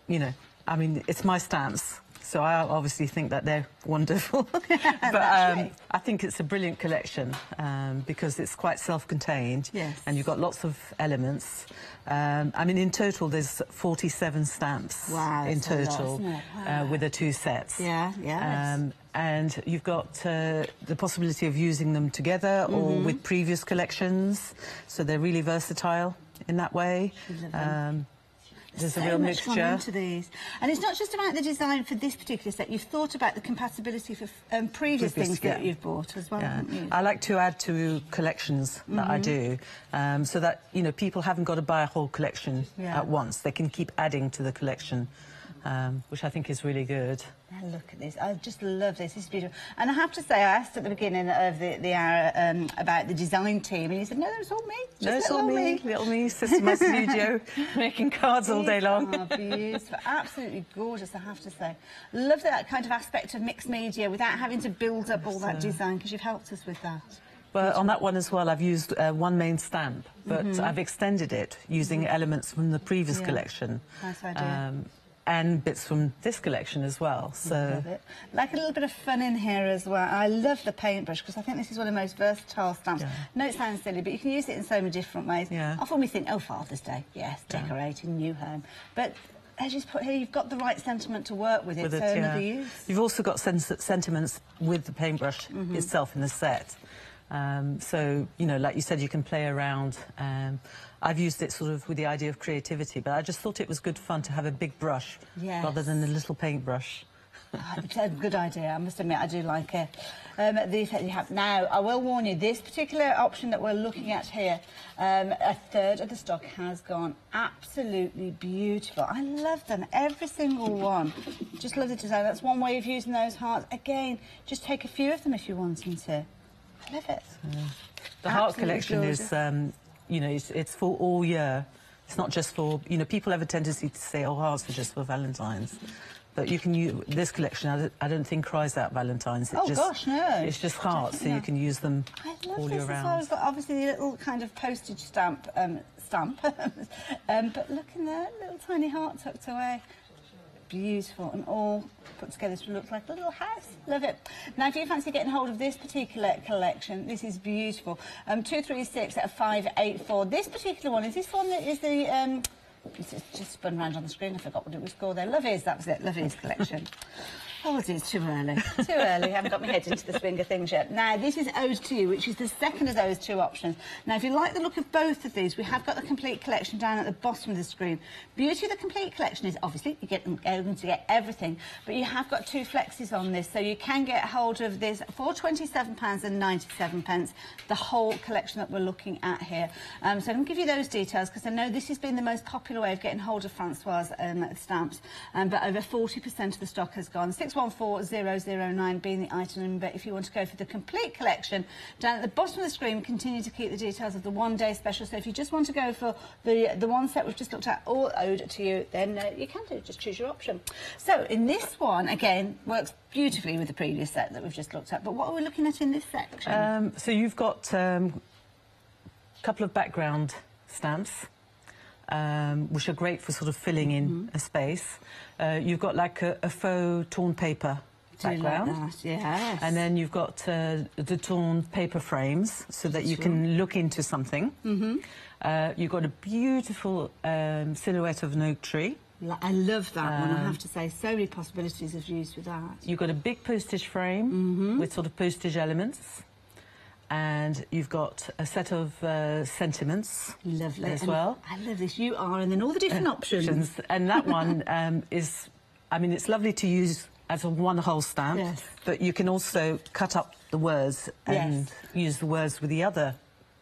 you know, I mean, it's my stamps, so I obviously think that they're wonderful. But I think it's a brilliant collection because it's quite self-contained. Yes. And you've got lots of elements. I mean, in total, there's 47 stamps in total with the two sets. Yeah, yeah. And you've got the possibility of using them together or with previous collections, so they're really versatile in that way. There's a real mixture into these, and it's not just about the design for this particular set. You've thought about the compatibility for previous things that you've bought as well. Haven't you? I like to add to collections that I do, so that people haven't got to buy a whole collection at once. They can keep adding to the collection. Which I think is really good. Now look at this. I just love this. This is beautiful. And I have to say, I asked at the beginning of the hour about the design team, and you said, no, it's all me. No, it's all me. Little me, sits in my studio, making cards all day long. Oh, beautiful. Absolutely gorgeous, I have to say. Love that kind of aspect of mixed media without having to build up all that design, because you've helped us with that. Well, on that one as well, I've used one main stamp, but I've extended it using elements from the previous collection. Nice idea. And bits from this collection as well. So, love it. Like a little bit of fun in here as well. I love the paintbrush because I think this is one of the most versatile stamps. No, it sounds silly, but you can use it in so many different ways. Often we think, oh, Father's Day, yes, decorating, new home. But as you put here, you've got the right sentiment to work with it, so another use. You've also got sentiments with the paintbrush itself in the set. So, like you said, you can play around. I've used it sort of with the idea of creativity, but I just thought it was good fun to have a big brush rather than a little paintbrush. It's a good idea, I must admit, I do like it. The effect you have. Now, I will warn you, this particular option that we're looking at here, a third of the stock has gone. Absolutely beautiful. I love them, every single one. Just love the design. That's one way of using those hearts. Again, just take a few of them if you want them to. I love it. The heart collection is, it's for all year. It's not just for, people have a tendency to say, oh, hearts are just for Valentine's. but you can use this collection. I don't think cries out Valentine's. Gosh, no. It's just hearts, so you can use them all year round. We've got obviously the little kind of postage stamp, but look in there, little tiny heart tucked away. Beautiful, and all put together to look like a little house. Love it. Now, if you fancy getting hold of this particular collection, this is beautiful. 236 at 584. This particular one is this one that is the it's just spun around on the screen. I forgot what it was called there. Lovies, that was it. Lovies collection. Oh, it is too early. Too early. I haven't got my head into the swing of things yet. Now, this is Ode to You, which is the second of those two options. Now, if you like the look of both of these, we have got the complete collection down at the bottom of the screen. Beauty of the complete collection is, obviously, you're going to get everything, but you have got two flexes on this, so you can get hold of this for £27.97, the whole collection that we're looking at here. So I'm going to give you those details, because I know this has been the most popular way of getting hold of Francoise stamps, but over 40% of the stock has gone. 614009 being the item number if you want to go for the complete collection. Down at the bottom of the screen, continue to keep the details of the one-day special. So if you just want to go for the one set we've just looked at, or Ode to You, then you can do. Just choose your option. So in this one, again, works beautifully with the previous set that we've just looked at. But what are we looking at in this section? So you've got a couple of background stamps, which are great for sort of filling in a space. You've got like a faux torn paper background. Like that, yes. And then you've got the torn paper frames so that you can look into something. You've got a beautiful silhouette of an oak tree. I love that one, I have to say. So many possibilities of use with that. You've got a big postage frame with sort of postage elements. And you've got a set of sentiments. Lovely. As well. I love this. You are, and then all the different options. And that one is, I mean, it's lovely to use as a one whole stamp, but you can also cut up the words and use the words with the other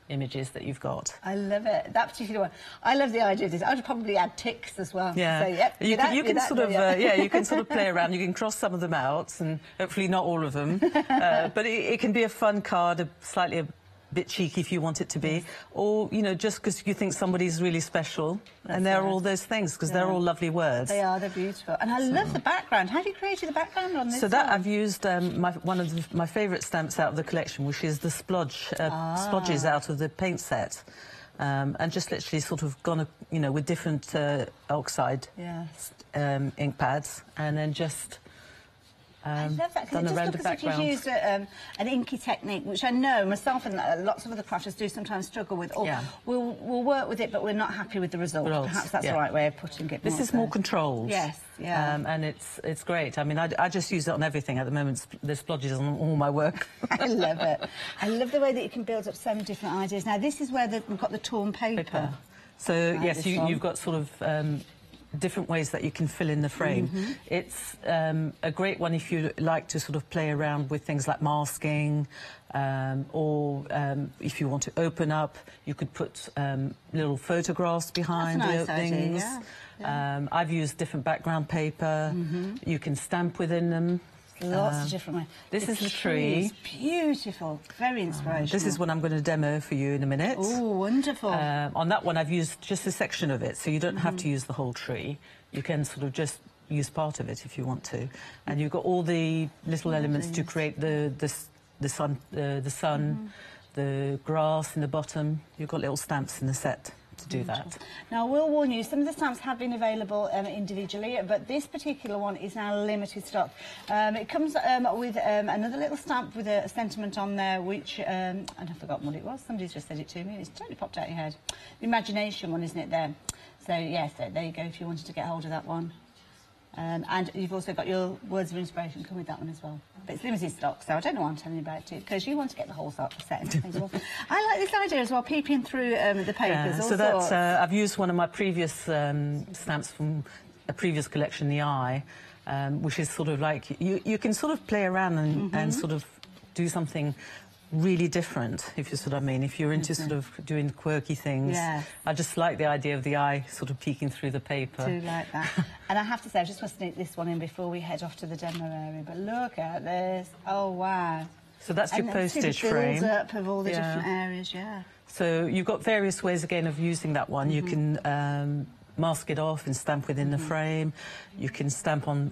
images that you've got. I love it. That particular one. I love the idea of this. I'd probably add ticks as well. Yeah. So, yep, you can sort of you can sort of play around. You can cross some of them out, and hopefully not all of them. But it can be a fun card, slightly a bit cheeky if you want it to be, or you know, just because you think somebody's really special. And they're all those things, because they're all lovely words. They are, they're beautiful. And I love the background. How have you created the background on this? So that I've used one of my favourite stamps out of the collection, which is the splodges out of the paint set. And just literally sort of gone, you know, with different oxide ink pads, and then just I love that, because it just looks as if you've used an inky technique, which I know myself and lots of other crafters do sometimes struggle with. Or we'll work with it, but we're not happy with the result. Perhaps that's the right way of putting it. This is more controlled. Yes, and it's great. I mean, I just use it on everything at the moment. There's splodges on all my work. I love it. I love the way that you can build up so many different ideas. Now, this is where we've got the torn paper. So, yes, you've got sort of different ways that you can fill in the frame. It's a great one if you like to sort of play around with things like masking, or if you want to open up, you could put little photographs behind the openings. I've used different background paper. You can stamp within them. Lots of different ways. This is the tree. It's beautiful, very inspirational. This is what I'm going to demo for you in a minute. Oh, wonderful. On that one, I've used just a section of it, so you don't have to use the whole tree. You can sort of just use part of it if you want to. And you've got all the little elements to create the sun, the grass in the bottom. You've got little stamps in the set to do that. Now, I will warn you, some of the stamps have been available individually, but this particular one is now limited stock. It comes with another little stamp with a sentiment on there, which, and I've forgotten what it was. Somebody's just said it to me. It's totally popped out of your head. The imagination one, isn't it, there? So, yes, there you go, if you wanted to get hold of that one. And you've also got your words of inspiration come with that one as well. But it's limited stock, so I don't know why I'm telling you about it too, because you want to get the whole set. I like this idea as well, peeping through the papers. So that's I've used one of my previous stamps from a previous collection, the Eye, which is sort of like you can sort of play around and sort of do something really different, if you sort of mean. If you're into sort of doing quirky things, I just like the idea of the eye sort of peeking through the paper. I do like that. And I have to say, I just want to sneak this one in before we head off to the demo area. But look at this! Oh wow! So that's your postage frame. Build-up of all the different areas, So you've got various ways again of using that one. You can mask it off and stamp within the frame. You can stamp on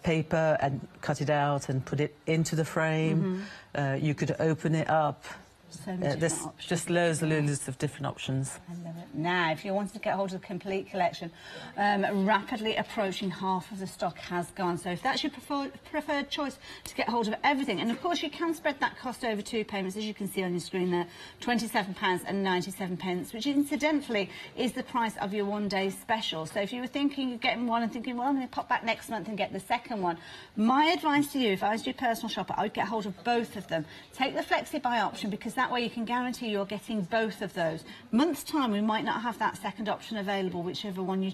paper and cut it out and put it into the frame. You could open it up. So many there's options. just loads of different options. I love it. Now, if you wanted to get hold of the complete collection, rapidly approaching half of the stock has gone. So if that's your preferred choice to get hold of everything, and of course you can spread that cost over 2 payments, as you can see on your screen there, £27.97, which incidentally is the price of your one-day special. So if you were thinking of getting one and thinking, well, I'm going to pop back next month and get the second one, my advice to you, if I was your personal shopper, I would get hold of both of them. Take the flexi-buy option, because that way you can guarantee you're getting both of those. Month's time, we might not have that second option available, whichever one you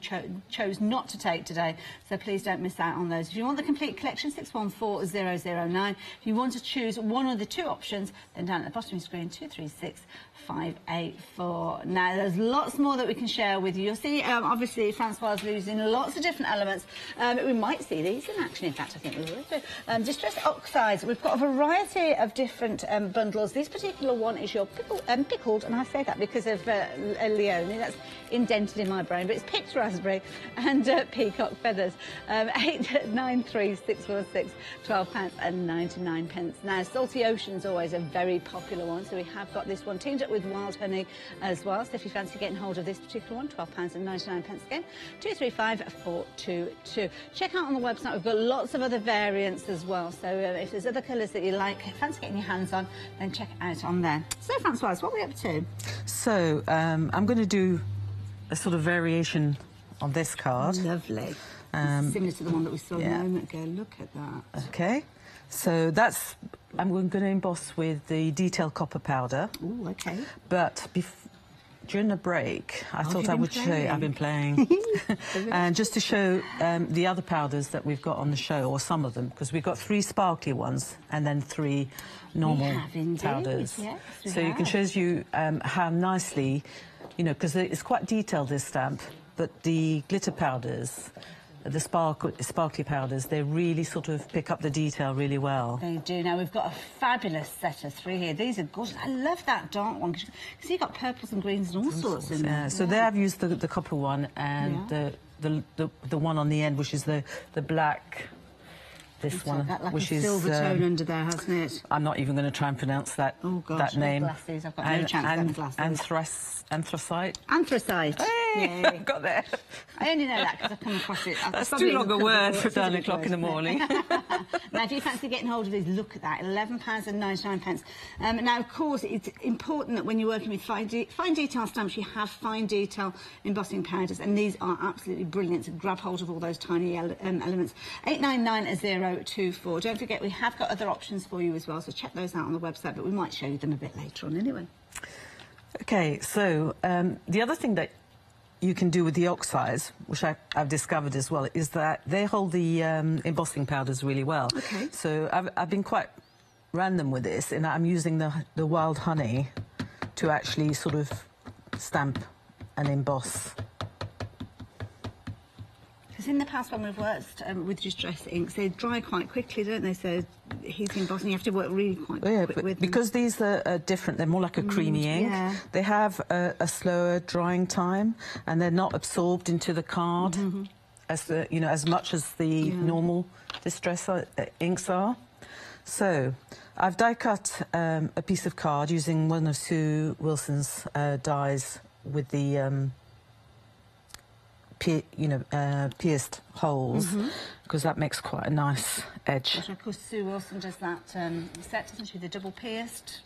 chose not to take today. So please don't miss out on those. If you want the complete collection, 614009. If you want to choose one of the 2 options, then down at the bottom of your screen, 236584. Now, there's lots more that we can share with you. You'll see, obviously, Francois is using lots of different elements. We might see these in action. In fact, I think we will do. Distress oxides. We've got a variety of different bundles. This particular one is your pickled, and I say that because of Leonie, that's indented in my brain, but it's picked raspberry and peacock feathers. 893646, £12.99. Now, salty ocean's always a very popular one, so we have got this one teamed up with wild honey as well. So if you fancy getting hold of this particular one, £12.99 again, 235422. Check out on the website, we've got lots of other variants as well. So if there's other colours that you like, fancy getting your hands on, then check it out on there. So, Francoise, what are we up to? So, I'm going to do a sort of variation on this card. Lovely. Similar to the one that we saw a moment ago. Look at that. Okay. So that's... I'm going to emboss with the detail copper powder. Oh, okay. But during the break, I thought I would show you... I've been playing. And just to show the other powders that we've got on the show, or some of them, because we've got 3 sparkly ones and then 3 normal powders. Yes, so you can show you how nicely, you know, because it's quite detailed, this stamp, but the glitter powders, the sparkly powders, they really sort of pick up the detail really well. They do. Now, we've got a fabulous set of 3 here. These are gorgeous. I love that dark one, because you've got purples and greens and all sorts in there. So there I've used the copper one and the one on the end, which is the black... This one, like which is silver tone under there, hasn't it? I'm not even going to try and pronounce that. Oh gosh, that name. Glasses. I've got no chance of getting glasses. Anthracite. Anthracite. Hey, yeah. Got there. I only know that because I've come across it. That's too long a word for 9 o'clock in the morning. Now, if you fancy getting hold of these, look at that, £11.99. Now, of course, it's important that when you're working with fine detail stamps, you have fine detail embossing powders, and these are absolutely brilliant to grab hold of all those tiny elements. 899024. Don't forget, we have got other options for you as well, so check those out on the website, but we might show you them a bit later on anyway. OK, so the other thing that you can do with the oxides, which I've discovered as well, is that they hold the embossing powders really well. OK. So I've been quite random with this, in that I'm using the wild honey to actually sort of stamp and emboss. Because in the past, when we've worked with distress inks, they dry quite quickly, don't they? So he's embossing, you have to work really quite quick with them. Because these are different, they're more like a creamy ink. Yeah. They have a slower drying time, and they're not absorbed into the card as much as the normal distress inks are. So I've die cut a piece of card using one of Sue Wilson's dies with the pierced holes, because that makes quite a nice edge. But of course, Sue Wilson does that set, doesn't she? The double pierced.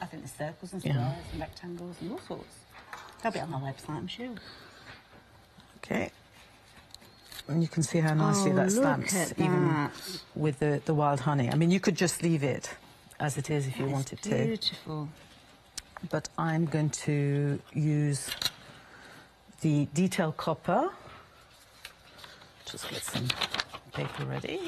I think the circles and squares and rectangles and all sorts. They'll be on our website, I'm sure. Okay. And you can see how nicely that stamps, even with the wild honey. I mean, you could just leave it as it is if you wanted to. Beautiful. But I'm going to use the detail copper. Just get some paper ready.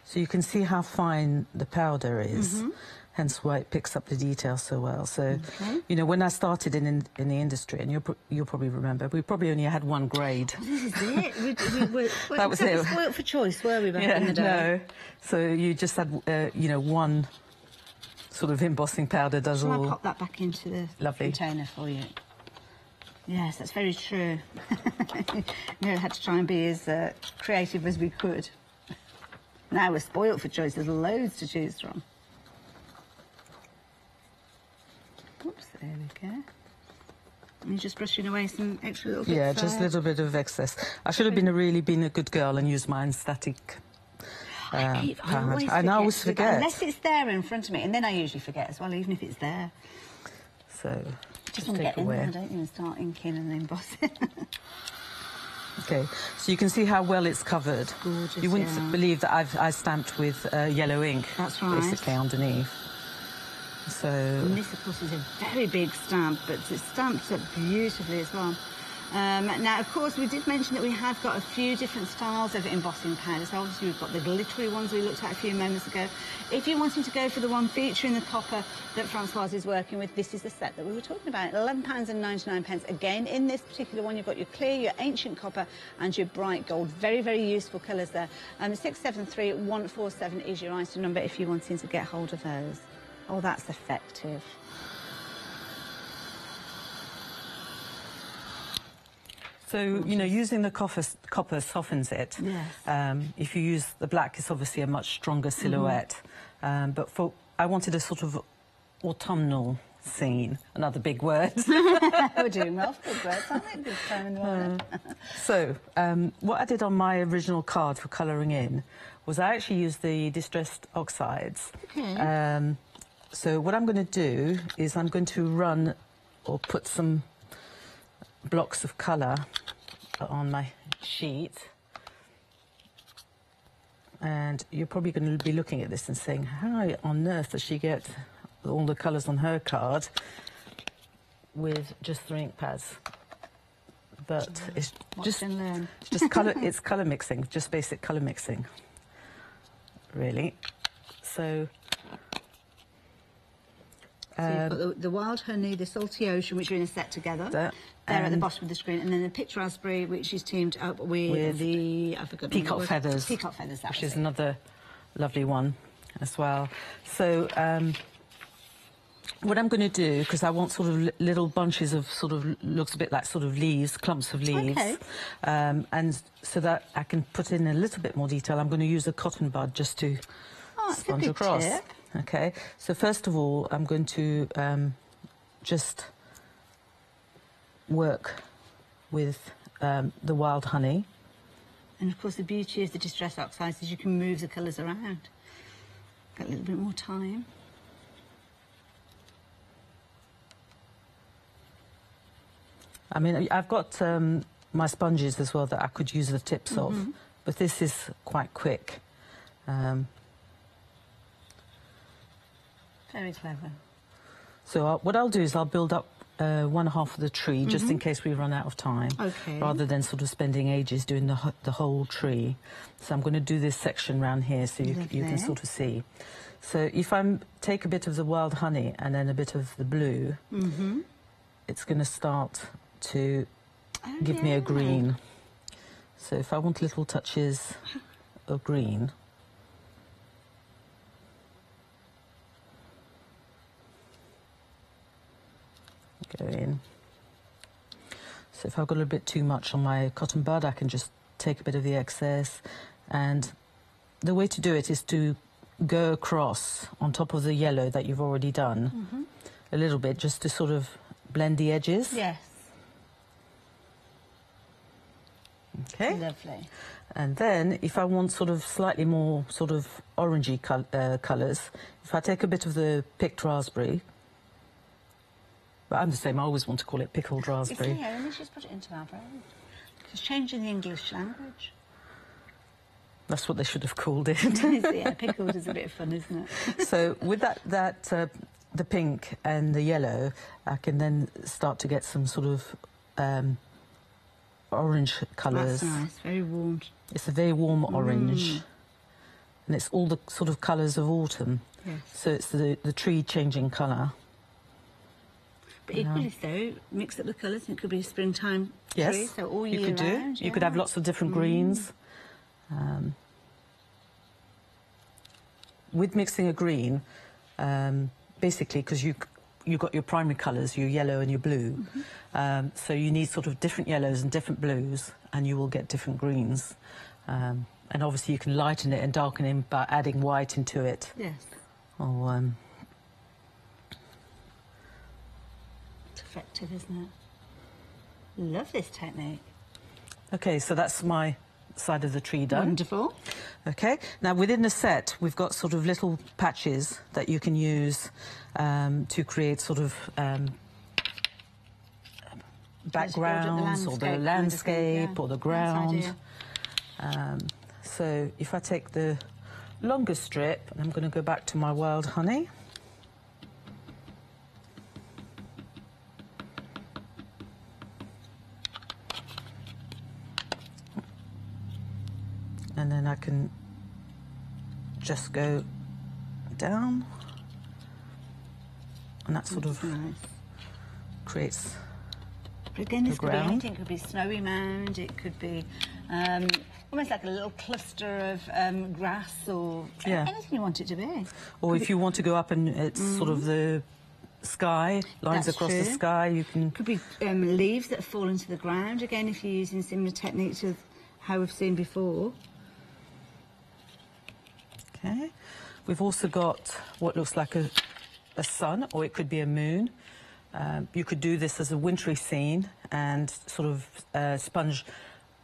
So you can see how fine the powder is, hence why it picks up the detail so well. So, you know, when I started in the industry, and you'll probably remember, we probably only had one grade. This is it. That was it. Spoilt for choice, were we, back in the day? No. So you just had, you know, one sort of embossing powder does all. I'll pop that back into the container for you. Yes, that's very true. We had to try and be as creative as we could. Now we're spoilt for choice. There's loads to choose from. Oops, there we go. And you're just brushing away some extra little bits. Yeah, just a little bit of excess. I should have really been a good girl and used my static pad. I always forget. Unless it's there in front of me, and then I usually forget as well, even if it's there. So, just want to get in there, don't you, and start inking and embossing. Okay, so you can see how well it's covered. Gorgeous, you wouldn't believe that I stamped with yellow ink. That's right. Basically underneath. So... And this, of course, is a very big stamp, but it's stamped up beautifully as well. Now, of course, we did mention that we have got a few different styles of embossing powders. So obviously, we've got the glittery ones we looked at a few moments ago. If you're wanting to go for the one featuring the copper that Francoise is working with, this is the set that we were talking about, £11.99. Again, in this particular one, you've got your clear, your ancient copper, and your bright gold. Very, very useful colours there. 673147 is your item number if you're wanting to get hold of those. Oh, that's effective. So, you know, using the copper softens it. Yes. If you use the black, it's obviously a much stronger silhouette. But I wanted a sort of autumnal scene, another big word. We're doing well for big words, aren't we, this time in the morning? So, what I did on my original card for colouring in was I actually used the distressed oxides. Okay. So what I'm going to do is I'm going to run or put some blocks of colour on my sheet, and you're probably going to be looking at this and saying, how on earth does she get all the colours on her card with just 3 ink pads? But it's just colour. It's colour mixing, just basic colour mixing, really. So you've got the wild honey, the salty ocean, which are in a set together. There at the bottom of the screen, and then the pitch raspberry, which is teamed up with the peacock feathers. Peacock feathers, which is another lovely one as well. So what I'm going to do, because I want sort of little bunches of sort of looks a bit like sort of leaves, clumps of leaves, and so that I can put in a little bit more detail, I'm going to use a cotton bud just to sponge across. Tip. Okay, so first of all, I'm going to just work with the wild honey. And of course, the beauty of the distress oxides is you can move the colours around. Got a little bit more time. I mean, I've got my sponges as well that I could use the tips of, but this is quite quick. Very clever. So what I'll do is I'll build up one half of the tree just in case we run out of time, rather than sort of spending ages doing the whole tree. So I'm going to do this section round here so you can sort of see. So if I take a bit of the wild honey and then a bit of the blue, it's going to start to give me a green. So if I want little touches of green, go in. So if I've got a bit too much on my cotton bud, I can just take a bit of the excess. And the way to do it is to go across on top of the yellow that you've already done a little bit, just to sort of blend the edges. Yes. Okay. Lovely. And then if I want sort of slightly more sort of orangey colours, if I take a bit of the picked raspberry, but I'm the same, I always want to call it pickled raspberry. It's here, and let's just put it into our brain. It's changing the English language. That's what they should have called it. Yeah, pickled is a bit of fun, isn't it? So with the pink and the yellow, I can then start to get some sort of orange colours. That's nice, very warm. It's a very warm orange. And it's all the sort of colours of autumn. Yes. So it's the tree changing colour. But equally so, mix up the colours, and it could be a springtime tree, so all year round. You could have lots of different greens. With mixing a green, basically, because you've got your primary colours, your yellow and your blue. So you need sort of different yellows and different blues, and you will get different greens. And obviously you can lighten it and darken it by adding white into it. Yes. Or, it's effective, isn't it? Love this technique. OK, so that's my side of the tree done. Wonderful. OK, now within the set we've got sort of little patches that you can use to create sort of backgrounds or the landscape or the ground. So if I take the longer strip, and I'm going to go back to my wild honey. And then I can just go down, and that sort of creates but again, this could be ground. anything. It could be snowy mound, it could be almost like a little cluster of grass or anything you want it to be. Or if you want to go up and it's sort of the sky, lines across the sky, you can... Could be leaves that fall into the ground, again, if you're using similar techniques to how we've seen before. OK. We've also got what looks like a sun, or it could be a moon. You could do this as a wintry scene and sort of sponge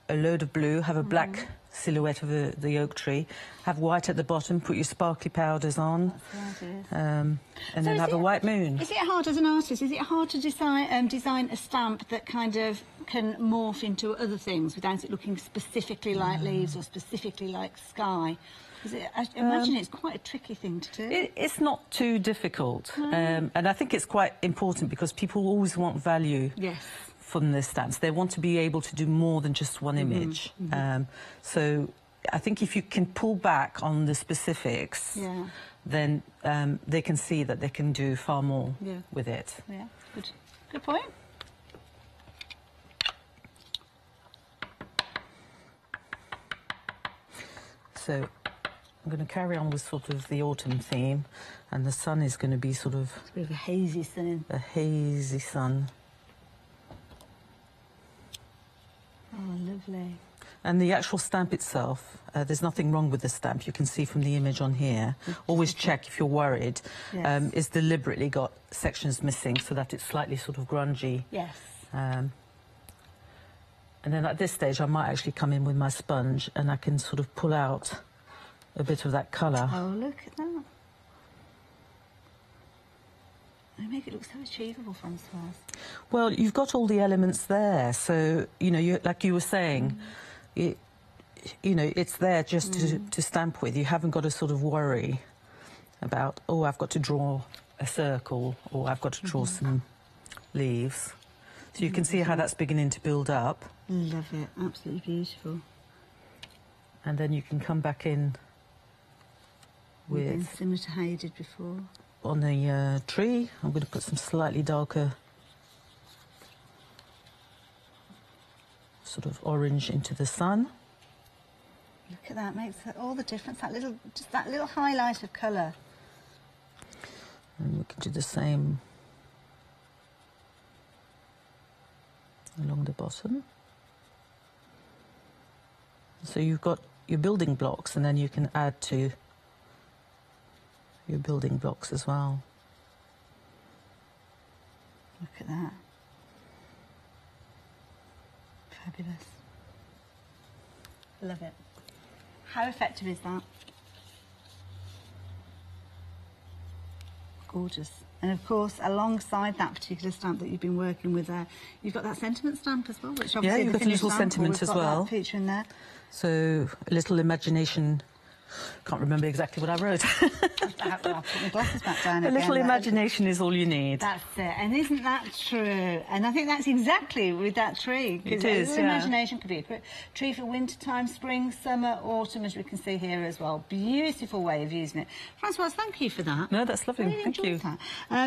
a load of blue, have a black silhouette of the oak tree, have white at the bottom, put your sparkly powders on, and so then have a white moon. Is it hard as an artist? Is it hard to design a stamp that kind of can morph into other things without it looking specifically like leaves or specifically like sky? I imagine it's quite a tricky thing to do. It's not too difficult, and I think it's quite important because people always want value from their stamps. They want to be able to do more than just one image. So I think if you can pull back on the specifics, then they can see that they can do far more with it. Yeah, good point. So I'm going to carry on with sort of the autumn theme, and the sun is going to be sort of... It's a bit of a hazy sun. A hazy sun. Oh, lovely. And the actual stamp itself, there's nothing wrong with the stamp. You can see from the image on here. Always check if you're worried. It's deliberately got sections missing so that it's slightly sort of grungy. Yes. And then at this stage, I might actually come in with my sponge and I can sort of pull out a bit of that colour. Oh, look at that. They make it look so achievable, Francoise. Well, you've got all the elements there, so, you know, like you were saying, you know, it's there just to stamp with. You haven't got to sort of worry about, oh, I've got to draw a circle or I've got to draw some leaves. So you can see how that's beginning to build up. Love it. Absolutely beautiful. And then you can come back in with... Similar to how you did before. On the tree, I'm going to put some slightly darker sort of orange into the sun. Look at that, makes all the difference, just that little highlight of colour. And we can do the same along the bottom. So you've got your building blocks, and then you can add to your building blocks as well. Look at that. Fabulous. Love it. How effective is that? Gorgeous. And of course, alongside that particular stamp that you've been working with there, you've got that sentiment stamp as well, which obviously you've got a little sentiment as well. Feature in there. So a little imagination. Can't remember exactly what I wrote. I'll put my glasses back down again. A little imagination is all you need. That's it. And isn't that true? And I think that's exactly with that tree. It is, imagination could be a tree for winter time, spring, summer, autumn, as we can see here as well. Beautiful way of using it. Francoise, thank you for that. No, that's lovely. Really thank you. That.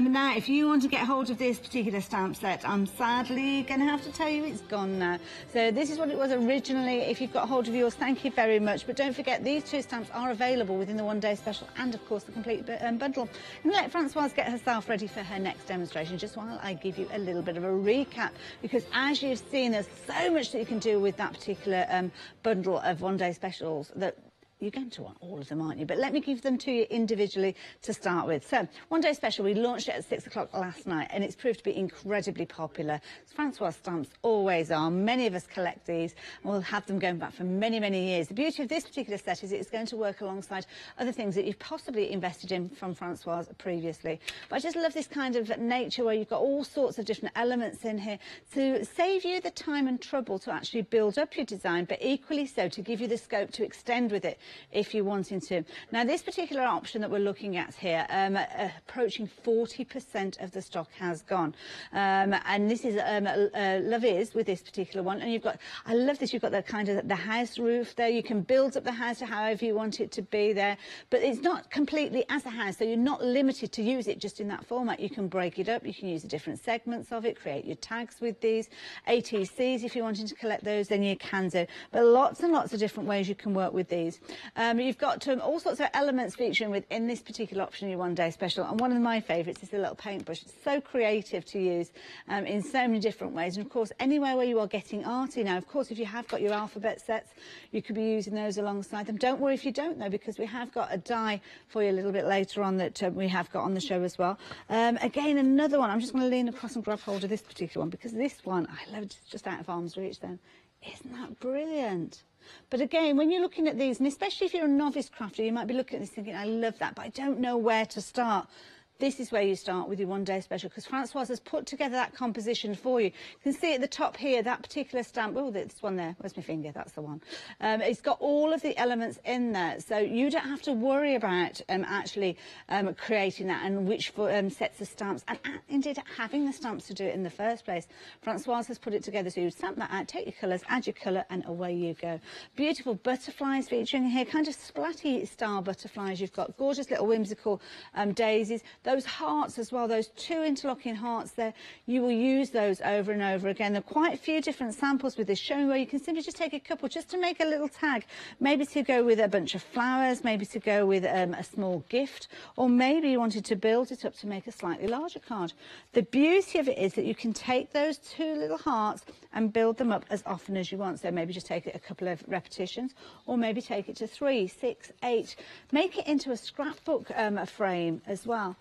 Now, if you want to get hold of this particular stamp set, I'm sadly going to have to tell you it's gone now. So this is what it was originally. If you've got hold of yours, thank you very much. But don't forget, these two stamps are available within the one-day special and, of course, the complete bundle. I'm going to let Francoise get herself ready for her next demonstration, just while I give you a little bit of a recap, because as you've seen, there's so much that you can do with that particular bundle of one-day specials that you're going to want all of them, aren't you? But let me give them to you individually to start with. So, one day special, we launched it at 6 o'clock last night, and it's proved to be incredibly popular. Francois stamps always are. Many of us collect these, and we'll have them going back for many, many years. The beauty of this particular set is it's going to work alongside other things that you've possibly invested in from Francois previously. But I just love this kind of nature where you've got all sorts of different elements in here to save you the time and trouble to actually build up your design, but equally so to give you the scope to extend with it if you're wanting to. Now, this particular option that we're looking at here, approaching 40% of the stock has gone. And this is Love Is with this particular one. And you've got, I love this, you've got the kind of the house roof there. You can build up the house to however you want it to be there. But it's not completely as a house, so you're not limited to use it just in that format. You can break it up, you can use the different segments of it, create your tags with these. ATCs, if you're wanting to collect those, then you can do. But lots and lots of different ways you can work with these. You've got all sorts of elements featuring within this particular option, your one-day special. And one of my favourites is the little paintbrush. It's so creative to use in so many different ways. And, of course, anywhere where you are getting arty now, of course, if you have got your alphabet sets, you could be using those alongside them. Don't worry if you don't, though, because we have got a die for you a little bit later on that we have got on the show as well. Again, another one. I'm just going to lean across and grab hold of this particular one, because this one, I love it, just out of arm's reach then. Isn't that brilliant? But again, when you're looking at these, and especially if you're a novice crafter, you might be looking at this thinking, I love that, but I don't know where to start. This is where you start with your one-day special, because Francoise has put together that composition for you. You can see at the top here, that particular stamp. Oh, this one there. Where's my finger? That's the one. It's got all of the elements in there, so you don't have to worry about actually creating that and which sets of stamps, and indeed having the stamps to do it in the first place. Francoise has put it together, so you stamp that out, take your colours, add your colour, and away you go. Beautiful butterflies featuring here, kind of splatty style butterflies. You've got gorgeous little whimsical daisies. Those hearts as well, those two interlocking hearts there, you will use those over and over again. There are quite a few different samples with this, showing where you can simply just take a couple just to make a little tag, maybe to go with a bunch of flowers, maybe to go with a small gift, or maybe you wanted to build it up to make a slightly larger card. The beauty of it is that you can take those two little hearts and build them up as often as you want. So maybe just take it a couple of repetitions, or maybe take it to 3, 6, 8. Make it into a scrapbook frame as well.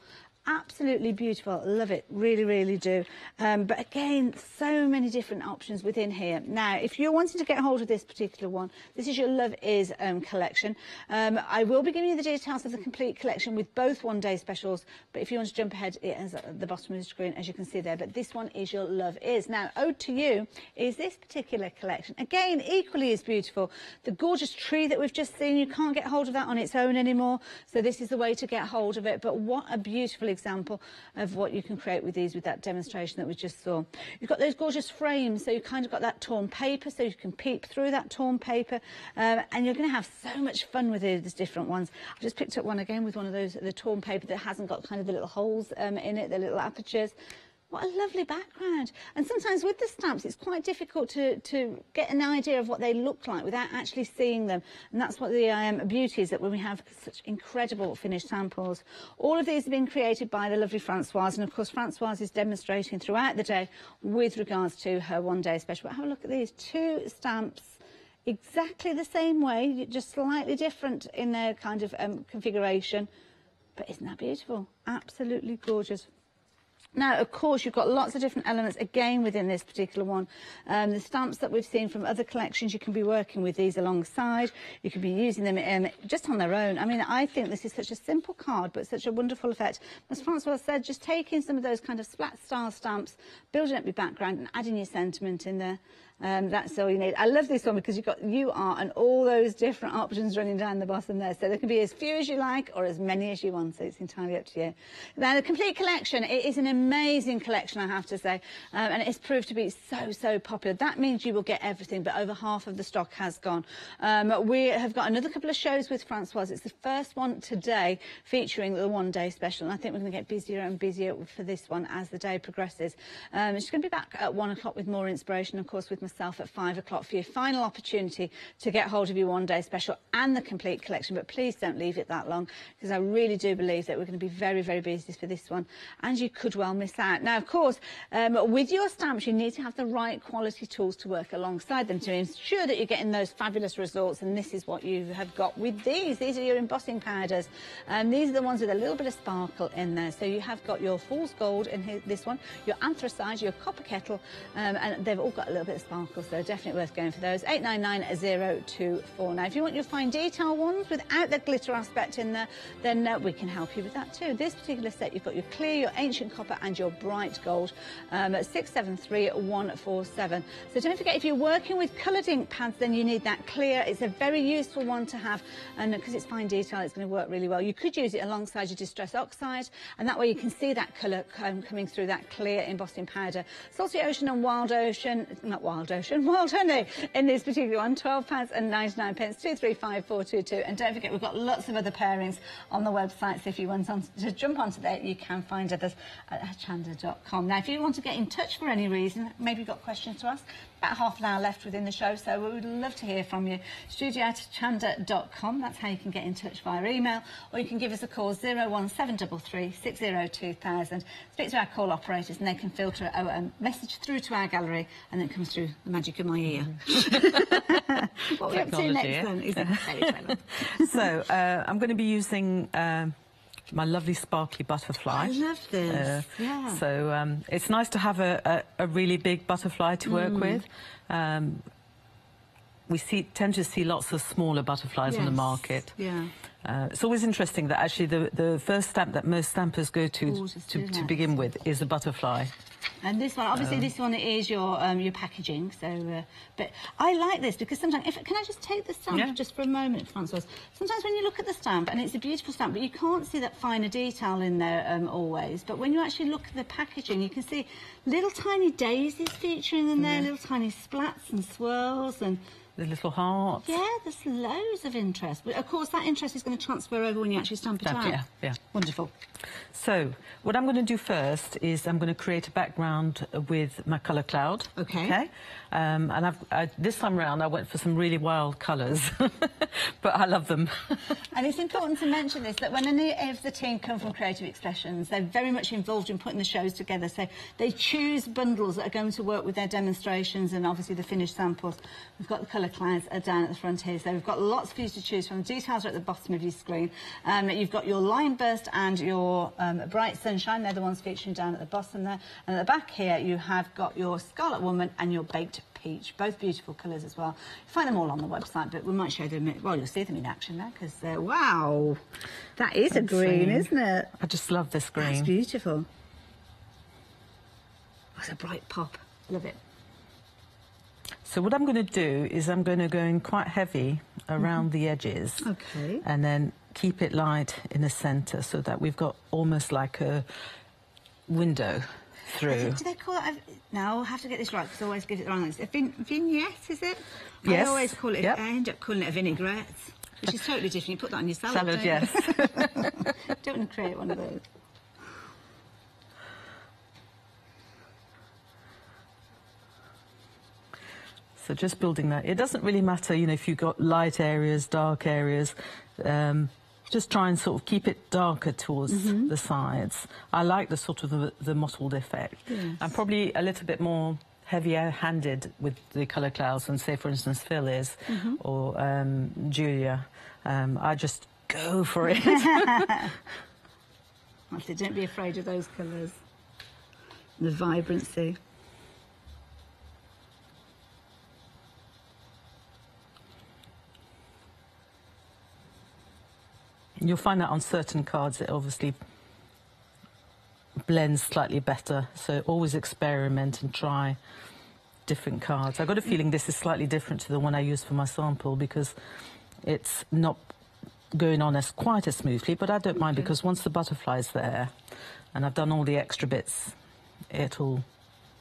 Absolutely beautiful. Love it. Really, really do. But again, so many different options within here. Now, if you're wanting to get hold of this particular one, this is your Love Is collection. I will be giving you the details of the complete collection with both one-day specials, but if you want to jump ahead, it is at the bottom of the screen, as you can see there. But this one is your Love Is. Now, ode to you is this particular collection. Again, equally as beautiful. The gorgeous tree that we've just seen, you can't get hold of that on its own anymore, so this is the way to get hold of it. But what a beautiful example of what you can create with these, with that demonstration that we just saw. You've got those gorgeous frames, so you've kind of got that torn paper, so you can peep through that torn paper, and you're going to have so much fun with these different ones. I've just picked up one again with one of those, the torn paper that hasn't got kind of the little holes in it, the little apertures. What a lovely background. And sometimes with the stamps, it's quite difficult to get an idea of what they look like without actually seeing them. And that's what the beauty is, that when we have such incredible finished samples. All of these have been created by the lovely Francoise. And, of course, Francoise is demonstrating throughout the day with regards to her one-day special. But have a look at these. 2 stamps exactly the same way, just slightly different in their kind of configuration. But isn't that beautiful? Absolutely gorgeous. Now, of course, you've got lots of different elements, again, within this particular one. The stamps that we've seen from other collections, you can be working with these alongside. You can be using them just on their own. I mean, I think this is such a simple card, but such a wonderful effect. As Francois said, just taking some of those kind of splat-style stamps, building up your background and adding your sentiment in there. That's all you need. I love this one because you've got UR and all those different options running down the bottom there. So there can be as few as you like or as many as you want. So it's entirely up to you. Now, the complete collection, it is an amazing collection, I have to say, and it's proved to be so popular. That means you will get everything, but over half of the stock has gone. We have got another couple of shows with Francoise. It's the first one today featuring the one-day special, and I think we're going to get busier and busier for this one as the day progresses. She's going to be back at 1 o'clock with more inspiration, of course, with myself at 5 o'clock for your final opportunity to get hold of your one-day special and the complete collection. But please don't leave it that long, because I really do believe that we're going to be very busy for this one, and you could well miss out. Now, of course, with your stamps, you need to have the right quality tools to work alongside them to ensure that you're getting those fabulous results, and this is what you have got with these. These are your embossing powders, and these are the ones with a little bit of sparkle in there. So you have got your fool's gold in this one, your anthracite, your copper kettle, and they've all got a little bit of sparkle, so definitely worth going for those. 899024. Now, if you want your fine detail ones without the glitter aspect in there, then we can help you with that too. This particular set, you've got your clear, your ancient copper and your bright gold at 673147. So don't forget, if you're working with coloured ink pads, then you need that clear. It's a very useful one to have, and because it's fine detail, it's going to work really well. You could use it alongside your Distress Oxide, and that way you can see that colour coming through that clear embossing powder. Salty Ocean and Wild Ocean, not Wild Ocean, Wild Honey in this particular one, £12.99, 235422. And don't forget, we've got lots of other pairings on the website, so if you want to jump onto there, you can find others at hochanda.com. Now, if you want to get in touch for any reason, maybe you've got questions to ask, about half an hour left within the show, so we would love to hear from you. studio@hochanda.com, that's how you can get in touch via email, or you can give us a call 01733 602 speak to our call operators, and they can filter a message through to our gallery, and then it comes through the magic of my ear. What we're up to next then is So I'm going to be using my lovely sparkly butterfly. I love this. Yeah. So it's nice to have a really big butterfly to work with. We tend to see lots of smaller butterflies on the market. Yeah. It's always interesting that actually the first stamp that most stampers go to begin with is a butterfly. And this one, obviously, this one is your packaging. So, but I like this because sometimes, can I just take the stamp just for a moment, Francoise? Sometimes when you look at the stamp, and it's a beautiful stamp, but you can't see that finer detail in there always. But when you actually look at the packaging, you can see little tiny daisies featuring in there, little tiny splats and swirls and the little hearts. Yeah, there's loads of interest. But of course, that interest is going to transfer over when you actually stamp it out. Yeah. Wonderful. So, what I'm going to do first is I'm going to create a background with my colour cloud. Okay. And this time round, I went for some really wild colours, but I love them. And it's important to mention this, that when any of the team come from Creative Expressions, they're very much involved in putting the shows together. So they choose bundles that are going to work with their demonstrations and obviously the finished samples. We've got the colour clouds are down at the front here, so we've got lots for you to choose from. The details are at the bottom of your screen. You've got your Line Burst and your Bright Sunshine. They're the ones featuring down at the bottom there. And at the back here, you have got your Scarlet Woman and your Baked Peach, both beautiful colours as well. You find them all on the website, but we might show them, well, you'll see them in action there, because wow, that is a green, isn't it? I just love this green. That's beautiful. That's a bright pop. Love it. So what I'm going to do is I'm going to go in quite heavy around the edges. Okay. And then keep it light in the centre so that we've got almost like a window through. Do they call it, now I'll have to get this right because I always get it wrong. It's a vignette, is it? Yes. I always call it, I end up calling it a vinaigrette, which is totally different. You put that on your salad, Salad, yes. Don't want to create one of those. So just building that. It doesn't really matter, you know, if you've got light areas, dark areas. Just try and sort of keep it darker towards the sides. I like the sort of the mottled effect. Yes. I'm probably a little bit more heavier-handed with the colour clouds than, say, for instance, Phil is, or Julia. I just go for it. Honestly, don't be afraid of those colours. The vibrancy. You'll find that on certain cards it obviously blends slightly better, so always experiment and try different cards. I've got a feeling this is slightly different to the one I used for my sample because it's not going on quite as smoothly, but I don't mind because once the butterfly's there, and I've done all the extra bits, it'll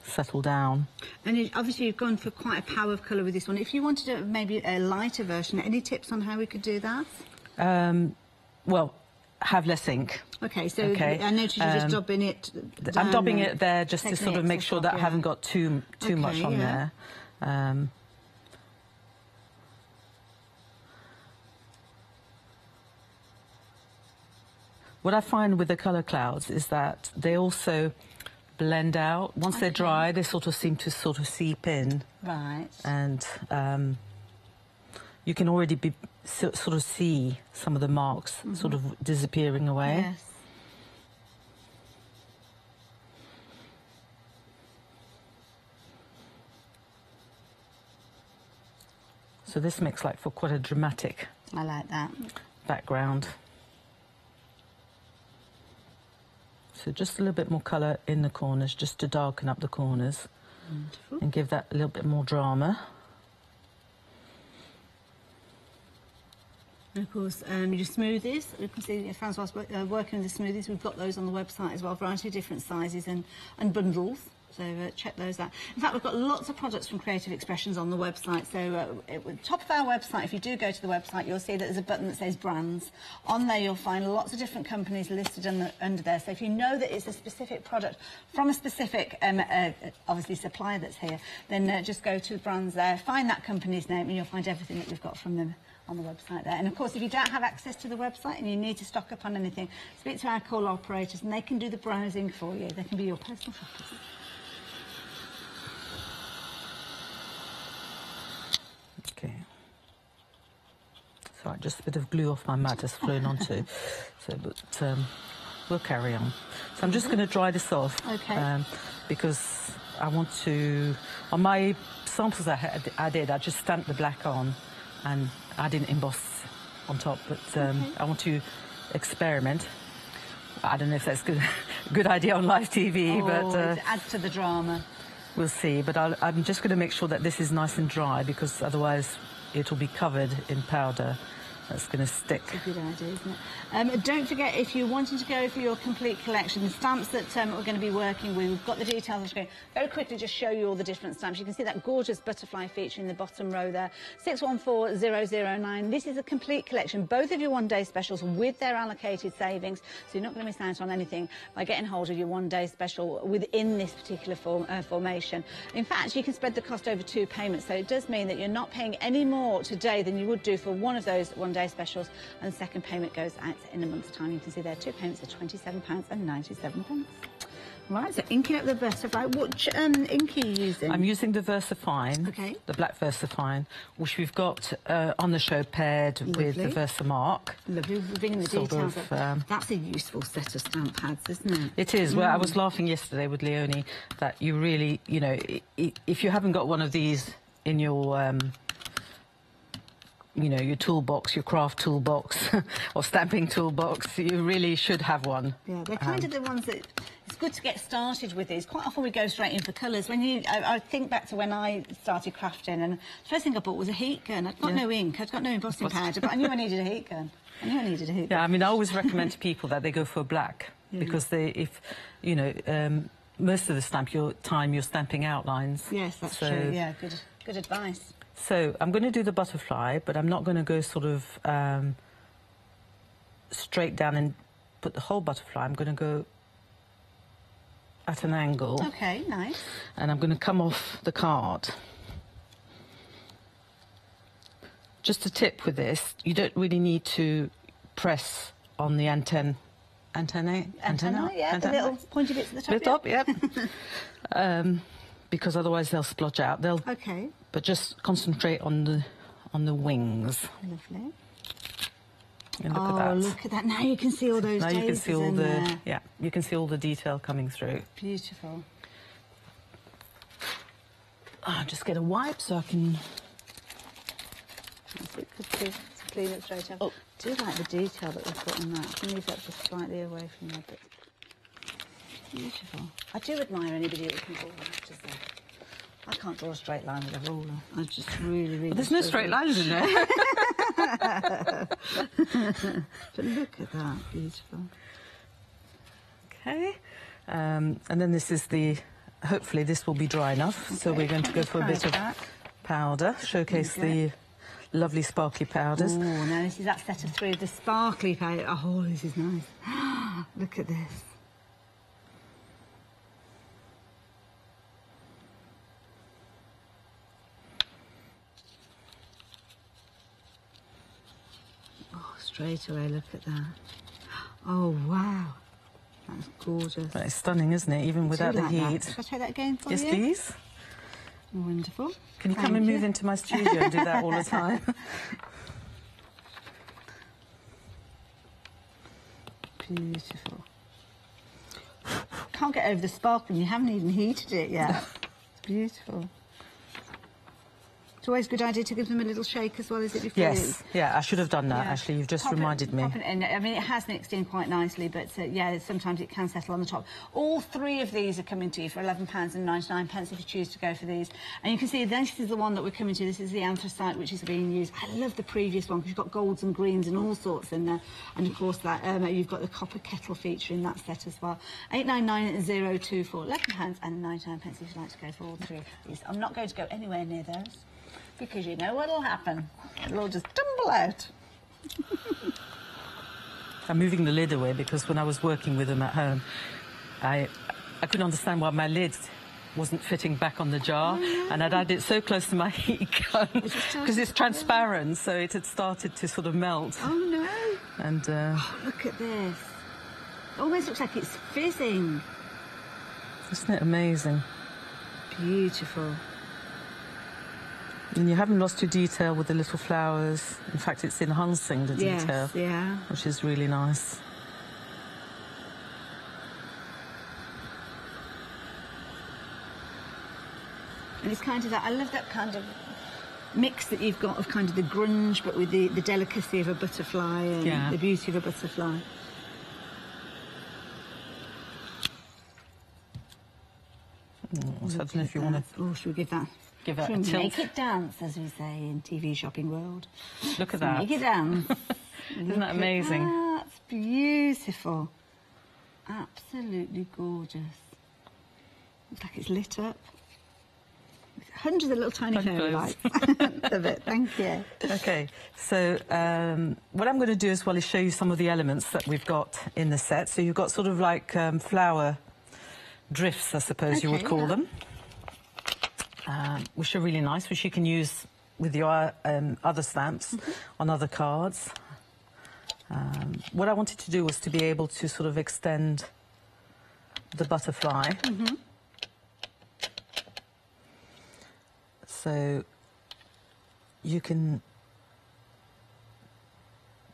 settle down. And obviously you've gone for quite a power of colour with this one. If you wanted maybe a lighter version, any tips on how we could do that? Well, have less ink. Okay, so I noticed you're just dabbing it down. I'm dabbing it there just to sort of make sure that I haven't got too much on there. What I find with the colour clouds is that they also blend out. Once they're dry, they sort of seem to seep in. Right. And you can already sort of see some of the marks sort of disappearing away. Yes. So this makes for quite a dramatic. I like that. Background. So just a little bit more colour in the corners, just to darken up the corners. Wonderful. And give that a little bit more drama. And of course, your smoothies, you can see Francois working with the smoothies. We've got those on the website as well, a variety of different sizes and bundles. So check those out. In fact, we've got lots of products from Creative Expressions on the website. So at the top of our website, if you do go to the website, you'll see that there's a button that says brands. On there, you'll find lots of different companies listed under there. So if you know that it's a specific product from a specific, obviously, supplier that's here, then just go to the brands there, find that company's name, and you'll find everything that we've got from them on the website there. And of course, if you don't have access to the website and you need to stock up on anything, speak to our call operators and they can do the browsing for you. They can be your personal shoppers. Okay. Sorry, just a bit of glue off my mat has flown onto. But we'll carry on. So I'm just going to dry this off. Okay. Because I want to, on my samples I did, I just stamped the black on and I didn't emboss on top, but I want to experiment. I don't know if that's a good idea on live TV, but... it adds to the drama. We'll see, but I'm just going to make sure that this is nice and dry, because otherwise it'll be covered in powder. That's going to stick. That's a good idea, isn't it? Don't forget, if you're wanting to go for your complete collection, the stamps that we're going to be working with, we've got the details on the screen. Very quickly, just show you all the different stamps. You can see that gorgeous butterfly feature in the bottom row there. 614009. This is a complete collection. Both of your one-day specials with their allocated savings, so you're not going to miss out on anything by getting hold of your one-day special within this particular formation. In fact, you can spread the cost over 2 payments, so it does mean that you're not paying any more today than you would do for one of those one-day specials, and the second payment goes out in a month's time. You can see there 2 payments are £27.97. Right, so inking up the butterfly. What ink are you using? I'm using the VersaFine, the black VersaFine, which we've got on the show paired with the Versamark. Lovely, bringing the details up. That's a useful set of stamp pads, isn't it? It is. Well, I was laughing yesterday with Leonie that you really, you know, if you haven't got one of these in your... you know, your toolbox, your craft toolbox or stamping toolbox, you really should have one. Yeah, they're kind of the ones that it's good to get started with these. Quite often we go straight in for colours. I think back to when I started crafting, and the first thing I bought was a heat gun. I'd got no ink, I'd got no embossing powder, but I knew I needed a heat gun. Yeah, I mean, I always recommend to people that they go for black, because if, you know, most of the time you're stamping outlines. Yes, that's true. Yeah, good advice. So I'm going to do the butterfly, but I'm not going to go sort of straight down and put the whole butterfly. I'm going to go at an angle. Okay, nice. And I'm going to come off the card. Just a tip with this, you don't really need to press on the antennae, yeah, the little pointy bits at the top. Yeah. Because otherwise they'll splotch out. Okay. But just concentrate on the wings. Lovely. And look at that. Oh, look at that! Now you can see all those. Now you can see all the you can see all the detail coming through. Beautiful. I'll just get a wipe so I can. That's it. Good to clean it straight up. Oh, I do like the detail that we've got on that. I can move that just slightly away from there, but beautiful. I do admire anybody who can draw, I have to say. I can't draw a straight line with a ruler. I just really... Well, there's no straight lines in there. But look at that, beautiful. Okay. And then this is the... Hopefully this will be dry enough, okay. So we're going to go for a bit of powder, showcase the lovely sparkly powders. Oh, no, this is that set of 3 of the sparkly powder. Oh, this is nice. Look at this. Oh, straight away, look at that. Oh, wow. That's gorgeous. That is stunning, isn't it? Even without the heat. Shall I try that again for you? Yes, please. Wonderful. Can you come and move into my studio and do that all the time? Beautiful. Can't get over the sparkling. You haven't even heated it yet. It's beautiful. It's always a good idea to give them a little shake as well, is it, before Yes, I should have done that, actually. You've just reminded me. I mean, it has mixed in quite nicely, but, yeah, sometimes it can settle on the top. All 3 of these are coming to you for £11.99 if you choose to go for these. And you can see this is the one that we're coming to. This is the anthracite, which is being used. I love the previous one, because you've got golds and greens and all sorts in there. And, of course, that you've got the copper kettle feature in that set as well. 899024, £11.99 if you'd like to go for all 3 of these. I'm not going to go anywhere near those, because you know what'll happen. It'll all just tumble out. I'm moving the lid away because when I was working with them at home, I couldn't understand why my lid wasn't fitting back on the jar, and I'd had it so close to my heat gun because it's transparent, so it had started to sort of melt. Oh no! And oh, look at this. It almost looks like it's fizzing. Isn't it amazing? Beautiful. And you haven't lost your detail with the little flowers. In fact, it's enhancing the detail, which is really nice. And it's kind of that, I love that kind of mix that you've got of kind of the grunge, but with the delicacy of a butterfly and the beauty of a butterfly. So I don't know if you want to... Oh, should we give that a tilt? Make it dance, as we say in TV shopping world. Look at that. Make it dance. Isn't that amazing? That's beautiful. Absolutely gorgeous. Looks like it's lit up. Hundreds of little tiny fairy lights. Love it, thank you. OK, so what I'm going to do as well is show you some of the elements that we've got in the set. So you've got sort of like flower drifts, I suppose you would call them, which are really nice, which you can use with your other stamps on other cards. What I wanted to do was to be able to sort of extend the butterfly. So you can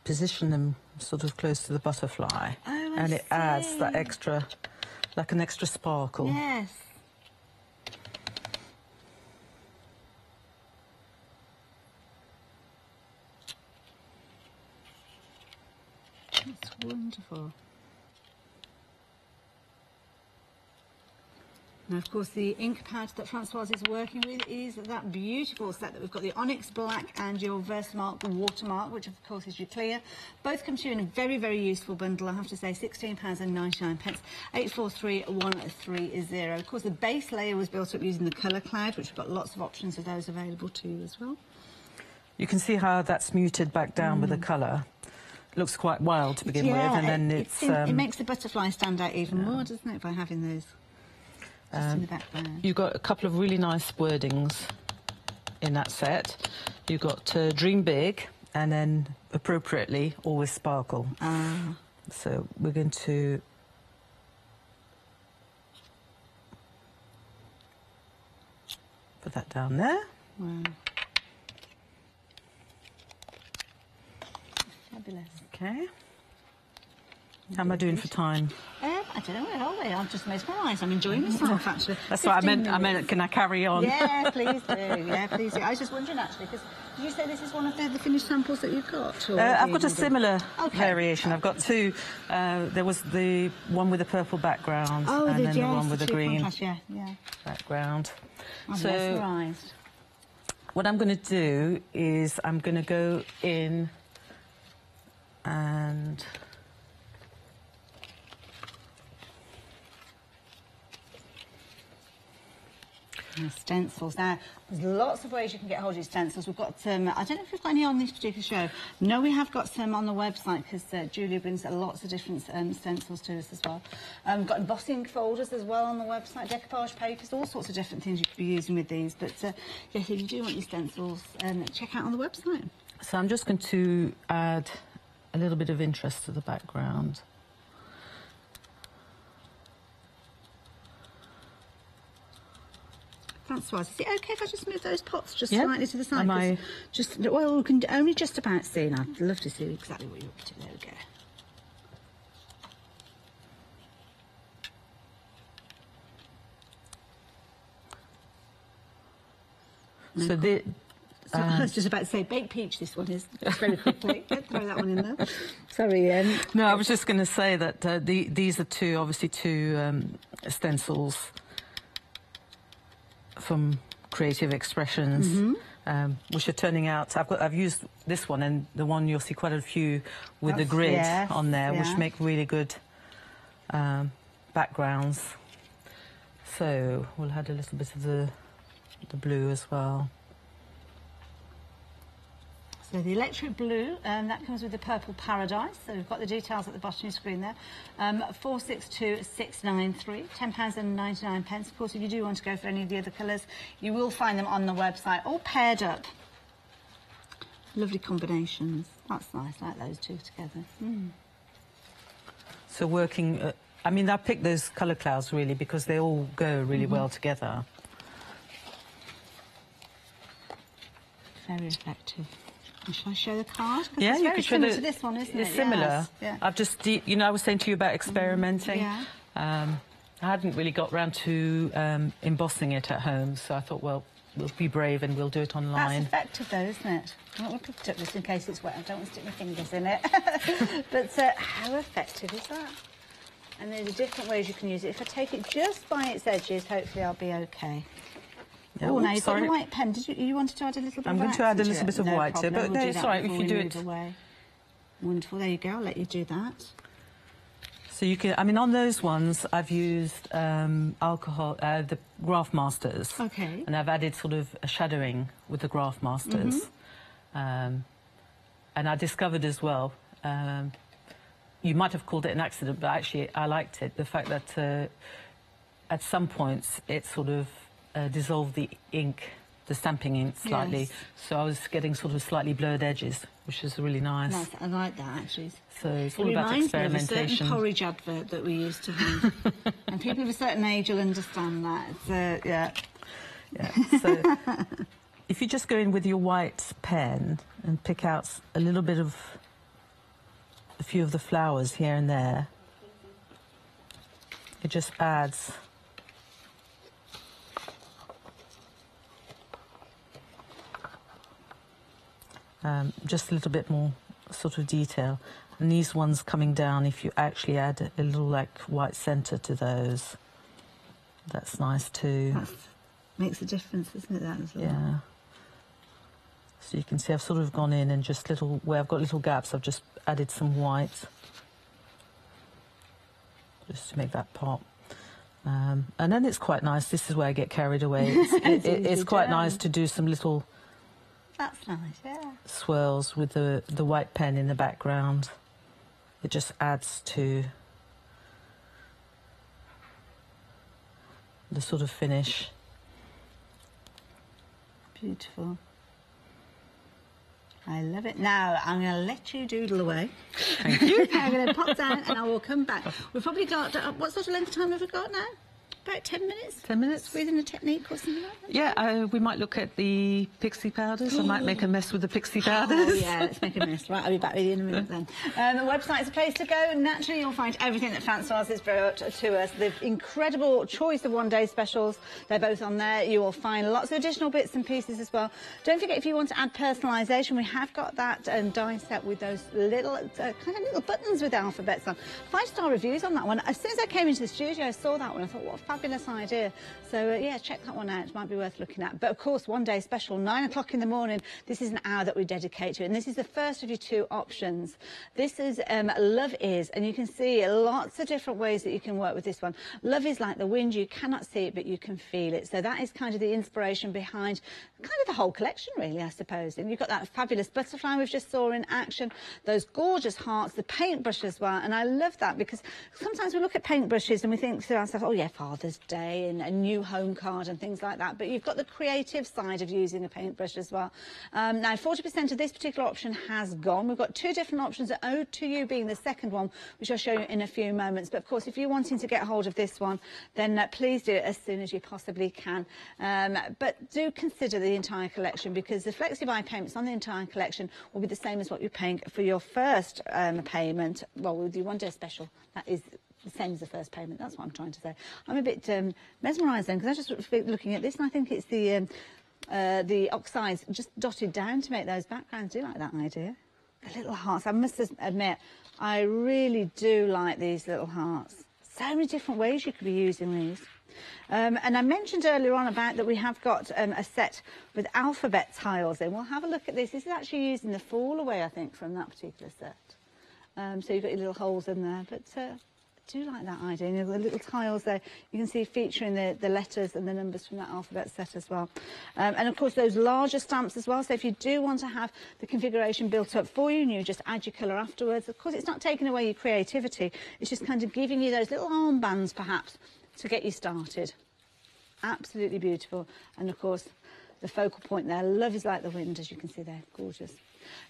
position them sort of close to the butterfly, and it adds that extra, like an extra sparkle. Yes. That's wonderful. Now, of course, the ink pad that Francoise is working with is that beautiful set that we've got, the Onyx Black and your Versamark Watermark, which, of course, is your clear. Both come to you in a very, very useful bundle, I have to say, £16.99. 843130. Of course, the base layer was built up using the Colour Cloud, which we've got lots of options of those available to you as well. You can see how that's muted back down with the colour. It looks quite wild to begin with, and then it makes the butterfly stand out even more, doesn't it, by having those just in the background. You've got a couple of really nice wordings in that set. You've got Dream Big, and then appropriately Always Sparkle. So we're going to put that down there. Wow. Fabulous. Okay. How am I doing for time? I don't know, where are we? I've just mesmerised. I'm enjoying myself, actually. That's what I meant, can I carry on? Yeah, please do. Yeah, please do. I was just wondering, actually, because did you say this is one of the finished samples that you've got? I've got a similar variation. I've got two. There was the one with the purple background, and then the one with the green background. I'm mesmerised. What I'm going to do is I'm going to go in Stencils. Now, there's lots of ways you can get hold of your stencils. We've got some, I don't know if we've got any on this particular show. No, we have got some on the website because Julia brings lots of different stencils to us as well. We've got embossing folders as well on the website, decoupage papers, all sorts of different things you could be using with these. But yes, if you do want your stencils, check out on the website. So I'm just going to add a little bit of interest to the background. Francoise, is it okay if I just move those pots just slightly to the side? Well, we can only just about see, and I'd love to see exactly what you're up to. There we go. So the... I was just about to say baked peach, this one is. Just very quickly. Throw that one in there. Sorry, No, I was just going to say that these are obviously two stencils from Creative Expressions, which are turning out. I've used this one, and the one you'll see quite a few with the grid on there, which make really good backgrounds. So we'll add a little bit of the blue as well. So the electric blue, that comes with the Purple Paradise. So we've got the details at the bottom of your screen there. 462693, £10.99. Of course, if you do want to go for any of the other colours, you will find them on the website, all paired up. Lovely combinations. That's nice, I like those two together. So working, I mean, I picked those colour clouds really because they all go really well together. Very effective. Shall I show the card? Yeah, it's very similar to this one, isn't it? It's similar. Yes. I've just, you know, I was saying to you about experimenting. I hadn't really got round to embossing it at home, so I thought, well, we'll be brave and we'll do it online. That's effective, though, isn't it? I want to pick it up just in case it's wet. I don't want to stick my fingers in it. But how effective is that? And there's different ways you can use it. If I take it just by its edges, hopefully I'll be okay. Yeah, oh, now you've got the white pen. Did you wanted to add a little bit I'm of going to add a little bit of white to it, but we'll it's all right if you do it. Away. Wonderful, there you go, I'll let you do that. So you can, I mean, on those ones, I've used alcohol, the Graph Masters. Okay. And I've added sort of a shadowing with the Graph Masters. And I discovered as well, you might have called it an accident, but actually I liked it, the fact that at some points it sort of dissolved the ink, the stamping ink slightly, so I was getting sort of slightly blurred edges, which is really nice. Nice, I like that actually. So it's all about experimentation. It reminds me of a certain porridge advert that we used to have, and people of a certain age will understand that. It's, yeah. So if you just go in with your white pen and pick out a little bit of a few of the flowers here and there, it just adds just a little bit more sort of detail. And these ones coming down, if you actually add a little like white centre to those, that's nice too. That makes a difference, doesn't it, that as well? Yeah. So you can see I've sort of gone in and just where I've got little gaps, I've just added some white just to make that pop. And then it's quite nice, this is where I get carried away. It's quite nice to do some little That's nice, yeah. swirls with the white pen in the background. It just adds to the sort of finish. Beautiful. I love it. Now, I'm going to let you doodle away. Thank you. I'm going to pop down and I will come back. We've probably got, what sort of length of time have we got now? About 10 minutes? 10 minutes. Within a technique or something like that? Yeah, we might look at the pixie powders. I might make a mess with the pixie powders. Oh, yeah, let's make a mess. Right, I'll be back with you in a minute then. The website's a place to go. Naturally, you'll find everything that Francoise has brought to us. The incredible choice of one-day specials, they're both on there. You will find lots of additional bits and pieces as well. Don't forget, if you want to add personalisation, we have got that die set with those little, kind of little buttons with alphabets on. 5-star reviews on that one. As soon as I came into the studio, I saw that one. I thought, what a fabulous idea. So, yeah, check that one out. It might be worth looking at. But, of course, one day special, 9 o'clock in the morning. This is an hour that we dedicate to it. And this is the first of your 2 options. This is Love Is. And you can see lots of different ways that you can work with this one. Love is like the wind. You cannot see it, but you can feel it. So that is kind of the inspiration behind kind of the whole collection, really, I suppose. And you've got that fabulous butterfly we've just saw in action, those gorgeous hearts, the paintbrush as well. And I love that because sometimes we look at paintbrushes and we think to ourselves, oh yeah, Father's Day and a new home card and things like that. But you've got the creative side of using a paintbrush as well. Now, 40% of this particular option has gone. We've got 2 different options, Ode to You being the second one, which I'll show you in a few moments. But of course, if you're wanting to get hold of this one, then please do it as soon as you possibly can. But do consider the entire collection, because the FlexiBuy payments on the entire collection will be the same as what you're paying for your first payment. Well, we'll do one day special. That is the same as the first payment. That's what I'm trying to say. I'm a bit mesmerised then, because I just looking at this and I think it's the oxides just dotted down to make those backgrounds. Do you like that idea? The little hearts. I must admit, I really do like these little hearts. So many different ways you could be using these. And I mentioned earlier on about that we have got a set with alphabet tiles in. We'll have a look at this. This is actually using the fall away, I think, from that particular set. So you've got your little holes in there, but I do like that idea. You know, the little tiles there, you can see featuring the letters and the numbers from that alphabet set as well. And of course, those larger stamps as well. So if you do want to have the configuration built up for you and you just add your colour afterwards, of course, it's not taking away your creativity. It's just kind of giving you those little armbands, perhaps, to get you started. Absolutely beautiful. And of course, the focal point there, Love Is Like the Wind, as you can see there, gorgeous.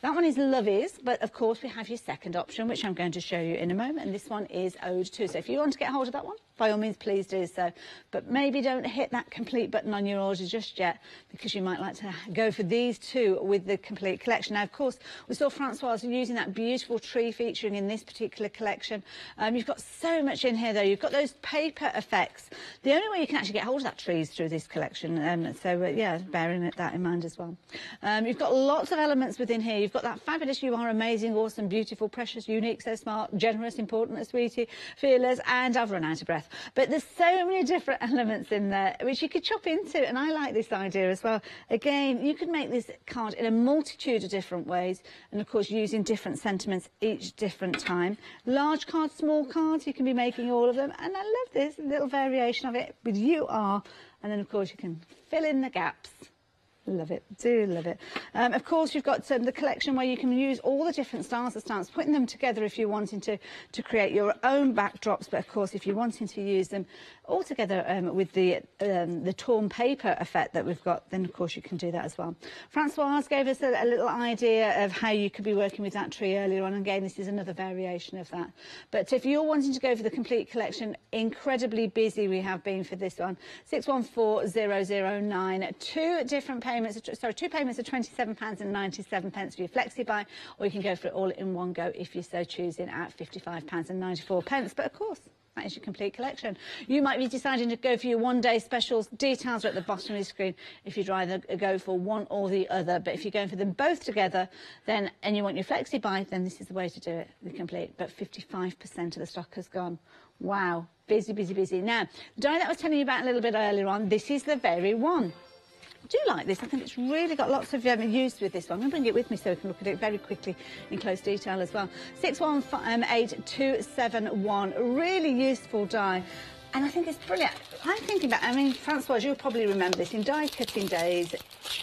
That one is Love Is, but of course we have your second option, which I'm going to show you in a moment, and this one is Ode To. So if you want to get hold of that one, by all means, please do so. But maybe don't hit that complete button on your order just yet, because you might like to go for these 2 with the complete collection. Now, of course, we saw Francoise using that beautiful tree featuring in this particular collection. You've got so much in here, though. You've got those paper effects. The only way you can actually get hold of that tree is through this collection. Yeah, bearing that in mind as well. You've got lots of elements within here. You've got that fabulous, you are amazing, awesome, beautiful, precious, unique, so smart, generous, important, sweetie, fearless, and I've run out of breath. But there's so many different elements in there which you could chop into, and I like this idea as well. Again, you could make this card in a multitude of different ways, and of course using different sentiments each different time. Large cards, small cards, you can be making all of them, and I love this little variation of it with You Are, and then of course you can fill in the gaps. Love it, do love it. Of course, you've got the collection where you can use all the different styles of stamps, putting them together if you're wanting to create your own backdrops. But of course, if you're wanting to use them all together with the torn paper effect that we've got, then of course you can do that as well. Francoise gave us a little idea of how you could be working with that tree earlier on. Again, this is another variation of that. But if you're wanting to go for the complete collection, incredibly busy we have been for this one. 614009, 2 different payments, sorry, 2 payments of £27.97 for your FlexiBuy, or you can go for it all in one go if you're so choosing at £55.94. But of course, that is your complete collection. You might be deciding to go for your one-day specials. Details are at the bottom of your screen if you'd rather go for one or the other. But if you're going for them both together, then and you want your FlexiBuy, then this is the way to do it, the complete. But 55% of the stock has gone. Wow, busy, busy, busy. Now, the die that I was telling you about a little bit earlier on, this is the very one. I do like this. I think it's really got lots of use with this one. I'm going to bring it with me so we can look at it very quickly in close detail as well. 618271, really useful die. And I think it's brilliant. I'm thinking about, I mean, Francoise, you'll probably remember this, in die cutting days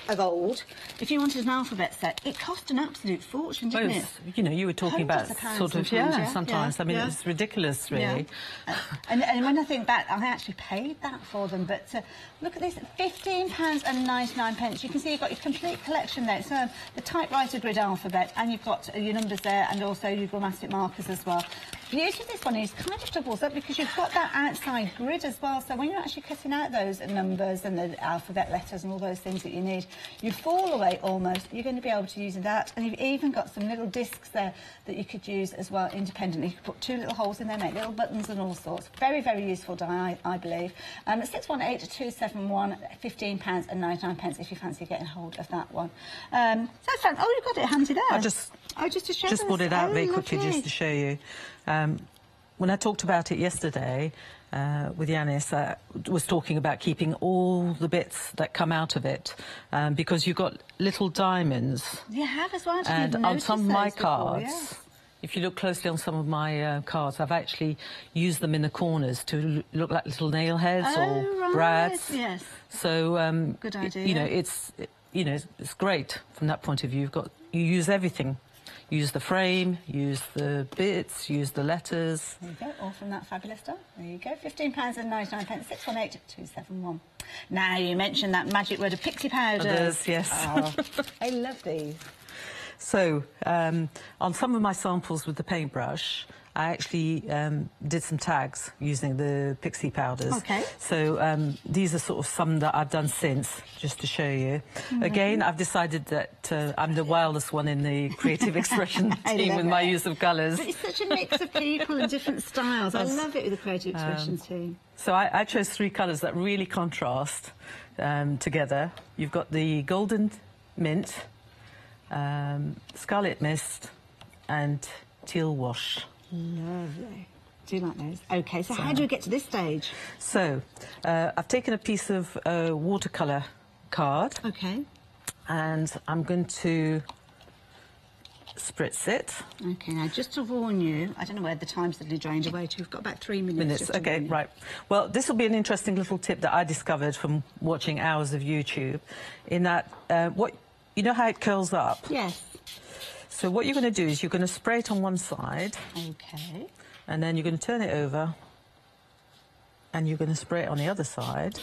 of old, if you wanted an alphabet set, it cost an absolute fortune, didn't it? You know, you were talking about sort of, sometimes. I mean, it's ridiculous, really. And when I think back, I actually paid that for them, but look at this, £15.99. You can see you've got your complete collection there. So the typewriter grid alphabet, and you've got your numbers there, and also your grammatic markers as well. The beauty of this one is kind of doubles up because you've got that outside grid as well. So when you're actually cutting out those numbers and the alphabet letters and all those things that you need, you fall away almost. You're going to be able to use that. And you've even got some little discs there that you could use as well independently. You could put 2 little holes in there, make little buttons and all sorts. Very, very useful die, I believe. 618271, £15.99 if you fancy getting hold of that one. So, Frank, you've got it handy there. I just brought it out very quickly just to show you. When I talked about it yesterday, with Yanis, was talking about keeping all the bits that come out of it, because you've got little diamonds. You have as well. And on some of my cards, yes. if you look closely on some of my cards, I've actually used them in the corners to look like little nail heads or brads. Yes. So good idea. It's great from that point of view. You use everything. Use the frame, use the bits, use the letters. There you go, all from that fabulous stuff. There you go, £15.99, 618 271. Now, you mentioned that magic word of pixie powders. Yes. Oh, I love these. So, on some of my samples with the paintbrush, I actually did some tags using the pixie powders. Okay. So these are sort of some that I've done since, just to show you. Again, I've decided that I'm the wildest one in the creative expression team with my use of colours. But it's such a mix of people and different styles. I love it with the creative expression team. So I chose 3 colours that really contrast together. You've got the golden mint, scarlet mist, and teal wash. Lovely. Do you like those? OK, so how do you get to this stage? So, I've taken a piece of watercolour card. OK. And I'm going to spritz it. OK, now just to warn you, I don't know where the time's suddenly drained away to. We've got about 3 minutes. OK, right. Well, this will be an interesting little tip that I discovered from watching hours of YouTube, in that, you know how it curls up? Yes. So what you're going to do is you're going to spray it on one side. OK. And then you're going to turn it over. And you're going to spray it on the other side.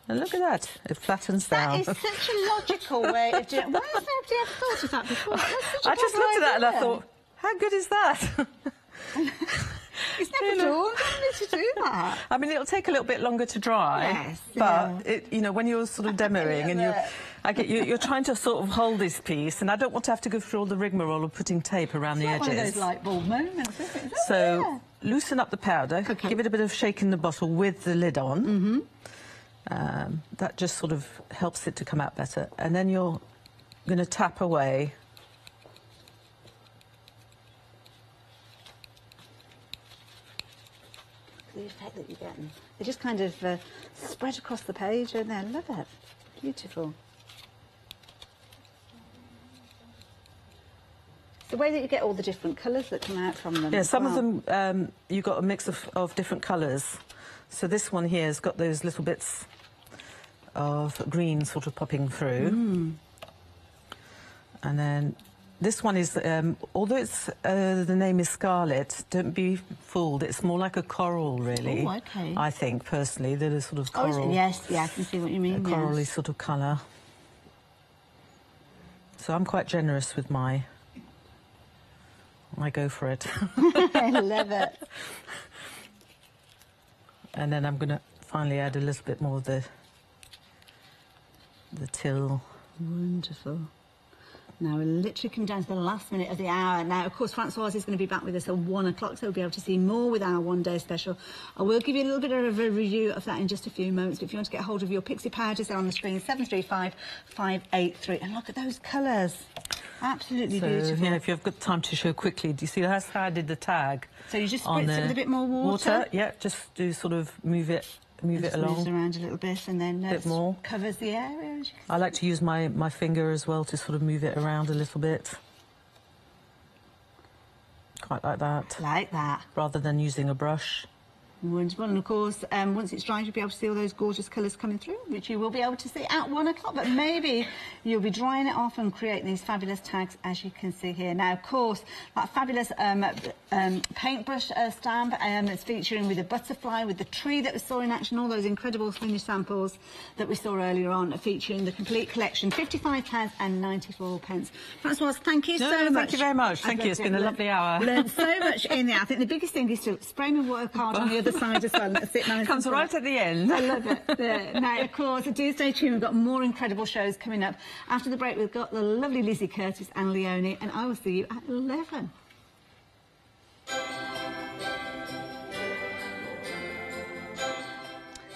And look at that. It flattens down. That is such a logical way of doing it. Why has nobody ever thought of that before? I just looked at that and I thought, how good is that? It's never dawned on me to do that. I mean, it'll take a little bit longer to dry. Yes. But, when you're sort of demoing and you're trying to sort of hold this piece, and I don't want to have to go through all the rigmarole of putting tape around the edges. It's one of those light bulb moments, isn't it? So, loosen up the powder, give it a bit of shake in the bottle with the lid on. That just sort of helps it to come out better. And then you're going to tap away. The effect that you're getting. They just kind of spread across the page, and I love it. Beautiful. The way that you get all the different colours that come out from them. Yeah, some of them, you've got a mix of different colours. So this one here has got those little bits of green sort of popping through. And then this one is, although it's the name is Scarlet, don't be fooled. It's more like a coral, really. Oh, OK. I think, personally, that is sort of coral. Oh, yes, yeah, I can see what you mean. A corally sort of colour. So I'm quite generous with my... I go for it. I love it. And then I'm going to finally add a little bit more of the teal. Wonderful. Now, we're literally come down to the last minute of the hour. Now, of course, Francoise is going to be back with us at 1 o'clock, so we'll be able to see more with our one-day special. I will give you a little bit of a review of that in just a few moments, but if you want to get hold of your pixie powders, they're on the screen, 735-583. And look at those colours. Absolutely beautiful. Yeah, if you've got time to show quickly, do you see that's how I did the tag? So you just spritz it with a bit more water? Yeah, just do sort of move it along. Moves around a little bit, and then bit more. Covers the area. I like to use my finger as well to sort of move it around a little bit. Quite like that. Like that. Rather than using a brush. Wonderful. And of course, once it's dried, you'll be able to see all those gorgeous colours coming through, which you will be able to see at 1 o'clock. But maybe you'll be drying it off and creating these fabulous tags, as you can see here. Now, of course, that fabulous paintbrush stamp that's featuring with the butterfly, with the tree that we saw in action, all those incredible finished samples that we saw earlier on, featuring the complete collection, £55.94. Francoise, thank you so much. Thank you very much. Thank you. It's been a lovely hour. Learned so much in there. I think the biggest thing is to spray my water card on the other side as well. That's it. Nice. Comes right at the end. I love it. There. Now, of course, do stay tuned. We've got more incredible shows coming up. After the break, we've got the lovely Lizzie Curtis and Leonie, and I will see you at 11.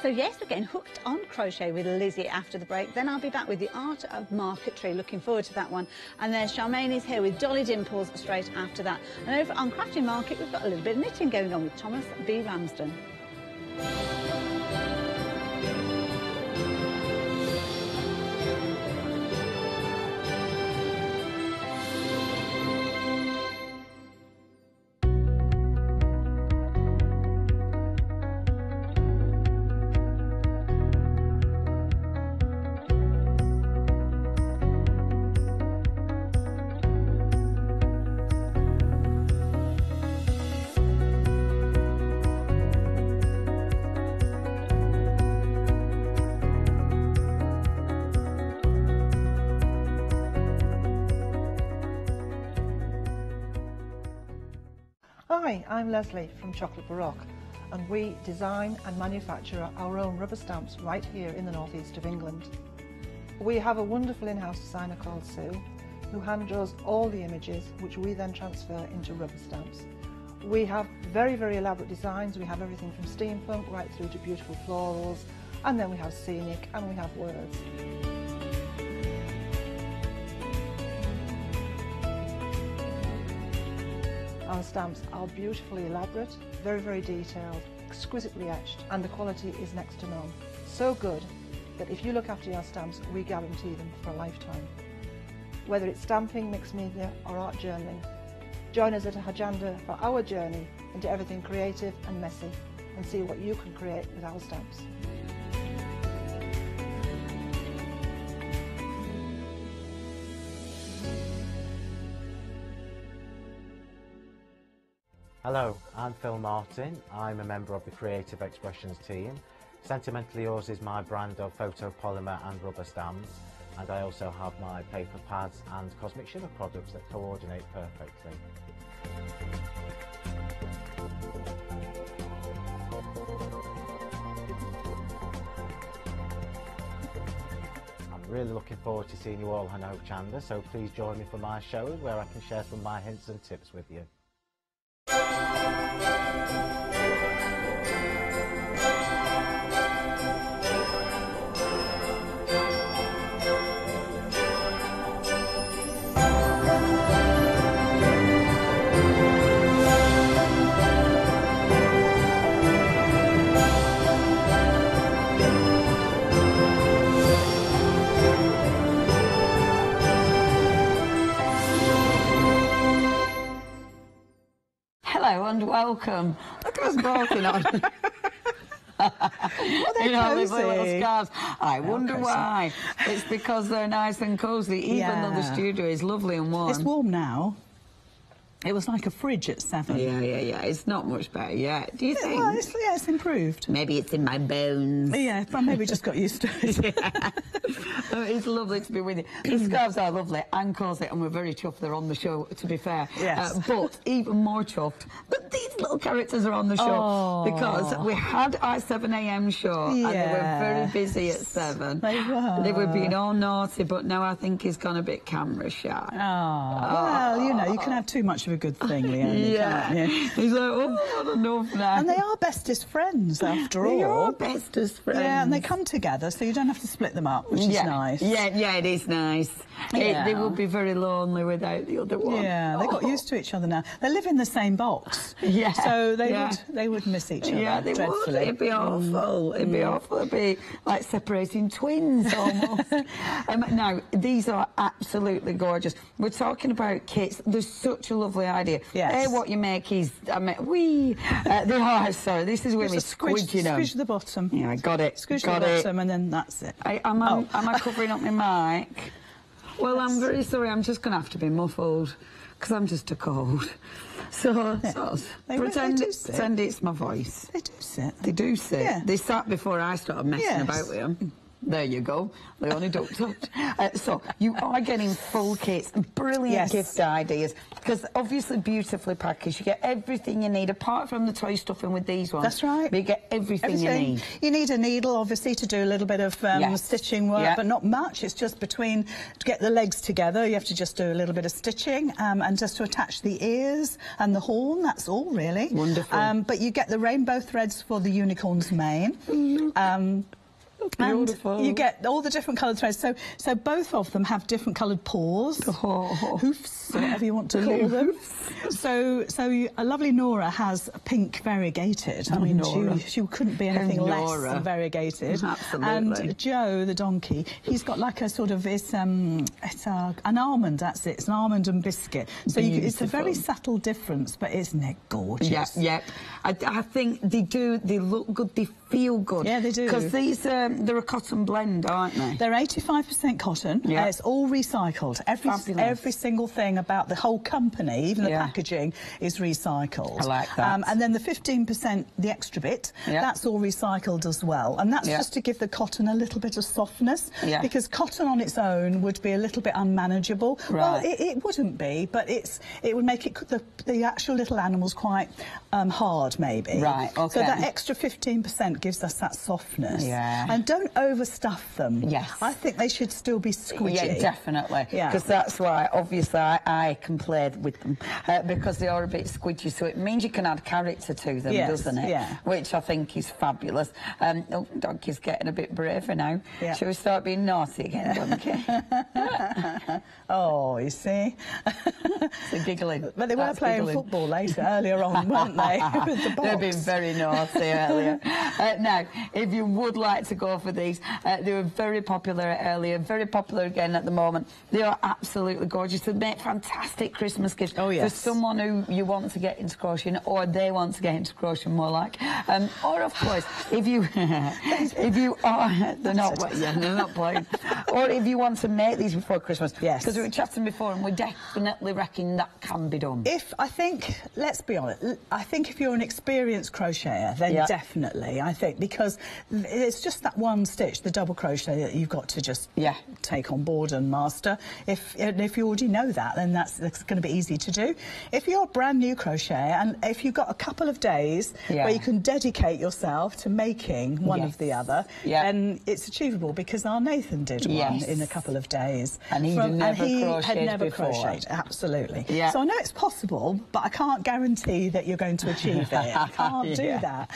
So yes, we're getting hooked on crochet with Lizzie after the break. Then I'll be back with the art of marquetry. Looking forward to that one. And there's Charmaine is here with Dolly Dimples straight after that. And over on Crafting Market, we've got a little bit of knitting going on with Thomas B. Ramsden. Hi, I'm Leslie from Chocolate Baroque, and we design and manufacture our own rubber stamps right here in the northeast of England. We have a wonderful in-house designer called Sue, who hand draws all the images, which we then transfer into rubber stamps. We have very, very elaborate designs. We have everything from steampunk right through to beautiful florals, and then we have scenic and we have words. Our stamps are beautifully elaborate, very, very detailed, exquisitely etched, and the quality is next to none. So good that if you look after your stamps, we guarantee them for a lifetime. Whether it's stamping, mixed media, or art journaling, join us at Hochanda for our journey into everything creative and messy, and see what you can create with our stamps. Hello, I'm Phil Martin. I'm a member of the Creative Expressions team. Sentimentally Yours is my brand of photopolymer and rubber stamps, and I also have my paper pads and cosmic shimmer products that coordinate perfectly. I'm really looking forward to seeing you all on Hochanda, so please join me for my show where I can share some of my hints and tips with you. Hello and welcome. Look what's walking on. You know, these little scarves. I wonder why. It's because they're nice and cosy, even though the studio is lovely and warm. It's warm now. It was like a fridge at 7. Yeah. It's not much better yet. Do you think? Well, it's improved. Maybe it's in my bones. Yeah, but maybe just got used to it. It's lovely to be with you. The scarves are lovely and cosy, and we're very chuffed they're on the show, to be fair. Yes. But even more chuffed that these little characters are on the show, because we had our 7 a.m. show and they were very busy at 7. They were. They were being all naughty, but now I think he's gone a bit camera shy. Well, you know, you can have too much of a good thing, Leonie, can't you? He's like, oh, not enough now. And they are bestest friends, after all. They are bestest friends. Yeah, and they come together, so you don't have to split them up, which is nice. Yeah, it is nice. They would be very lonely without the other one. Yeah, they got used to each other now. They live in the same box. Yeah. So they would miss each other. Yeah, they dreadfully. would. It'd be awful. It'd be awful. It'd be like separating twins almost. Now, these are absolutely gorgeous. We're talking about kits. There's such a lovely idea. Yes. What you make is, they are, sorry, this is where we squidging them. Squidge the bottom. Yeah, I got it. Squidge the bottom and then that's it. Am I covering up my mic? Well, I'm very sorry. I'm just going to have to be muffled because I'm just a cold. So pretend it's my voice. They do sit. They do sit. Yeah. They sat before I started messing about with them. There you go. Leonie, don't touch. So you are getting full kits, brilliant gift ideas, because obviously beautifully packaged. You get everything you need, apart from the toy stuffing with these ones. That's right. But you get everything you need. You need a needle, obviously, to do a little bit of stitching work, but not much. It's just to get the legs together, you have to just do a little bit of stitching, and just to attach the ears and the horn. That's all, really. Wonderful. But you get the rainbow threads for the unicorn's mane. Beautiful. And you get all the different coloured threads. So both of them have different coloured paws, hoofs, whatever you want to call them. So a lovely Nora has pink variegated. I mean, she couldn't be anything less than variegated. Absolutely. And Joe, the donkey, he's got like a sort of it's an almond. That's it. It's an almond and biscuit. So it's a very subtle difference, but isn't it gorgeous? Yeah. I think they do. They look good. They feel good. Yeah, they do. Because these they're a cotton blend, aren't they? They're 85% cotton. Yeah. It's all recycled. Every single thing about the whole company, even the packaging, is recycled. I like that. And then the 15%, the extra bit, that's all recycled as well. And that's just to give the cotton a little bit of softness. Yeah. Because cotton on its own would be a little bit unmanageable. Right. Well, it wouldn't be, but it would make it the actual little animals quite hard, maybe. Right. Okay. So that extra 15% gives us that softness. Yeah. And don't overstuff them. Yes. I think they should still be squidgy. Yeah, definitely. Because that's why, obviously, I can play with them because they are a bit squidgy. So it means you can add character to them, doesn't it? Yeah. Which I think is fabulous. Oh, Donkey's getting a bit braver now. Yeah. Shall we start being naughty again, Donkey? Oh, you see? So giggling. But they were playing football earlier on, weren't they? With the box. They've been very naughty earlier. Now, if you would like to go for these, they were very popular earlier, very popular again at the moment. They are absolutely gorgeous. They make fantastic Christmas gifts for someone who you want to get into crocheting, or they want to get into crocheting more like. Or, of course, if you are... They're not playing. Or if you want to make these before Christmas. Yes. Because we were chatting before, and we definitely reckon that can be done. Let's be honest, I think if you're an experienced crocheter, then definitely, I think, because it's just that one stitch, the double crochet, that you've got to just take on board and master. If you already know that, then that's going to be easy to do. If you're a brand new crocheter, and if you've got a couple of days where you can dedicate yourself to making one of the other, then it's achievable, because our Nathan did one in a couple of days. And he had never crocheted. Absolutely. Yeah. So I know it's possible, but I can't guarantee that you're going to achieve it. I can't do that.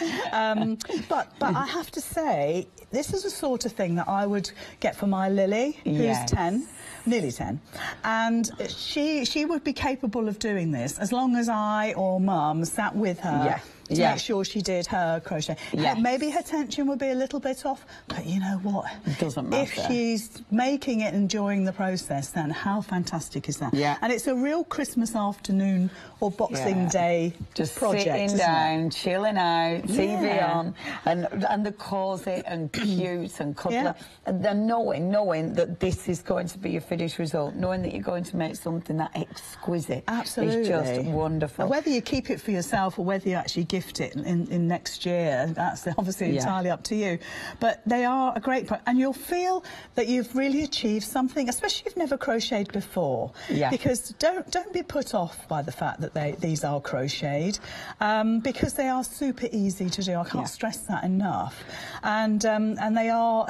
But I have to say, this is the sort of thing that I would get for my Lily, who's 10. Nearly 10, and she would be capable of doing this as long as I or Mum sat with her to make sure she did her crochet. Maybe her tension would be a little bit off, but you know what? It doesn't matter. If she's making it, enjoying the process, then how fantastic is that? Yeah. And it's a real Christmas afternoon or Boxing Day just project, sitting down, chilling out, TV on, and they're cosy and cute and cuddly, and then knowing that this is going to be your finished result, knowing that you're going to make something that exquisite. Absolutely. Is just wonderful. And whether you keep it for yourself or whether you actually gift it in next year, that's obviously entirely up to you. But they are a great and you'll feel that you've really achieved something, especially if you've never crocheted before. Yeah. Because don't be put off by the fact that these are crocheted, because they are super easy to do. I can't stress that enough. And they are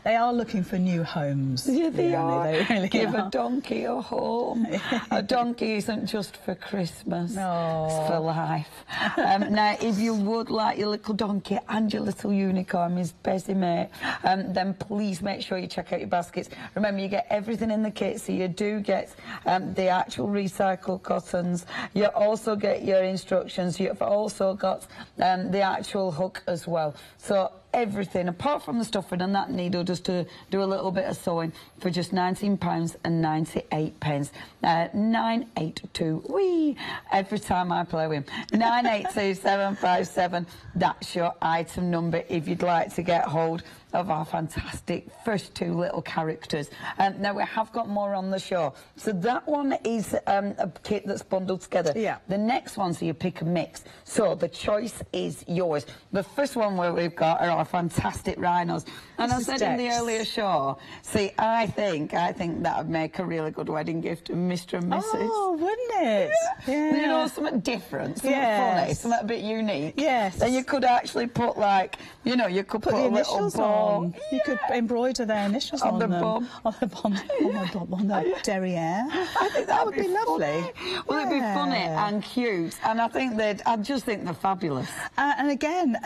they are looking for new homes. Yeah, they are. They really Give a donkey a home. A donkey isn't just for Christmas. No. It's for life. Now, if you would like your little donkey and your little unicorn, Miss Bessie May, then please make sure you check out your baskets. Remember, you get everything in the kit, so you do get the actual recycled cottons. You also get your instructions. You've also got the actual hook as well. So everything, apart from the stuffing and that needle, just to do a little bit of sewing, for just £19.98. 982, wee, every time I play with him. 982757, that's your item number if you'd like to get hold of our fantastic first two little characters. Now, we have got more on the show. So that one is a kit that's bundled together. Yeah. The next one, so you pick a mix. So the choice is yours. The first one where we've got are our fantastic rhinos. And I said in the earlier show, see, I think that would make a really good wedding gift to Mr. and Mrs. Oh, wouldn't it? Yeah. You know, something different, something funny, something a bit unique. Yes. Then you could actually put, like, you know, you could put a little bow on. You could embroider their initials on them. On the derriere. I think that would be lovely. Well, it'd be funny and cute, and I just think they're fabulous. And again,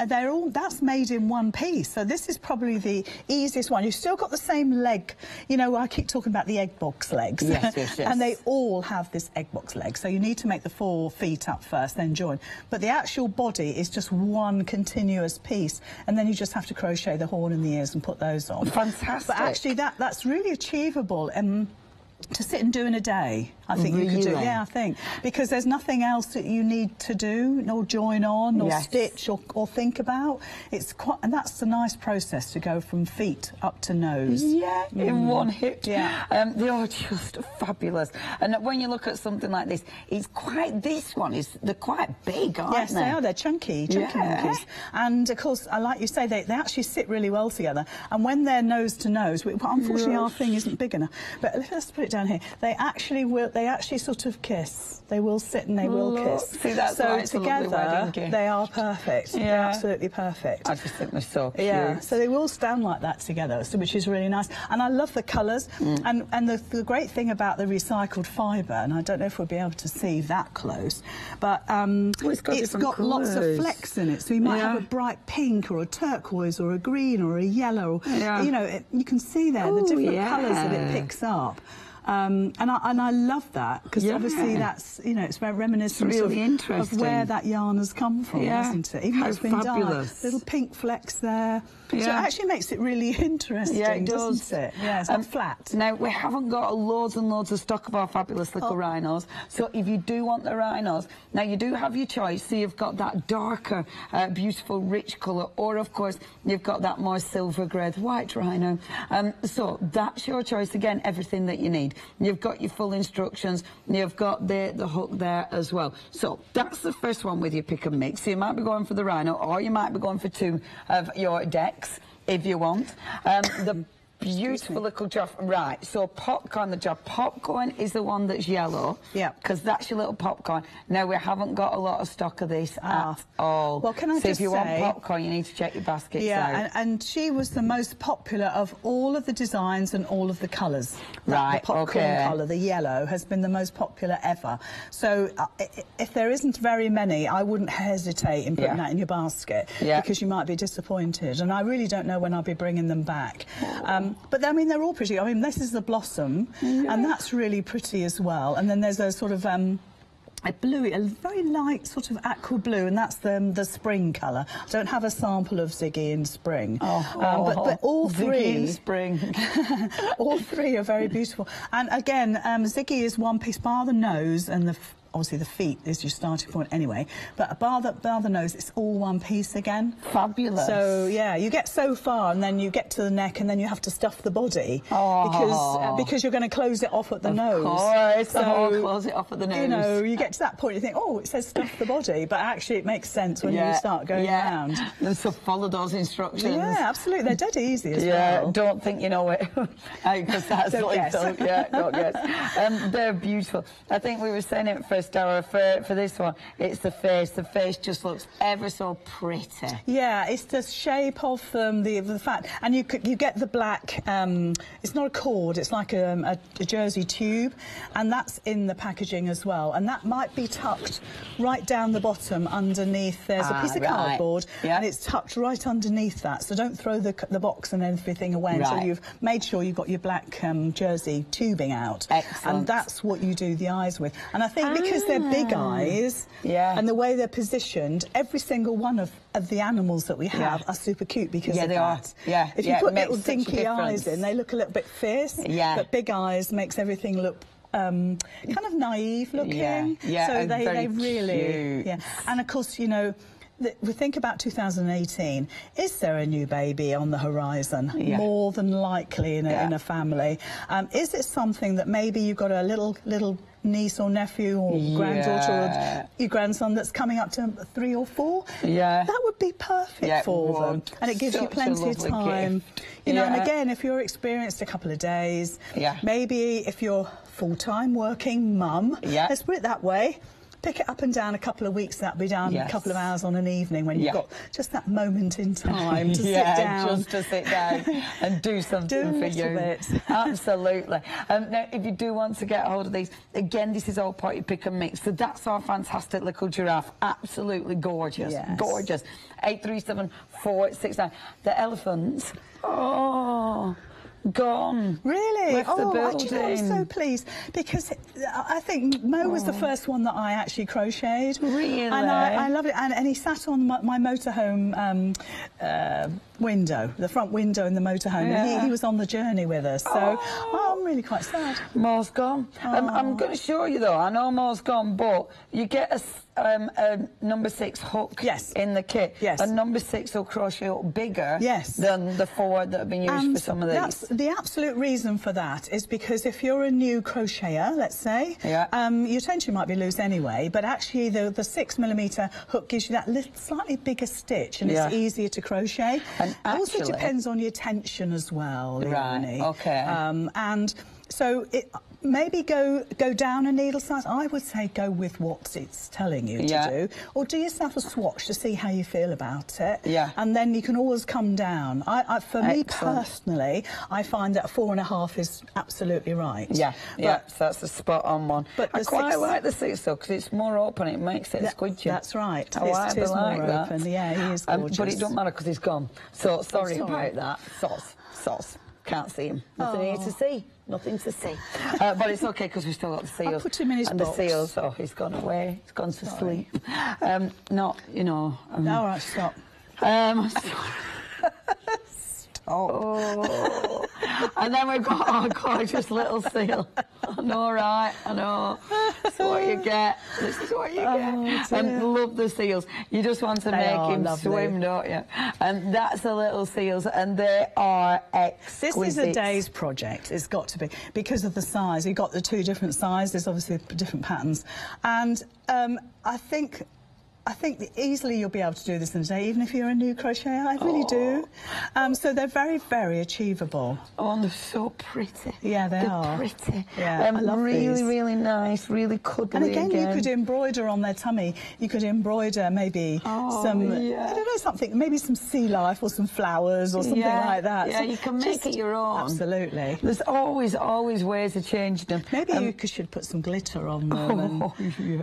that's made in one piece, so this is probably the easiest one. You've still got the same leg. You know, I keep talking about the egg box legs. Yes. And they all have this egg box leg, so you need to make the 4 feet up first, then join. But the actual body is just one continuous piece, and then you just have to crochet the horn and the ears and put those on. Fantastic. But actually, that's really achievable. To sit and do in a day, I think you could do. Yeah, I think. Because there's nothing else that you need to do, nor join on, or stitch, or think about. And that's a nice process to go from feet up to nose. Yeah, in one hit. Yeah. They are just fabulous. And when you look at something like this, they're quite big, aren't they? Yes, they are. They're chunky monkeys. And of course, like you say, they actually sit really well together. And when they're nose to nose, unfortunately our thing isn't big enough. But let's put it down here. They actually sort of kiss. They will sit and they will kiss. See, that's so right, together they are perfect. Yeah. They're absolutely perfect. I just think they're so cute. Yeah, so they will stand like that together, which is really nice. And I love the colours. And the great thing about the recycled fibre, and I don't know if we'll be able to see that close, but it's got lots of flecks in it. So you might have a bright pink or a turquoise or a green or a yellow. You know, you can see there the different colours that it picks up. And I love that, because obviously that's, you know, it's very reminiscent of where that yarn has come from, isn't it? Even though it's been dyed, little pink flecks there. So it actually makes it really interesting, doesn't it? Yeah, it's not flat. Now, we haven't got loads and loads of stock of our fabulous little rhinos, so if you do want the rhinos, now you do have your choice. So you've got that darker, beautiful, rich colour, or of course, you've got that more silver grey white rhino. So that's your choice. Again, everything that you need. You've got your full instructions, you've got the hook there as well. So that's the first one with your pick and mix. So you might be going for the rhino, or you might be going for 2 of your decks if you want. The beautiful little job. Right, so popcorn, the job. Popcorn is the one that's yellow. Yeah. Because that's your little popcorn. Now, we haven't got a lot of stock of this at all. Well, can I so just if you say, want popcorn, you need to check your baskets out. And she was the most popular of all of the designs and all of the colours. Right, the popcorn colour, the yellow, has been the most popular ever. So if there isn't very many, I wouldn't hesitate in putting that in your basket, because you might be disappointed. And I really don't know when I'll be bringing them back. But I mean, they're all pretty. I mean, this is the blossom, and that's really pretty as well. And then there's a sort of a blue, a very light sort of aqua blue, and that's the spring colour. I don't have a sample of Ziggy in spring, but all three in spring, all three are very beautiful. And again, Ziggy is one piece, bar the nose and obviously the feet is your starting point anyway, but bar the nose, it's all one piece again. Fabulous. So yeah, you get so far and then you get to the neck and then you have to stuff the body because you're going to close it off at the nose. Of course, so close it off at the nose. You know, you get to that point, you think, oh, it says stuff the body, but actually it makes sense when you start going around. So follow those instructions. Yeah, absolutely, they're dead easy as well. Yeah, don't think you know it, because that's don't guess. They're beautiful. I think we were saying it first. For this one, it's the face. The face just looks ever so pretty. Yeah, it's the shape of them, the fact, and you get the black. It's not a cord; it's like a jersey tube, and that's in the packaging as well. And that might be tucked right down the bottom underneath. There's a piece of cardboard, and it's tucked right underneath that. So don't throw the box and everything away until you've made sure you've got your black jersey tubing out. Excellent. And that's what you do the eyes with. And I think because they're big eyes, and the way they're positioned, every single one of the animals that we have are super cute because of that. If you put little dinky eyes in, they look a little bit fierce, but big eyes makes everything look kind of naive looking. So they really, and of course, you know, we think about 2018. Is there a new baby on the horizon? More than likely in a family. Is it something that maybe you've got a little niece or nephew or granddaughter or your grandson that's coming up to 3 or 4? That would be perfect for them, and it gives you plenty of time. You know, and again, if you're experienced a couple of days, maybe if you're full-time working mum, let's put it that way. pick it up and down a couple of weeks. That'll be down a couple of hours on an evening when you've got just that moment in time to sit down. Just to sit down and do something for you. Absolutely. Now, if you do want to get a hold of these, again, this is all part of pick and mix. So that's our fantastic little giraffe. Absolutely gorgeous. Gorgeous. 837-469. The elephants. Oh, gone. Really? Left the building. Actually, I'm so pleased because I think Mo was the first one that I actually crocheted. Really? And I love it. And he sat on my motorhome window, the front window in the motorhome. And he was on the journey with us. So I'm really quite sad. Mo's gone. I'm going to show you though. I know Mo's gone, but you get a number 6 hook in the kit. A number 6 will crochet up bigger than the 4 that have been used for some of these. The absolute reason for that is because if you're a new crocheter, let's say, your tension might be loose anyway, but actually the 6mm hook gives you that little, slightly bigger stitch, and it's easier to crochet. And it also depends on your tension as well, Leonie. And so maybe go down a needle size. I would say go with what it's telling you to do, or do yourself a swatch to see how you feel about it. And then you can always come down. For me personally, I find that 4.5 is absolutely right. So that's a spot on one. But I quite like the 6 though, because it's more open. It makes it squidgy. That's right. It is more that. open. Yeah, he is gorgeous. But it don't matter because he's gone. So sorry about that. Sauce. Can't see him. Nothing here to see. Nothing to see. But it's okay because we've still got the seals. I put him in his box. The seals, he's gone away. He's gone to sleep. Not, you know. All right, stop. Oh. And then we've got our gorgeous little seal. I know, right? I know. That's what you get. This is what you get. And love the seals. You just want to make him swim, don't you? And that's the little seals, and they are exquisite. This is a day's project. It's got to be because of the size. You've got the 2 different sizes, obviously different patterns, and I think easily you'll be able to do this in a day, even if you're a new crocheter. I really do. So they're very, very achievable. And they're so pretty. Yeah, they are. They're pretty. Yeah, I love really, these. really nice, really cuddly. And again, you could embroider on their tummy. You could embroider maybe some, I don't know, something, maybe some sea life or some flowers or something like that. Yeah, you can make it your own. Absolutely. There's always ways of changing them. Maybe you should put some glitter on them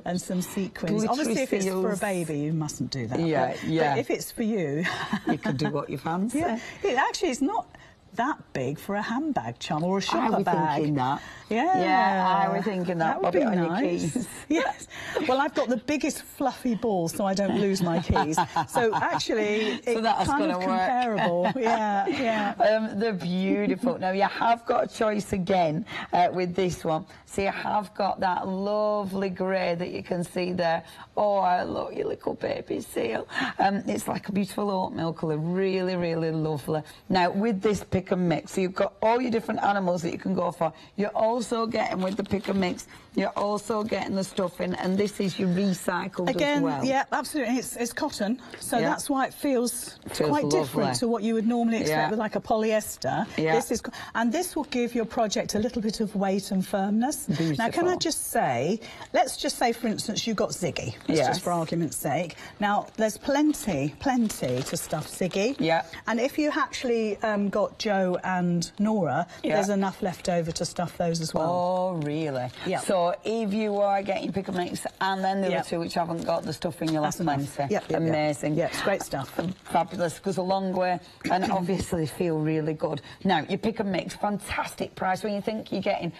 and some sequins. Obviously, if it's for a baby, you mustn't do that. But if it's for you, you can do what you fancy. Actually, it's not that big for a handbag charm or a shopper bag. I was thinking that. Yeah, I was thinking that. That would be on nice. Your keys. Yes. Well, I've got the biggest fluffy ball, so I don't lose my keys. So actually, it's kind of comparable. They're beautiful. Now you have got a choice again with this one. So you have got that lovely grey that you can see there. Oh, I love your little baby seal. It's like a beautiful oatmeal colour. Really, really lovely. Now with this pick and mix, so you've got all your different animals that you can go for. You're also getting with the pick and mix, you're also getting the stuffing, and this is your recycled as well. Yeah, absolutely. It's cotton, so that's why it feels quite different to what you would normally expect with like a polyester. This is, and this will give your project a little bit of weight and firmness. Beautiful. Now, can I just say, let's just say, for instance, you've got Ziggy. Just for argument's sake. Now, there's plenty to stuff Ziggy. And if you actually got Joe and Nora, there's enough left over to stuff those as well. Oh, really? So if you are getting pick and mix and then the other 2 which haven't got the stuffing, you'll have plenty. Amazing. Yeah, it's great stuff. Fabulous. Goes a long way and obviously feel really good. Now, your pick and mix, fantastic price when you think you're getting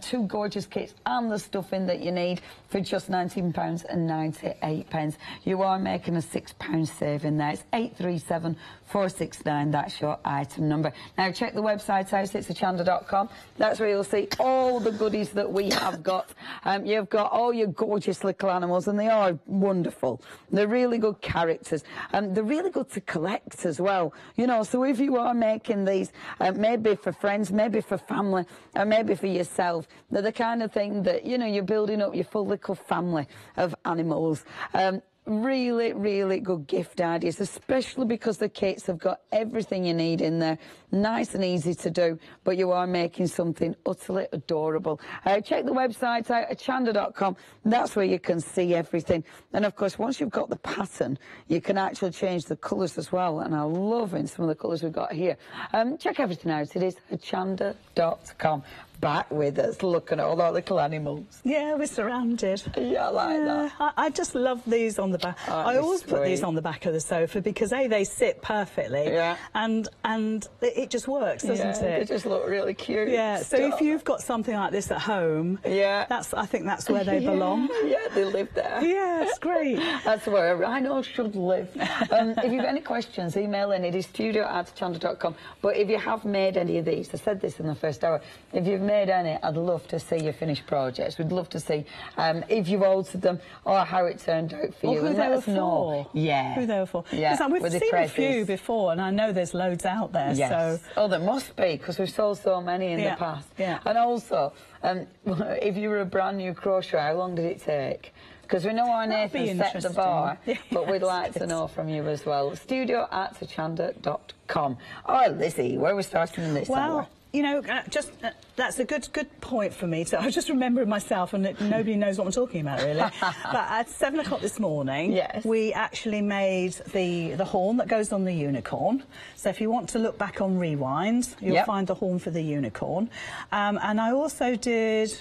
2 gorgeous kits and the stuffing that you need for just £19.98. You are making a £6 saving there. It's 837-469. That's your item number. Now, check the website out. It's hochanda.com. That's where you'll see all the goodies that we have got. You've got all your gorgeous little animals, and they are wonderful. They're really good characters. They're really good to collect as well. You know, so if you are making these, maybe for friends, maybe for family, or maybe for yourself, they're the kind of thing that, you know, you're building up your full little family of animals. really, really good gift ideas, especially because the kits have got everything you need in there. Nice and easy to do, but you are making something utterly adorable. Check the website out, hochanda.com. That's where you can see everything. And of course, once you've got the pattern, you can actually change the colours as well. And I'm loving some of the colours we've got here. Check everything out. It is hochanda.com. Back with us, looking at all our little animals. Yeah, we're surrounded. Yeah, I like that. I just love these on the back. I always put these on the back of the sofa because A, they sit perfectly, and it just works, doesn't it? They just look really cute. Yeah. So if you've got something like this at home, I think that's where they belong. Yeah, they live there. Yeah, it's great. That's where I know should live. If you've any questions, email in. It is studio@hochanda.com. But if you have made any of these, I said this in the first hour. If you've made any, I'd love to see your finished projects. We'd love to see if you've altered them or how it turned out for you. Who they were for. Yeah. Who they were for. Yeah. We've seen a few before, and I know there's loads out there. Yes. So. Oh, there must be, because we've sold so many in the past. Yeah. And also, if you were a brand new crocheter, how long did it take? Because we know our Nathan set the bar, but we'd like to know from you as well. studio@hochanda.com. All right, Lizzie, where are we starting in this hour? You know, that's a good point for me. So I just remembered myself, and nobody knows what I'm talking about, really. But at 7 o'clock this morning, we actually made the horn that goes on the unicorn. So if you want to look back on Rewind, you'll find the horn for the unicorn. And I also did...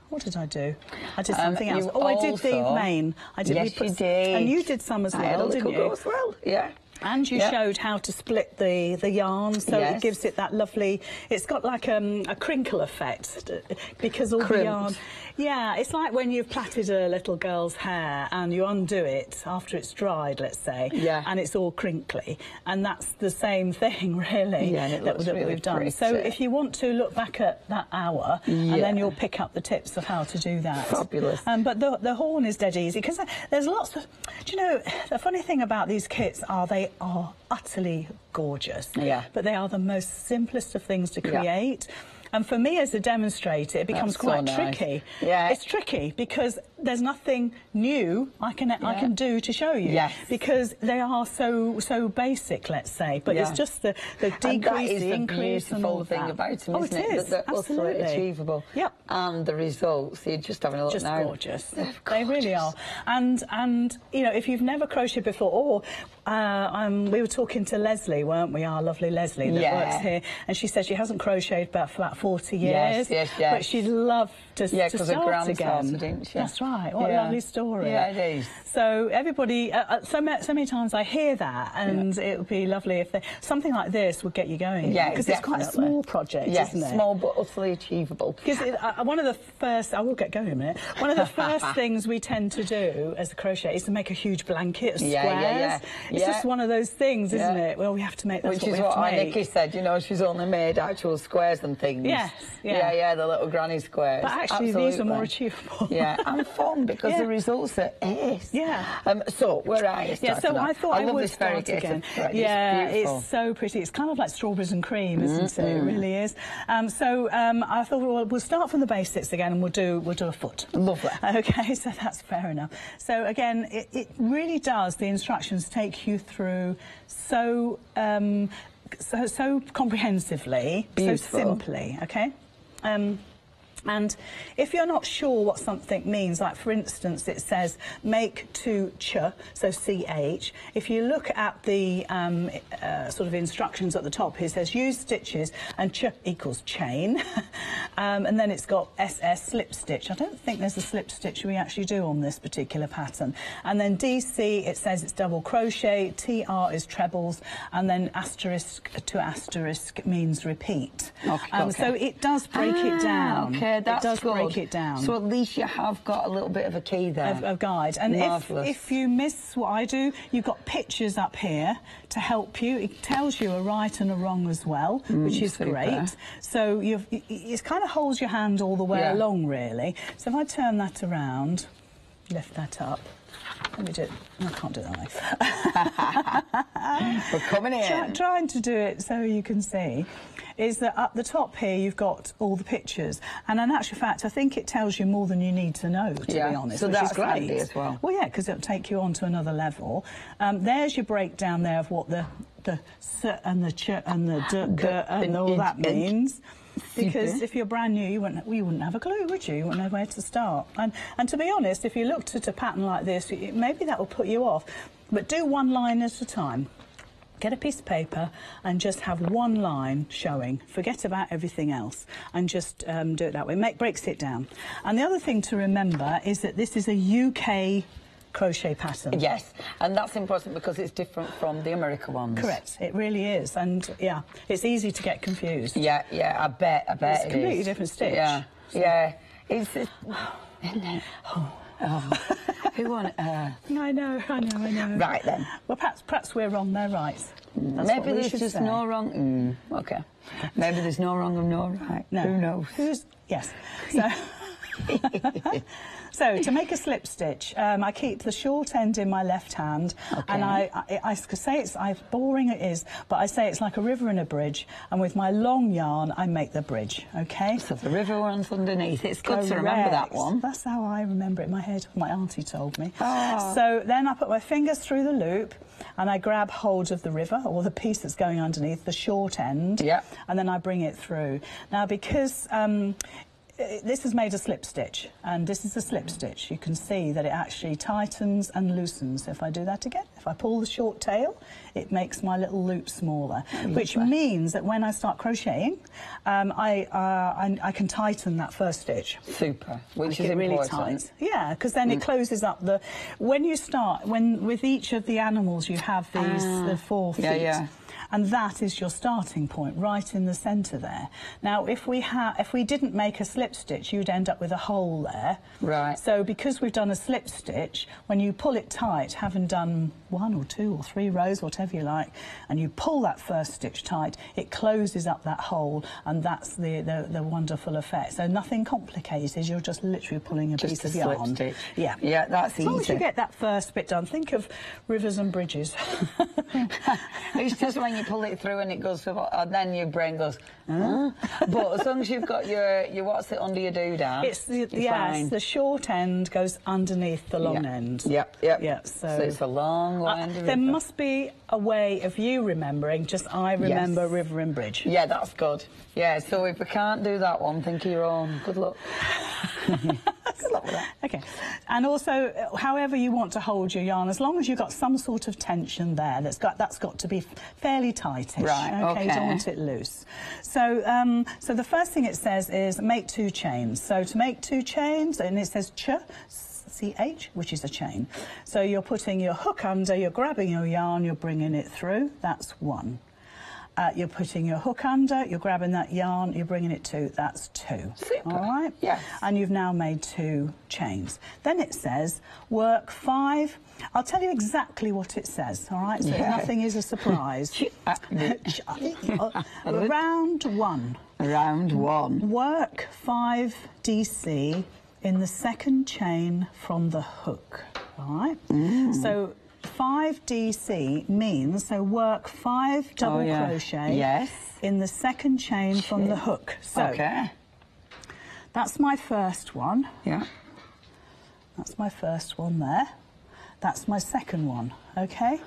What did I do? I did something else. Oh, I did the mane. Yes, you did. And you did some as well, didn't you? As well, yeah. And you showed how to split the yarn, so it gives it that lovely... It's got like a crinkle effect, because all the yarn... Yeah, it's like when you've plaited a little girl's hair and you undo it after it's dried, let's say, and it's all crinkly. And that's the same thing, really, that we've done. Pretty. So if you want to look back at that hour, and then you'll pick up the tips of how to do that. Fabulous. But the horn is dead easy, because there's lots of... Do you know, the funny thing about these kits are they are utterly gorgeous. Yeah. But they are the most simplest of things to create. And for me as a demonstrator, it becomes quite tricky. Yeah. It's tricky because there's nothing new I can do to show you. Yes. Because they are so basic, let's say. But it's just the decrease, the increase, and all of that. That is the beautiful thing about them, isn't it? It is. That they're utterly achievable. Yep. And the results, you're just having a look now. Just gorgeous. They really are. And you know, if you've never crocheted before, or we were talking to Leslie, weren't we? Our lovely Leslie that works here, and she said she hasn't crocheted about 40 years. Yes. But she'd love to start her again. Didn't she? That's right. What a lovely story. Yeah, it is. So everybody, so many times I hear that, and it would be lovely if something like this would get you going. Yeah, because it's quite a small project, isn't it? Small but utterly achievable. Because one of the first, I will get going in a minute. One of the first things we tend to do as a crochet is to make a huge blanket of squares. It's just one of those things, isn't it? Well, we have to make. Which is what Nikki said. You know, she's only made actual squares and things. Yes. Yeah, the little granny squares. But actually, these are more achievable. Yeah, and fun because the results are ace. Yeah. So where are you? Yeah. So I thought I would start again. Yeah, it's so pretty. It's kind of like strawberries and cream, isn't it? It really is. So I thought we'll start from the basics again, and we'll do a foot. Lovely. Okay, so that's fair enough. So again, it really does. The instructions take you through so comprehensively, so simply. Okay. And if you're not sure what something means, like for instance, it says make to ch, so ch. If you look at the sort of instructions at the top, it says use stitches and ch equals chain, and then it's got ss slip stitch. I don't think there's a slip stitch we actually do on this particular pattern. And then dc, it says it's double crochet, tr is trebles, and then asterisk to asterisk means repeat. Okay. So it does break it down. Okay. That's it does good. break it down. So at least you have got a little bit of a key there. A guide. And if you miss what I do, you've got pictures up here to help you. It tells you a right and a wrong as well, which is great. So it kind of holds your hand all the way along, really. So if I turn that around, lift that up. Let me do it. I can't do that. We're coming in. Trying to do it so you can see. Is that up the top here you've got all the pictures, and in actual fact I think it tells you more than you need to know, to be honest, so which that's is great handy as well. Well, yeah, because it'll take you on to another level. There's your breakdown there of what the s and the ch and the d and all that means. Because if you're brand new, you wouldn't have a clue, would you? You wouldn't know where to start. And to be honest, if you looked at a pattern like this, maybe that will put you off. But do one line at a time. Get a piece of paper and just have one line showing. Forget about everything else and just do it that way. Breaks it down. And the other thing to remember is that this is a UK crochet pattern. Yes, and that's important because it's different from the American ones. Correct, it really is, and yeah, it's easy to get confused. Yeah, I bet it's a completely different stitch. Yeah, so. Yeah, it's isn't it? Who on earth? I know. Right then. Well, perhaps we're wrong, they're right. Maybe there's just no wrong. Okay. Maybe there's no wrong and no right. No. Who knows? Yes. So. So to make a slip stitch, I keep the short end in my left hand, and I say it's boring it is, but I say it's like a river and a bridge, and with my long yarn I make the bridge. Okay. So the river runs underneath. It's good to remember that one. That's how I remember it in my head. My auntie told me. Oh. So then I put my fingers through the loop, and I grab hold of the river or the piece that's going underneath the short end. Yeah. And then I bring it through. Now because this is made a slip stitch, and this is a slip stitch. You can see that it actually tightens and loosens. If I do that again, if I pull the short tail, it makes my little loop smaller, which means that when I start crocheting, I can tighten that first stitch. Super, which is really important. Tight. Yeah, because then it closes up the. When you start, with each of the animals, you have these the 4 feet. Yeah. And that is your starting point, right in the centre there. Now, if we didn't make a slip stitch, you'd end up with a hole there. Right. So because we've done a slip stitch, when you pull it tight, having done 1 or 2 or 3 rows, whatever you like, and you pull that first stitch tight, it closes up that hole, and that's the wonderful effect. So nothing complicated. You're just literally pulling a piece of yarn. Slip stitch. Yeah. Yeah, that's easy. As long as you get that first bit done, think of rivers and bridges. It's just when you pull it through and it goes, and then your brain goes, huh? But as long as you've got your what's it under your doodad, it's the short end goes underneath the long end. Yep. Yeah, so it's a long end. There must be a way of you remembering. Just I remember river and bridge. Yeah, that's good. Yeah, so if we can't do that one, think of your own. Good luck. Good luck with that. Okay, and also, however you want to hold your yarn, as long as you've got some sort of tension there, that's got to be fairly tightish. Right. Okay. You don't want it loose. So, so the first thing it says is make 2 chains. So to make 2 chains, and it says CH, which is a chain. So you're putting your hook under, you're grabbing your yarn, you're bringing it through. That's 1. You're putting your hook under, you're grabbing that yarn, you're bringing it 2. That's 2. Super. All right? Yes. And you've now made 2 chains. Then it says work 5. I'll tell you exactly what it says, all right? So nothing is a surprise. Round 1. Round 1. Work 5 DC in the 2nd chain from the hook, all right? So 5 DC means, so work 5 double crochet in the 2nd chain from the hook. So that's my first one. Yeah. That's my first one there. That's my second one, okay?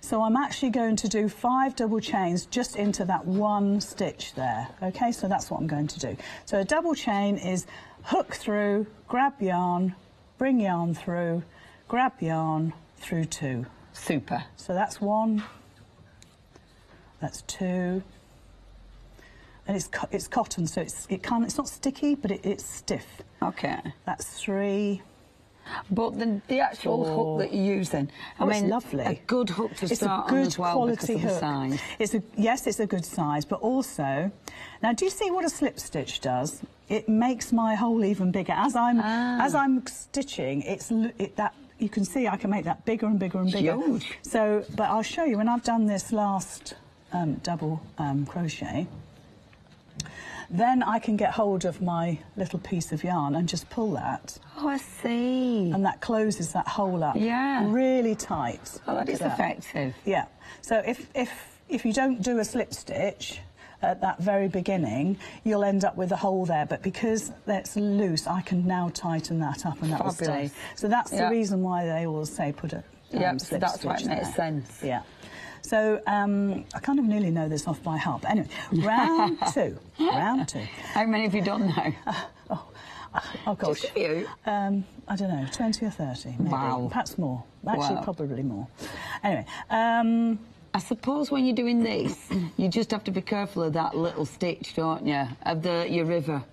So I'm actually going to do 5 double chains just into that 1 stitch there, okay? So that's what I'm going to do. So a double chain is hook through, grab yarn, bring yarn through, grab yarn, through 2. Super. So that's 1, that's 2, and it's cotton, so it's not sticky, but it's stiff. Okay. That's 3. But the actual hook that you're using, I mean, it's lovely. A good hook to start on as well because of the size. Yes, it's a good size, but also, now do you see what a slip stitch does? It makes my hole even bigger. As I'm stitching, you can see I can make that bigger and bigger and bigger. Huge. So, but I'll show you when I've done this last double crochet. then I can get hold of my little piece of yarn and just pull that. Oh, I see. And that closes that hole up really tight. Oh, that is effective. Yeah. So if you don't do a slip stitch at that very beginning, you'll end up with a hole there, but because that's loose, I can now tighten that up and that will stay. So that's the reason why they always say put a slip that's stitch why it makes there. sense. Yeah. So I kind of nearly know this off by heart. But anyway, round two. Round two. How many have you done now? Oh gosh. Just a few. I don't know, 20 or 30 maybe. Wow. Perhaps more. Actually, probably more. Anyway, I suppose when you're doing this, you just have to be careful of that little stitch, don't you? Of your river.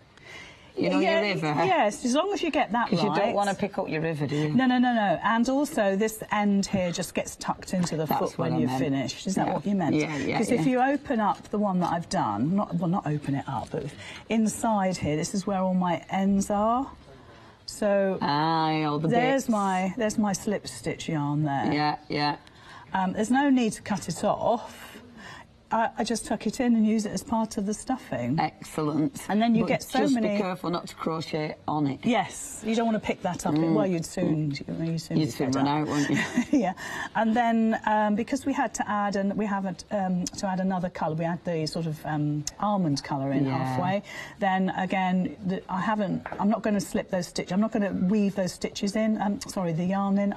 You know, your river. Yes, as long as you get that right. Because you don't want to pick up your river, do you? No. And also, this end here just gets tucked into the foot when you're finished. Is that what you meant? Yeah. Because if you open up the one that I've done, not open it up, but inside here, this is where all my ends are. So all the there's bits. there's my slip stitch yarn there. Yeah. There's no need to cut it off. I just tuck it in and use it as part of the stuffing. Excellent. And then you get so just many... be careful not to crochet on it. Yes, you don't want to pick that up. Well, you'd soon run out, won't you? Yeah. And then because we had to add, and we haven't to add another colour, we had the sort of almond colour in halfway. Then again, I'm not going to slip those stitches. I'm not going to weave those stitches in. Sorry, the yarn in.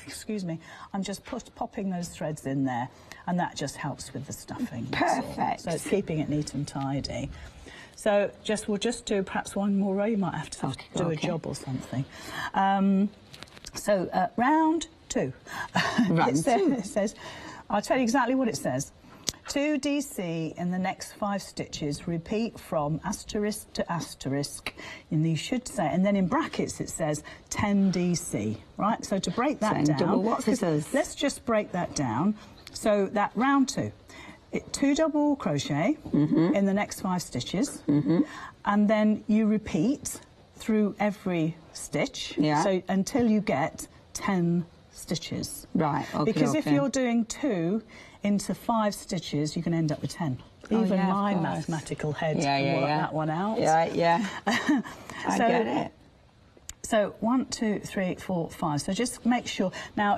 Excuse me. I'm just popping those threads in there, and that just helps with the stuffing. Perfect. So it's keeping it neat and tidy. So we'll just do perhaps one more row. You might have to do a job or something. Round two. It says, I'll tell you exactly what it says. 2 DC in the next 5 stitches, repeat from asterisk to asterisk, and you should say, and then in brackets it says 10 DC, right? So to break that down, let's just break that down. So that round 2, 2 double crochet in the next 5 stitches, and then you repeat through every stitch, so until you get 10 stitches. Right, okay. Because if you're doing 2 into 5 stitches, you can end up with 10. Even my mathematical head can work that one out. Yeah. I get it. So 1, 2, 3, 4, 5. So just make sure. Now,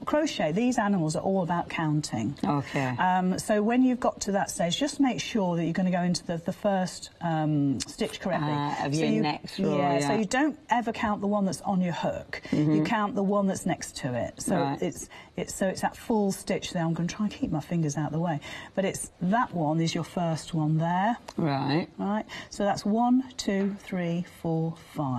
crochet, these animals are all about counting. Okay. So when you've got to that stage, just make sure that you're going to go into the first stitch correctly. Of your next row. Yeah. So you don't ever count the one that's on your hook. You count the one that's next to it. So it's that full stitch there. I'm going to try and keep my fingers out of the way. But that one is your first one there. Right. Right. So that's 1, 2, 3, 4, 5.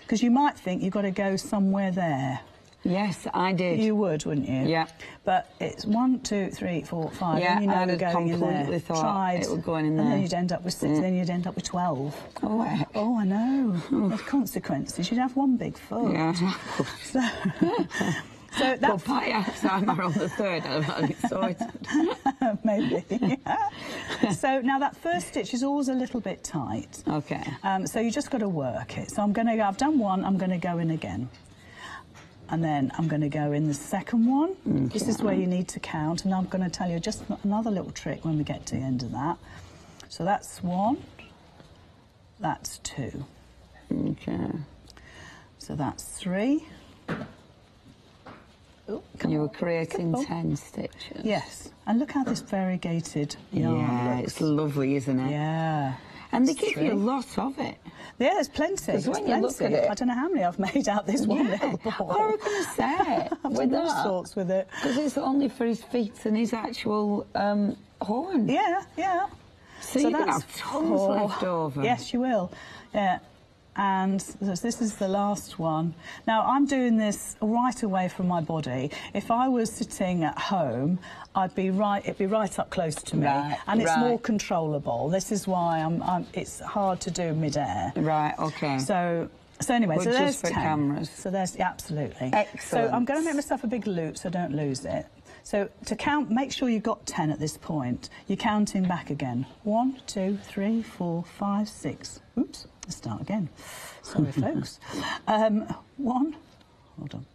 Because you might think you've got to go somewhere there. Yes, I did. You would, wouldn't you? Yeah. But it's 1, 2, 3, 4, 5. Yeah, and you know I'd going in there. completely thought it would go in there. And then you'd end up with 6, then you'd end up with 12. Oh, heck. Oh, I know. There's consequences. You'd have one big foot. Yeah. So that's... Well, by time I'm on the 3rd, I'll have it sorted. Maybe. So now that first stitch is always a little bit tight. Okay. So you just got to work it. So I've done one, I'm going to go in again. And then I'm going to go in the second one. Okay. This is where you need to count, and I'm going to tell you just another little trick when we get to the end of that. So that's 1, that's 2. Okay. So that's 3. Oh, you were creating 10 stitches. Yes, and look how this variegated yarn looks. It's lovely, isn't it? Yeah. And they give you a lot of it. Yeah, there's plenty. Because when you look at it... I don't know how many I've made out this one little ball. What are we going to say with that? All sorts with it. Because it's only for his feet and his actual horn. Yeah. So you're going to have tons left over. Yes, you will. Yeah. And this is the last one. Now, I'm doing this right away from my body. If I was sitting at home, it'd be right up close to me. And it's more controllable. This is why it's hard to do mid-air. Right, okay. So anyway, so there's 10. Cameras. So there's, absolutely. Excellent. So I'm going to make myself a big loop so I don't lose it. So to count, make sure you've got 10 at this point. You're counting back again. 1, 2, 3, 4, 5, 6. Oops. Let's start again. Sorry, folks. 1. Hold on.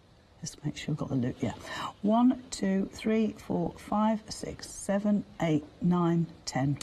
Just make sure we've got the loop, yeah. 1, 2, 3, 4, 5, 6, 7, 8, 9, 10.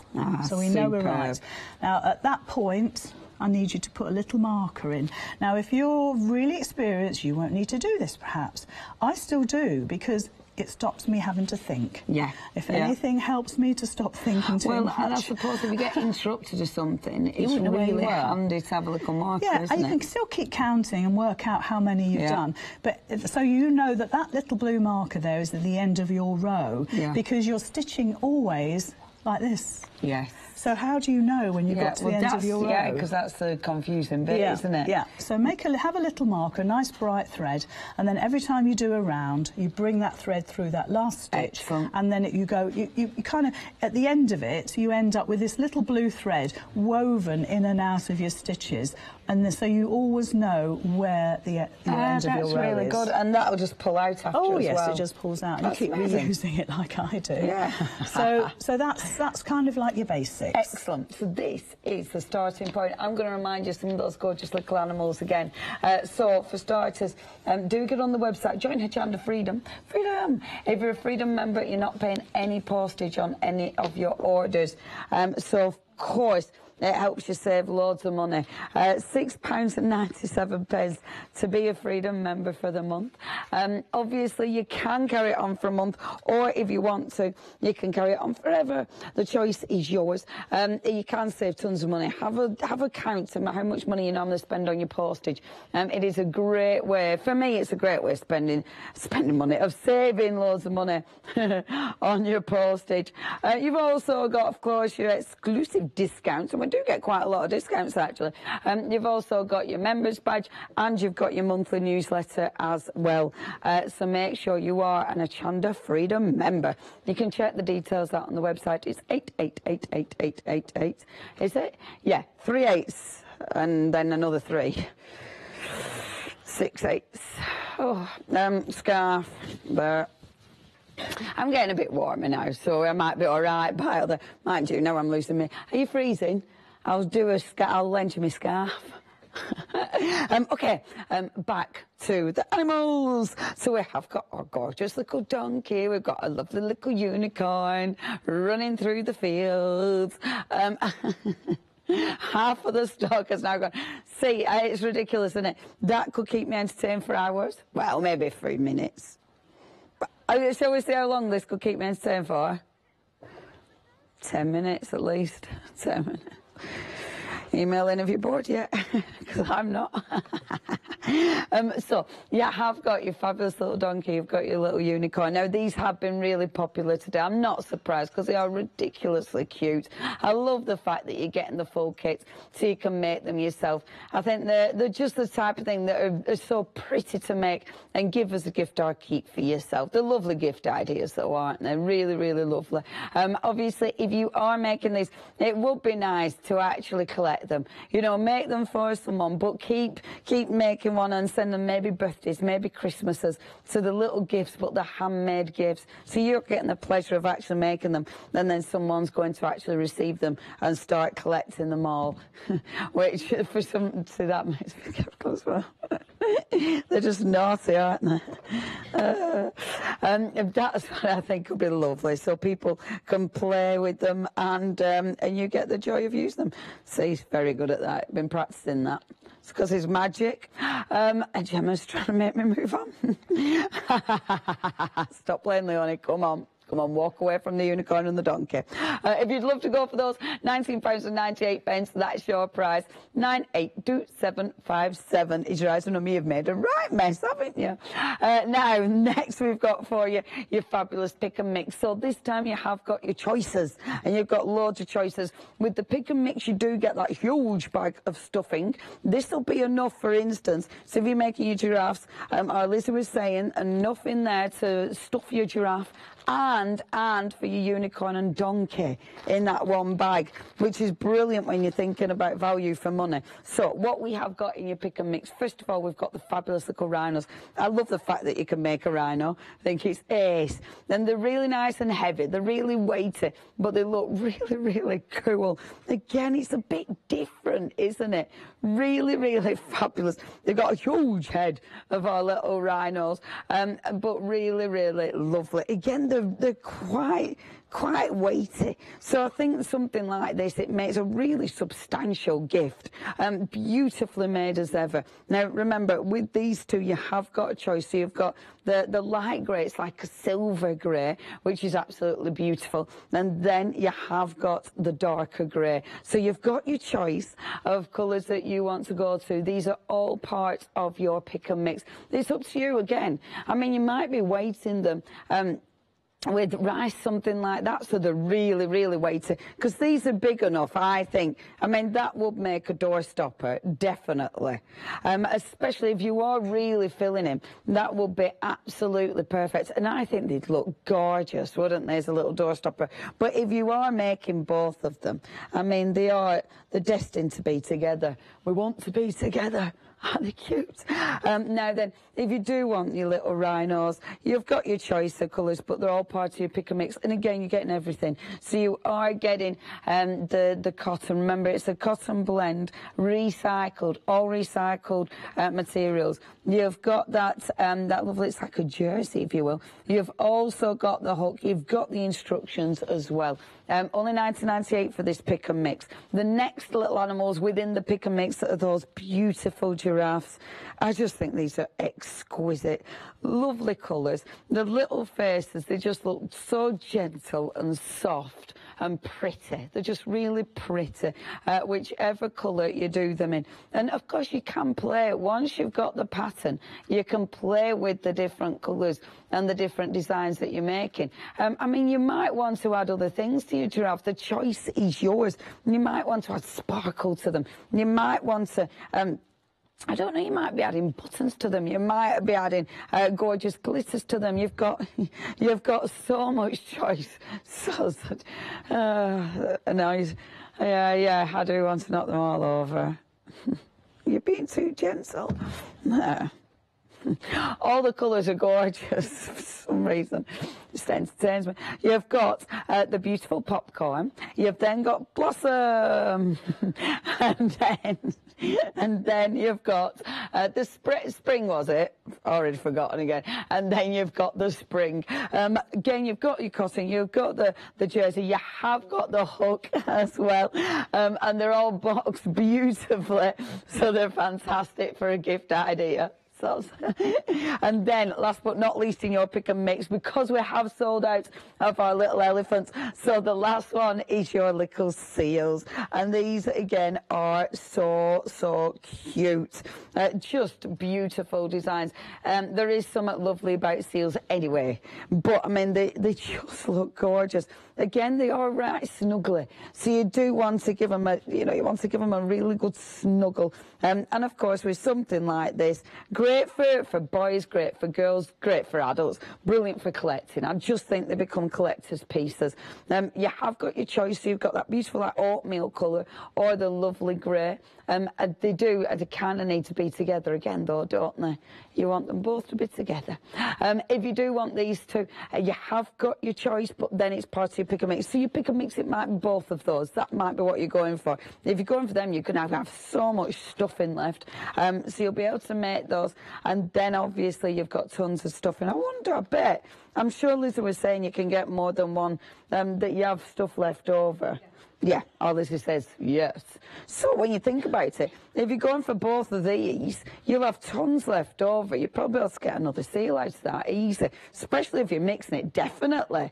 So we know we're right. Now, at that point, I need you to put a little marker in. Now, if you're really experienced, you won't need to do this, perhaps. I still do, because it stops me having to think. Yeah. If anything helps me to stop thinking too much. Well, and I suppose if you get interrupted or something, it's really handy to have a little marker, isn't it? And you can still keep counting and work out how many you've done. But so you know that that little blue marker there is at the end of your row, because you're stitching always like this. Yes. So how do you know when you got to the end of your row? Yeah, because that's the confusing bit, isn't it? Yeah. So have a little marker, a nice bright thread, and then every time you do a round, you bring that thread through that last stitch, and then you kind of at the end of it, you end up with this little blue thread woven in and out of your stitches, and so you always know where the end of your row is. That's really good, and that'll just pull out after as well. Oh yes, it just pulls out, and you keep reusing it like I do. Yeah. so that's kind of like your basics. Excellent. So this is the starting point. I'm going to remind you some of those gorgeous little animals again. So for starters, do get on the website, join Hochanda Freedom. Freedom! If you're a Freedom member, you're not paying any postage on any of your orders. So of course, it helps you save loads of money. £6.97 to be a Freedom member for the month. Obviously, you can carry it on for a month, or if you want to, you can carry it on forever. The choice is yours. You can save tons of money. Have a count of how much money you normally spend on your postage. It is a great way, for me, it's a great way of spending money, of saving loads of money on your postage. You've also got, of course, your exclusive discounts, and we do get quite a lot of discounts actually. You've also got your members badge, and you've got your monthly newsletter as well. So make sure you are an Hochanda Freedom member. You can check the details out on the website. It's 888888. Is it? Yeah, 3 8s and then another 3. 6 8s. Oh, scarf there. I'm getting a bit warmer now, so I might be all right. Mind you, now I'm losing me. Are you freezing? I'll lend you my scarf. Okay, back to the animals. So we have got our gorgeous little donkey. We've got a lovely little unicorn running through the fields. Half of the stock has now gone. See, it's ridiculous, isn't it? That could keep me entertained for hours. Well, maybe 3 minutes. Shall we see how long this could keep me entertained for? 10 minutes at least. 10 minutes. Email in if you're bored yet, because I'm not. So, you have got your fabulous little donkey, you've got your little unicorn. Now, these have been really popular today. I'm not surprised, because they are ridiculously cute. I love the fact that you're getting the full kit, so you can make them yourself. I think they're just the type of thing that are so pretty to make and give as a gift or keep for yourself. They're lovely gift ideas, though, aren't they? Really, really lovely. Obviously, if you are making these, it would be nice to actually collect them. You know, make them for someone, but keep making one and send them maybe birthdays, maybe Christmases. So the little gifts, but the handmade gifts. So you're getting the pleasure of actually making them, and then someone's going to actually receive them and start collecting them all. Which, for some, see, that makes me careful as well. They're just naughty, aren't they? That's what I think would be lovely. So people can play with them, and you get the joy of using them. See, he's very good at that. Been practicing that. It's because he's magic. And Gemma's trying to make me move on. Stop playing, Leonie. Come on. Come on, walk away from the unicorn and the donkey. If you'd love to go for those, £19.98, that's your price. 982757 is your item number. You've made a right mess, haven't you? Now, next we've got for you your fabulous pick and mix. So this time you have got your choices, and you've got loads of choices. With the pick and mix, you do get that huge bag of stuffing. This will be enough, for instance, so if you're making your giraffes, or Lizzie was saying, enough in there to stuff your giraffe, and and for your unicorn and donkey in that one bag, which is brilliant when you're thinking about value for money. So what we have got in your pick and mix, first of all, we've got the fabulous little rhinos. I love the fact that you can make a rhino. I think it's ace. And they're really nice and heavy. They're really weighty, but they look really, really cool. Again, it's a bit different, isn't it? Really, really fabulous. They've got a huge head of our little rhinos, but really, really lovely. Again, they're quite weighty. So I think something like this, it makes a really substantial gift. Beautifully made as ever. Now, remember, with these two, you have got a choice. So you've got the light grey, it's like a silver grey, which is absolutely beautiful. And then you have got the darker grey. So you've got your choice of colours that you want to go to. These are all part of your pick and mix. It's up to you again. I mean, you might be weighting them with rice, something like that, so they're really, really weighty. Because these are big enough, I think. I mean, that would make a doorstopper, definitely. Especially if you are really filling him, that would be absolutely perfect. And I think they'd look gorgeous, wouldn't they, as a little doorstopper? But if you are making both of them, I mean, they're destined to be together. We want to be together. Aren't they cute? Now then, if you do want your little rhinos, you've got your choice of colours, but they're all part of your pick and mix. And again, you're getting everything. So you are getting the cotton. Remember, it's a cotton blend, recycled, all recycled materials. You've got that lovely, it's like a jersey, if you will. You've also got the hook. You've got the instructions as well. Only $19.98 for this pick and mix. The next little animals within the pick and mix are those beautiful giraffes. I just think these are exquisite, lovely colours. The little faces, they just look so gentle and soft and pretty. They're just really pretty, whichever colour you do them in. And of course you can play, once you've got the pattern, you can play with the different colours and the different designs that you're making. I mean, you might want to add other things to your giraffe. The choice is yours. You might want to add sparkle to them. You might want to I don't know, you might be adding buttons to them. You might be adding gorgeous glitters to them. You've got so much choice. Nice. Yeah, I do want to knock them all over. You're being too gentle. No. All the colours are gorgeous for some reason. Just entertains me. You've got the beautiful popcorn. You've then got blossom. and then you've got the spring, was it? Already forgotten again. And then you've got the spring. Again, you've got your cotton. You've got the jersey. You have got the hook as well. And they're all boxed beautifully. So they're fantastic for a gift idea. And then, last but not least in your pick and mix, because we have sold out of our little elephants, so the last one is your little seals. And these, again, are so cute. Just beautiful designs. There is something lovely about seals anyway, but, I mean, they just look gorgeous. Again, they are right snuggly, so you do want to give them a, you want to give them a really good snuggle. And of course, with something like this, great for boys, great for girls, great for adults, brilliant for collecting. I just think they become collector's pieces. You have got your choice. So you've got that beautiful like oatmeal colour or the lovely grey. They kind of need to be together again, though, don't they? You want them both to be together. If you do want these two, you have got your choice, but then it's part of your pick and mix. So you pick and mix, it might be both of those. That might be what you're going for. If you're going for them, you can have so much stuffing left. So you'll be able to make those. And then, obviously, you've got tons of stuffing. I bet. I'm sure Lizzie was saying you can get more than one, that you have stuff left over. Yeah, Lizzie says yes. So when you think about it, if you're going for both of these, you'll have tons left over. You'll probably be able to get another seal out of that easy, especially if you're mixing it. Definitely,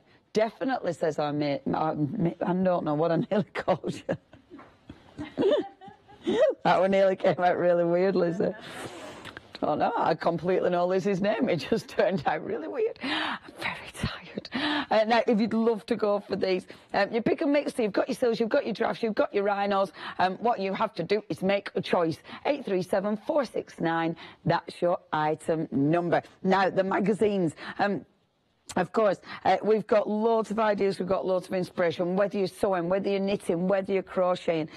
says our mate. I don't know what I nearly called you. That one nearly came out really weird, Lizzie. Oh no, I completely know Lizzie's name. It just turned out really weird. I'm very tired. Now, if you'd love to go for these, you pick and mix. So you've got your seals, you've got your giraffes, you've got your rhinos. What you have to do is make a choice. 837469. That's your item number. Now, the magazines. Of course, we've got loads of ideas, we've got loads of inspiration, whether you're sewing, whether you're knitting, whether you're crocheting.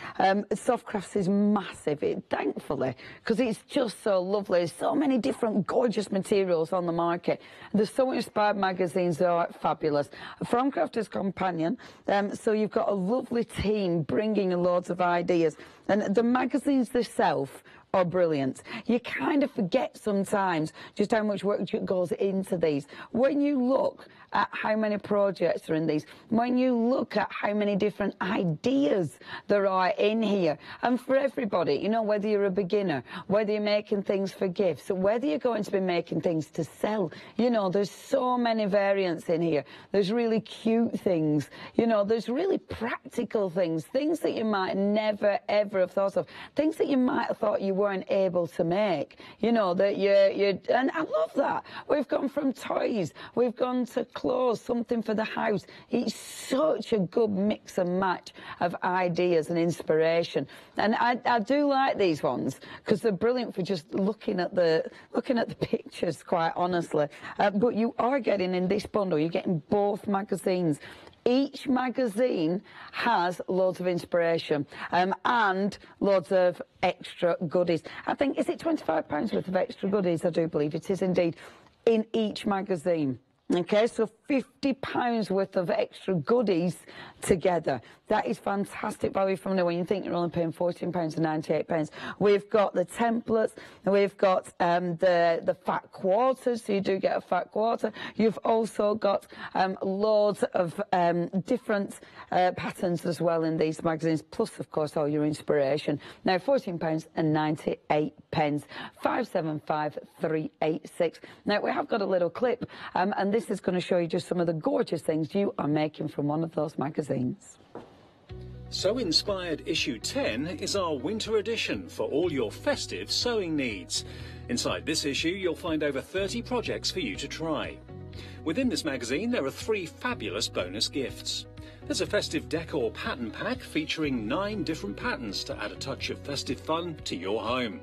Soft crafts is massive, thankfully, because it's just so lovely. There's so many different gorgeous materials on the market. The Sew Inspired magazines are fabulous. From Crafter's Companion, so you've got a lovely team bringing you loads of ideas. And the magazines themselves are brilliant. You kind of forget sometimes just how much work goes into these. When you look at how many projects are in these, when you look at how many different ideas there are in here, and for everybody, you know, whether you're a beginner, whether you're making things for gifts, whether you're going to be making things to sell, you know, there's so many variants in here. There's really cute things, you know, there's really practical things, things that you might never ever have thought of, things that you might have thought you weren't able to make, you know, that and I love that. We've gone from toys, we've gone to clothes, something for the house. It's such a good mix and match of ideas and inspiration, and I do like these ones because they're brilliant for just looking at the pictures, quite honestly. But you are getting in this bundle, you're getting both magazines. Each magazine has loads of inspiration and loads of extra goodies. I think, is it £25 worth of extra goodies? I do believe it is indeed, in each magazine. Okay, so £50 worth of extra goodies together. That is fantastic value from there when you think you're only paying £14.98. We've got the templates, we've got the fat quarters, so you do get a fat quarter. You've also got loads of different patterns as well in these magazines, plus, of course, all your inspiration. Now, £14.98, 575386. Now, we have got a little clip, and this is going to show you just some of the gorgeous things you are making from one of those magazines. Sew Inspired issue 10 is our winter edition for all your festive sewing needs. Inside this issue, you'll find over 30 projects for you to try. Within this magazine, there are 3 fabulous bonus gifts. There's a festive decor pattern pack featuring 9 different patterns to add a touch of festive fun to your home.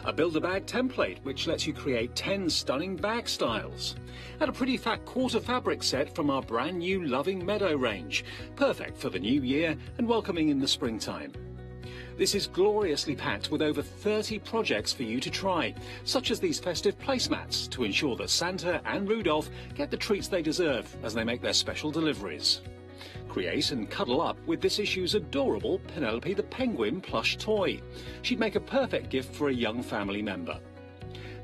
A Build-A-Bag template, which lets you create 10 stunning bag styles. And a pretty fat quarter fabric set from our brand new Loving Meadow range, perfect for the new year and welcoming in the springtime. This is gloriously packed with over 30 projects for you to try, such as these festive placemats to ensure that Santa and Rudolph get the treats they deserve as they make their special deliveries. Create and cuddle up with this issue's adorable Penelope the Penguin plush toy. She'd make a perfect gift for a young family member.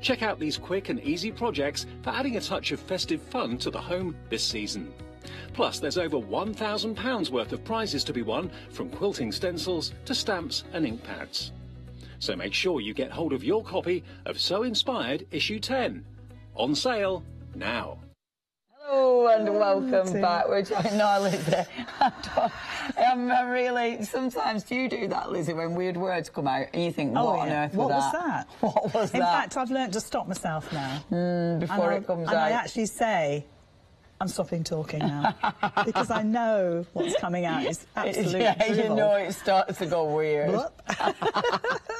Check out these quick and easy projects for adding a touch of festive fun to the home this season. Plus, there's over £1,000 worth of prizes to be won, from quilting stencils to stamps and ink pads. So make sure you get hold of your copy of Sew Inspired issue 10. On sale now. Hello and welcome back. We're joined now, Lizzie. Really, sometimes do you do that, Lizzie, when weird words come out and you think, what on earth was that? What was that? In fact, I've learned to stop myself now. Before it comes out. And I actually say, I'm stopping talking now, because I know what's coming out is absolute drivel. You know it starts to go weird.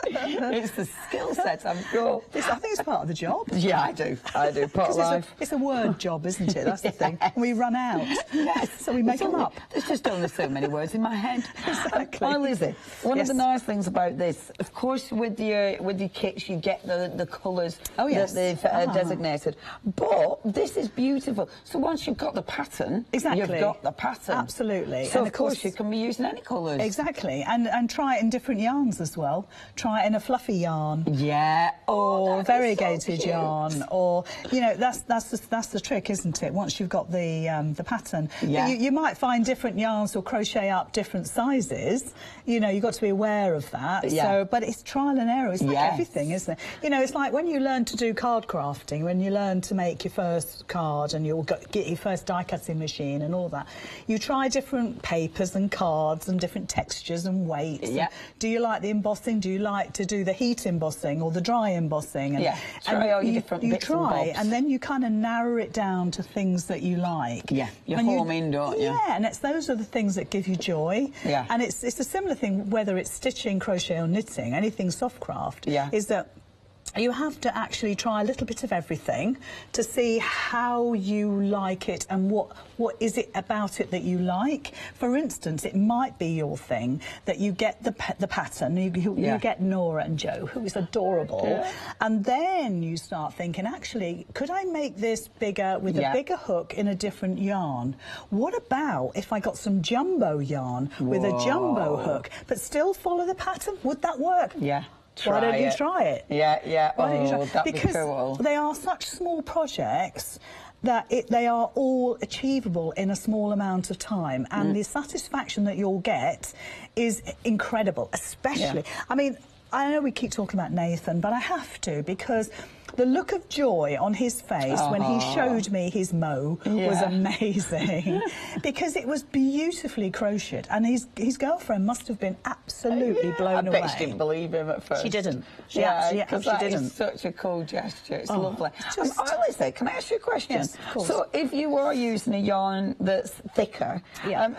It's the skill set, I'm sure. I think it's part of the job. Yeah, I do. Part of life. It's a word job, isn't it? That's the thing. We run out. Yes. So we make them up. There's just only so many words in my head. Exactly. Well, Lizzie, one of the nice things about this, of course, with your kits, you get the colours that they've designated. But this is beautiful. So once you've got the pattern, you've got the pattern. Absolutely. So, and of course, you can be using any colours. Exactly. And try it in different yarns as well. Try it in a fluffy yarn. Yeah. Or variegated yarn. Or, you know, that's the trick, isn't it? Once you've got the pattern. Yeah. You might find different yarns or crochet up different sizes. You know, you've got to be aware of that. Yeah. So, but it's trial and error. It's like everything, isn't it? You know, it's like when you learn to do card crafting, when you learn to make your first card and you'll get your first die cutting machine and all that. You try different papers and cards and different textures and weights. Yeah. Do you like the embossing? Do you like to do the heat embossing or the dry embossing? And, try all your different bits and bobs. And then you kind of narrow it down to things that you like. Yeah, you home in, don't you? Yeah, and those are the things that give you joy. Yeah. And it's a similar thing whether it's stitching, crochet or knitting, anything soft craft, is that you have to actually try a little bit of everything to see how you like it and what is it about it that you like. For instance, it might be your thing that you get the pattern, you get Nora and Joe, who is adorable, and then you start thinking, actually, could I make this bigger with a bigger hook in a different yarn? What about if I got some jumbo yarn with a jumbo hook, but still follow the pattern? Would that work? Yeah. Why don't you try it? Yeah. That'd be because cool. They are such small projects that they are all achievable in a small amount of time, and the satisfaction that you'll get is incredible, especially... I mean, I know we keep talking about Nathan, but I have to, because the look of joy on his face when he showed me his mo was amazing, because it was beautifully crocheted, and his girlfriend must have been absolutely blown away. I bet she didn't believe him at first. She didn't. She didn't. Is such a cool gesture. It's lovely. Lisa, can I ask you a question? Yes, of course. So, if you are using a yarn that's thicker,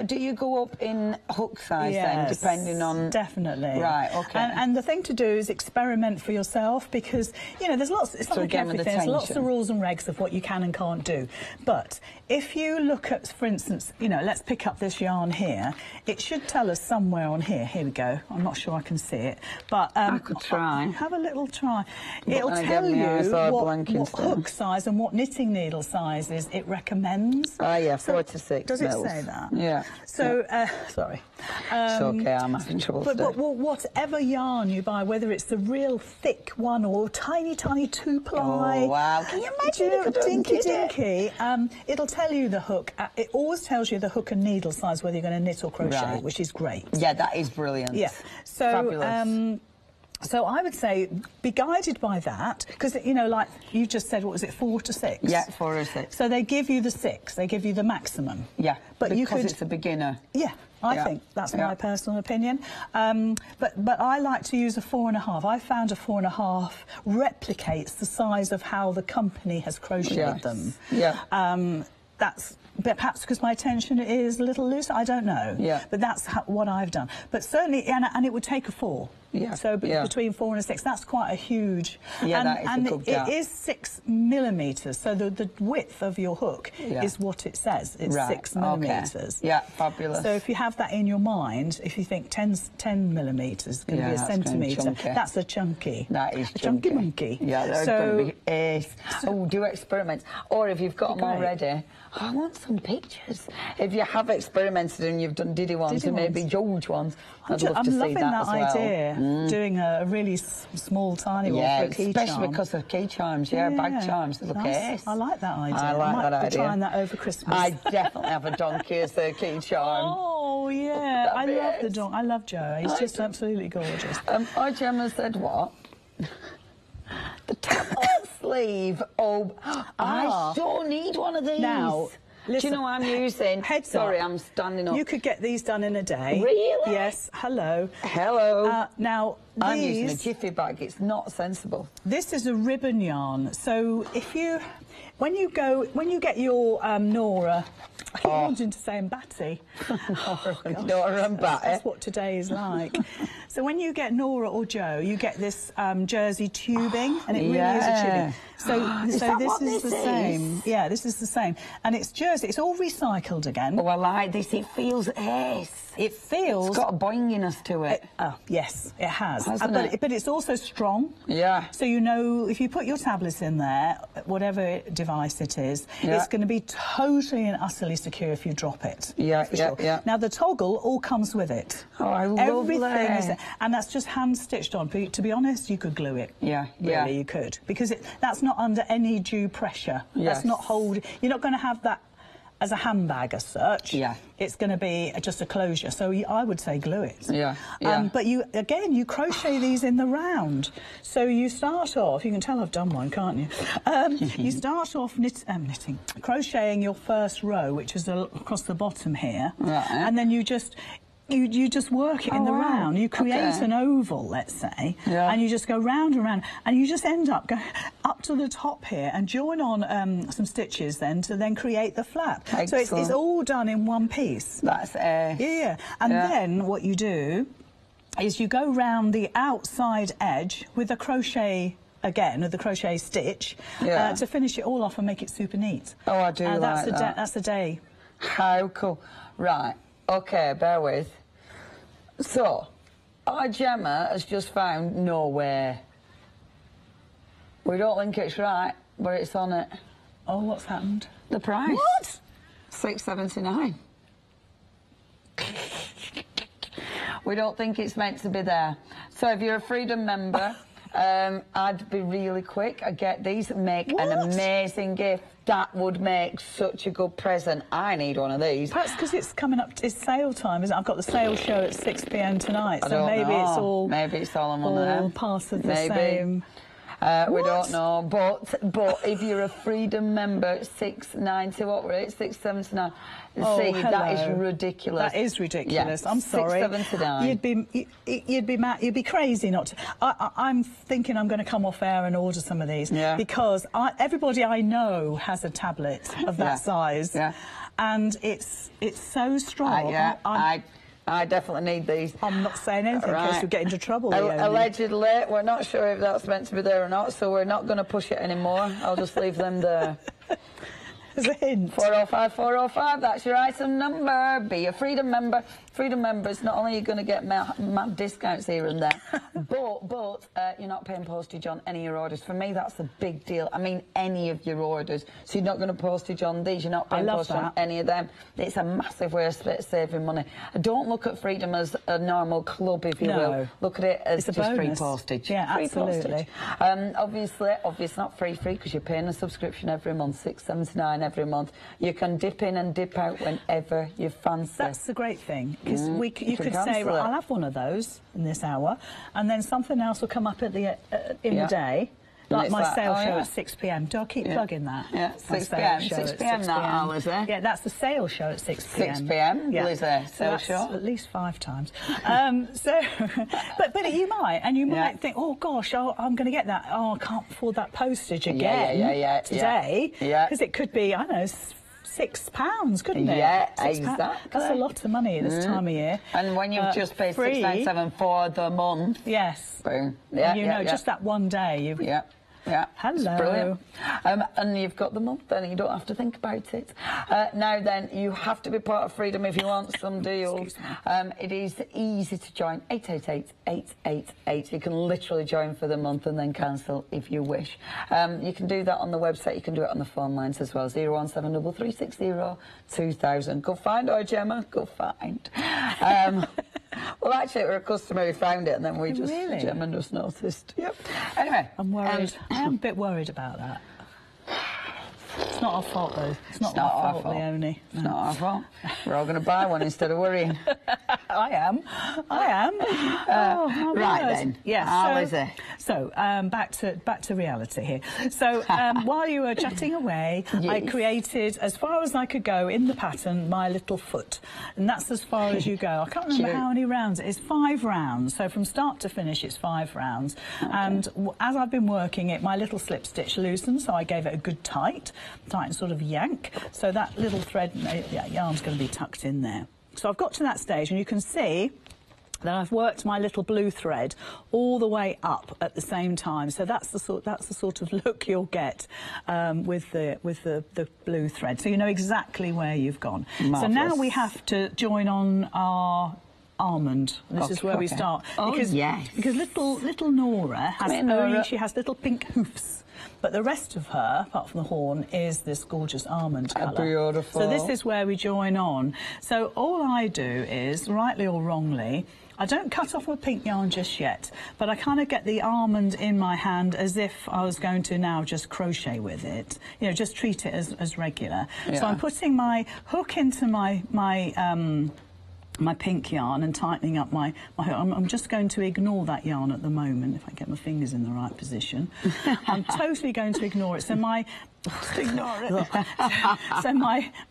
do you go up in hook size then, depending on... Definitely. Right, OK. And the thing to do is experiment for yourself, because, you know, there's lots... It's not like everything. There's lots of rules and regs of what you can and can't do. But if you look at, for instance, you know, let's pick up this yarn here. It should tell us somewhere on here. Here we go. I'm not sure I can see it, but I could try. Have a little try. It'll tell you what hook size and what knitting needle sizes it recommends. Oh yeah, 4 to 6 Does it say that? Yeah. So sorry. It's OK. I'm having trouble. But whatever yarn you buy, whether it's the real thick one or tiny 2-ply. Oh wow! Can you imagine dinky? It'll tell you the hook. It always tells you the hook and needle size, whether you're going to knit or crochet, which is great. Yeah, that is brilliant. Yeah. So fabulous. So I would say be guided by that, because, you know, like you just said, what was it, 4 to 6? Yeah, 4 or 6. So they give you the 6. They give you the maximum. Yeah, but because it's a beginner. Yeah. I think that's my personal opinion, but I like to use a 4.5. I found a 4.5 replicates the size of how the company has crocheted them. Yeah. That's perhaps because my attention is a little loose. I don't know. Yeah. But that's what I've done. But certainly, and it would take a 4. Yeah. So between 4 and a 6, that's quite a huge. Yeah, that is a good gap. It is 6 millimetres. So the width of your hook is what it says. It's 6 millimetres. Okay. Yeah, fabulous. So if you have that in your mind, if you think 10 millimetres is going to be a centimetre, that's a chunky. That is a chunky monkey. Yeah, they're going to be ace. Do experiments. Or if you've got them already, I want some pictures. If you have experimented and you've done Diddy ones and maybe George ones, I'd love to see that as well. I'm loving that idea, doing a really small, tiny one for a key charm. Especially because of key charms, bag charms. Look ace. I like that idea. I like that idea. I might be trying that over Christmas. I definitely have a donkey as a key charm. Oh, yeah. I love the donkey. I love Joe. He's just absolutely gorgeous. Our Gemma said what? The tablet sleeve. Oh, I so need one of these. Now, listen, do you know what I'm using? Sorry, I'm standing up. You could get these done in a day. Really? Yes. Hello. Hello. Now, I'm using a jiffy bag. It's not sensible. This is a ribbon yarn. So if you, when you get your Nora. I keep wanting to say Mbatty. Nora and Batty. That's what today is like. So when you get Nora or Joe, you get this jersey tubing, and it really is a tubing. So this is the same. Yeah, this is the same. And it's jersey. It's all recycled again. Oh, I like this. It feels ace. It feels... It's got a boinginess to it. Yes, it has. But it's also strong. Yeah. So you know, if you put your tablets in there, whatever device it is, it's going to be totally and utterly secure if you drop it. Yeah. Now, the toggle all comes with it. Oh, I love everything that. is there. And that's just hand-stitched on. But to be honest, you could glue it. Yeah. Really, you could. Because that's not under any due pressure. Yes. That's not you're not going to have that as a handbag as such. Yeah. It's going to be just a closure. So I would say glue it. Yeah. But you crochet these in the round. So you start off, you can tell I've done one, can't you? You start off crocheting your first row, which is across the bottom here. Right. And then you just work it in the round. You create an oval, let's say, and you just go round and round, and you just end up going up to the top here and join on some stitches then to then create the flap. Excellent. So it's all done in one piece. That's yeah. And then what you do is you go round the outside edge with a crochet again with the crochet stitch to finish it all off and make it super neat. Oh, I do like that. That's the day. How cool. Right, OK, bear with. So, our Gemma has just found nowhere. We don't think it's right, but it's on it. Oh, what's happened? The price. What? $6.79. We don't think it's meant to be there. So if you're a Freedom member, I'd be really quick. I get these, make an amazing gift. That would make such a good present. I need one of these. Perhaps because it's coming up, it's sale time, isn't it? I've got the sale show at 6 p.m. tonight, so maybe it's all... Maybe it's all on one of them. Part of the same... we don't know, but if you're a Freedom member, $6.90, what were it? $6.79. Oh, see, hello. that is ridiculous. That is ridiculous. Yeah. I'm sorry. $6.79. You'd be crazy not to. I'm thinking I'm going to come off air and order some of these because everybody I know has a tablet of that size, and it's so strong. I definitely need these. I'm not saying anything in case we get into trouble. Allegedly, we're not sure if that's meant to be there or not, so we're not going to push it anymore. I'll just leave them there. As a hint. 405 405, that's your item number. Be a Freedom member. Freedom members, not only are you going to get mad discounts here and there, but you're not paying postage on any of your orders. For me, that's a big deal. I mean, any of your orders. So you're not going to postage on these. You're not paying postage on any of them. It's a massive way of saving money. Don't look at Freedom as a normal club, if you will. Look at it as just free postage. Yeah, free absolutely. Postage. Obviously not free because you're paying a subscription every month, $6.79 every month. You can dip in and dip out whenever you fancy. That's the great thing. Because you could say, well, I'll have one of those in this hour, and then something else will come up at the in the day, like my sale show at 6 p.m. Do I keep plugging that? Yeah, 6 p.m. 6 p.m. that, Lizzie. Yeah, that's the sale show at 6 p.m. 6 p.m. Yeah. Lizzie, sale show. At least 5 times. But you might, and you might think, oh gosh, I'm going to get that. Oh, I can't afford that postage again today because it could be, I don't know, £6, couldn't it? Yeah, exactly. That's a lot of money this time of year. And when you've just paid $6.97 for the month. Yes. Boom. Just that one day. Hello. It's brilliant. And you've got the month then, you don't have to think about it. Now then, you have to be part of Freedom if you want some deals. It is easy to join, 888-888. You can literally join for the month and then cancel if you wish. You can do that on the website, you can do it on the phone lines as well, 01733602000. Go find our Gemma, go find. Well, actually, we're a customer who found it, and then Gemma just noticed. Yep. Anyway, I'm worried. I am a bit worried about that. It's not our fault, though. It's not our fault, Leonie. It's not our fault. We're all going to buy one instead of worrying. I am. Right then. Yes. How is it? So back to reality here. So while you were chatting away, I created, as far as I could go in the pattern, my little foot, and that's as far as you go. I can't remember how many rounds it is. 5 rounds. So from start to finish, it's 5 rounds. And as I've been working it, my little slip stitch loosened, so I gave it a good tight and sort of yank. So that little thread, yarn's going to be tucked in there. So I've got to that stage, and you can see that I've worked my little blue thread all the way up at the same time. So that's the sort of look you'll get with the blue thread. So you know exactly where you've gone. Marvellous. So now we have to join on our almond. This is where we start. Because little Nora has she has little pink hoofs. But the rest of her, apart from the horn, is this gorgeous almond colour. Beautiful. So this is where we join on. So all I do is, rightly or wrongly, I don't cut off my pink yarn just yet, but I kind of get the almond in my hand as if I was going to now just crochet with it. You know, just treat it as regular. Yeah. So I'm putting my hook into my pink yarn and tightening up my hook. I'm just going to ignore that yarn at the moment, if I get my fingers in the right position. I'm totally going to ignore it. So my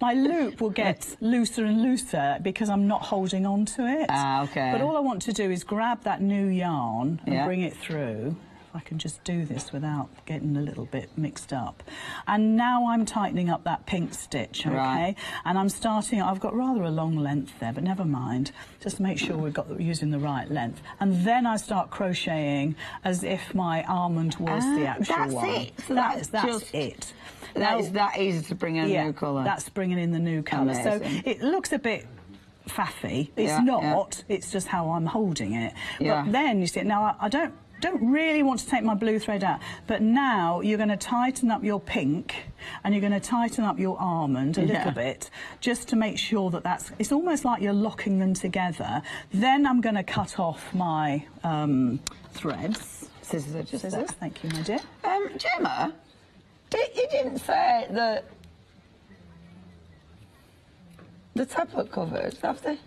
loop will get looser and looser because I'm not holding on to it. Okay. But all I want to do is grab that new yarn and bring it through. If I can just do this without getting a little bit mixed up. And now I'm tightening up that pink stitch, okay? Right. And I'm starting, I've got rather a long length there, but never mind. Just make sure we're using the right length. And then I start crocheting as if my almond was the actual one. That's it. So that's it. That easy to bring in a new colour. That's bringing in the new colour. So it looks a bit faffy. It's not. It's just how I'm holding it. But then you see, now I don't really want to take my blue thread out, but now you're going to tighten up your pink and you're going to tighten up your almond a little bit, just to make sure that it's almost like you're locking them together. Then I'm going to cut off my threads. Scissors, thank you, my dear. Gemma, you didn't say that the tablet covers, have they?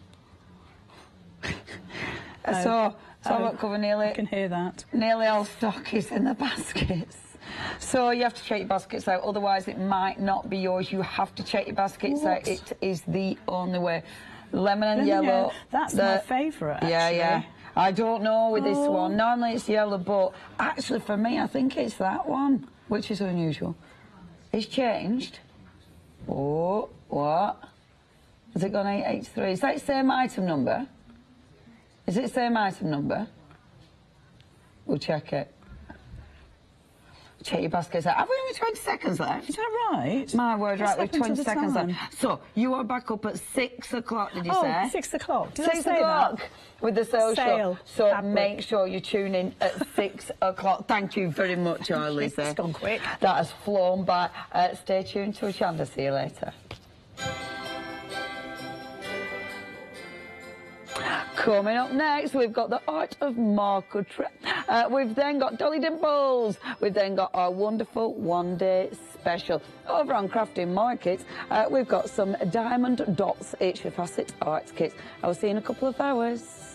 Tablet cover nearly... I can hear that. Nearly all stock is in the baskets. So you have to check your baskets out, otherwise it might not be yours. You have to check your baskets out. It is the only way. Lemon and yellow. That's my favourite, actually. Yeah. I don't know with this one. Normally it's yellow, but actually for me, I think it's that one, which is unusual. It's changed. Oh, what? Has it gone 883? Is that the same item number? Is it the same item number? We'll check it. Check your baskets out. Have we only 20 seconds left? Is that right? My word, right, we've 20 seconds left. So, you are back up at 6 o'clock, did you say? Oh, 6 o'clock. Did 6 I say o'clock that? with the social. So, make sure you tune in at 6 o'clock. Thank you very much, Lisa. It's gone quick. That has flown by. Stay tuned to Hochanda. See you later. Coming up next, we've got the art of marquetry. We've then got Dolly Dimples. We've then got our wonderful one-day special. Over on Crafting Market, we've got some diamond dots HV Facet art kits. I'll see you in a couple of hours.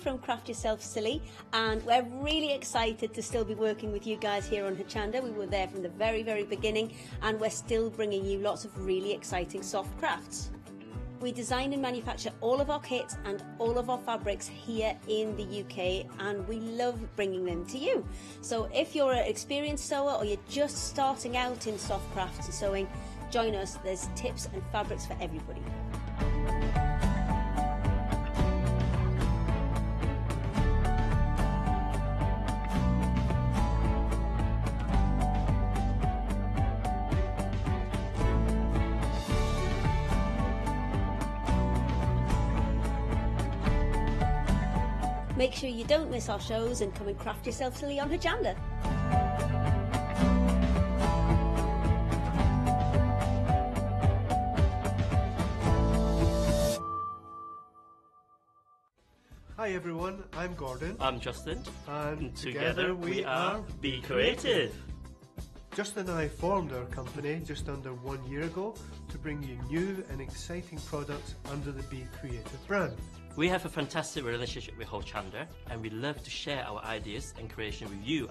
From Craft Yourself Silly, and we're really excited to still be working with you guys here on Hochanda. We were there from the very, very beginning, and we're still bringing you lots of really exciting soft crafts. We design and manufacture all of our kits and all of our fabrics here in the UK, and we love bringing them to you. So if you're an experienced sewer or you're just starting out in soft crafts and sewing, join us. There's tips and fabrics for everybody. Make sure you don't miss our shows and come and craft yourself silly on Hochanda. Hi everyone, I'm Gordon. I'm Justin. And together we are Be Creative. Justin and I formed our company just under 1 year ago to bring you new and exciting products under the Be Creative brand. We have a fantastic relationship with Hochanda, and we love to share our ideas and creation with you,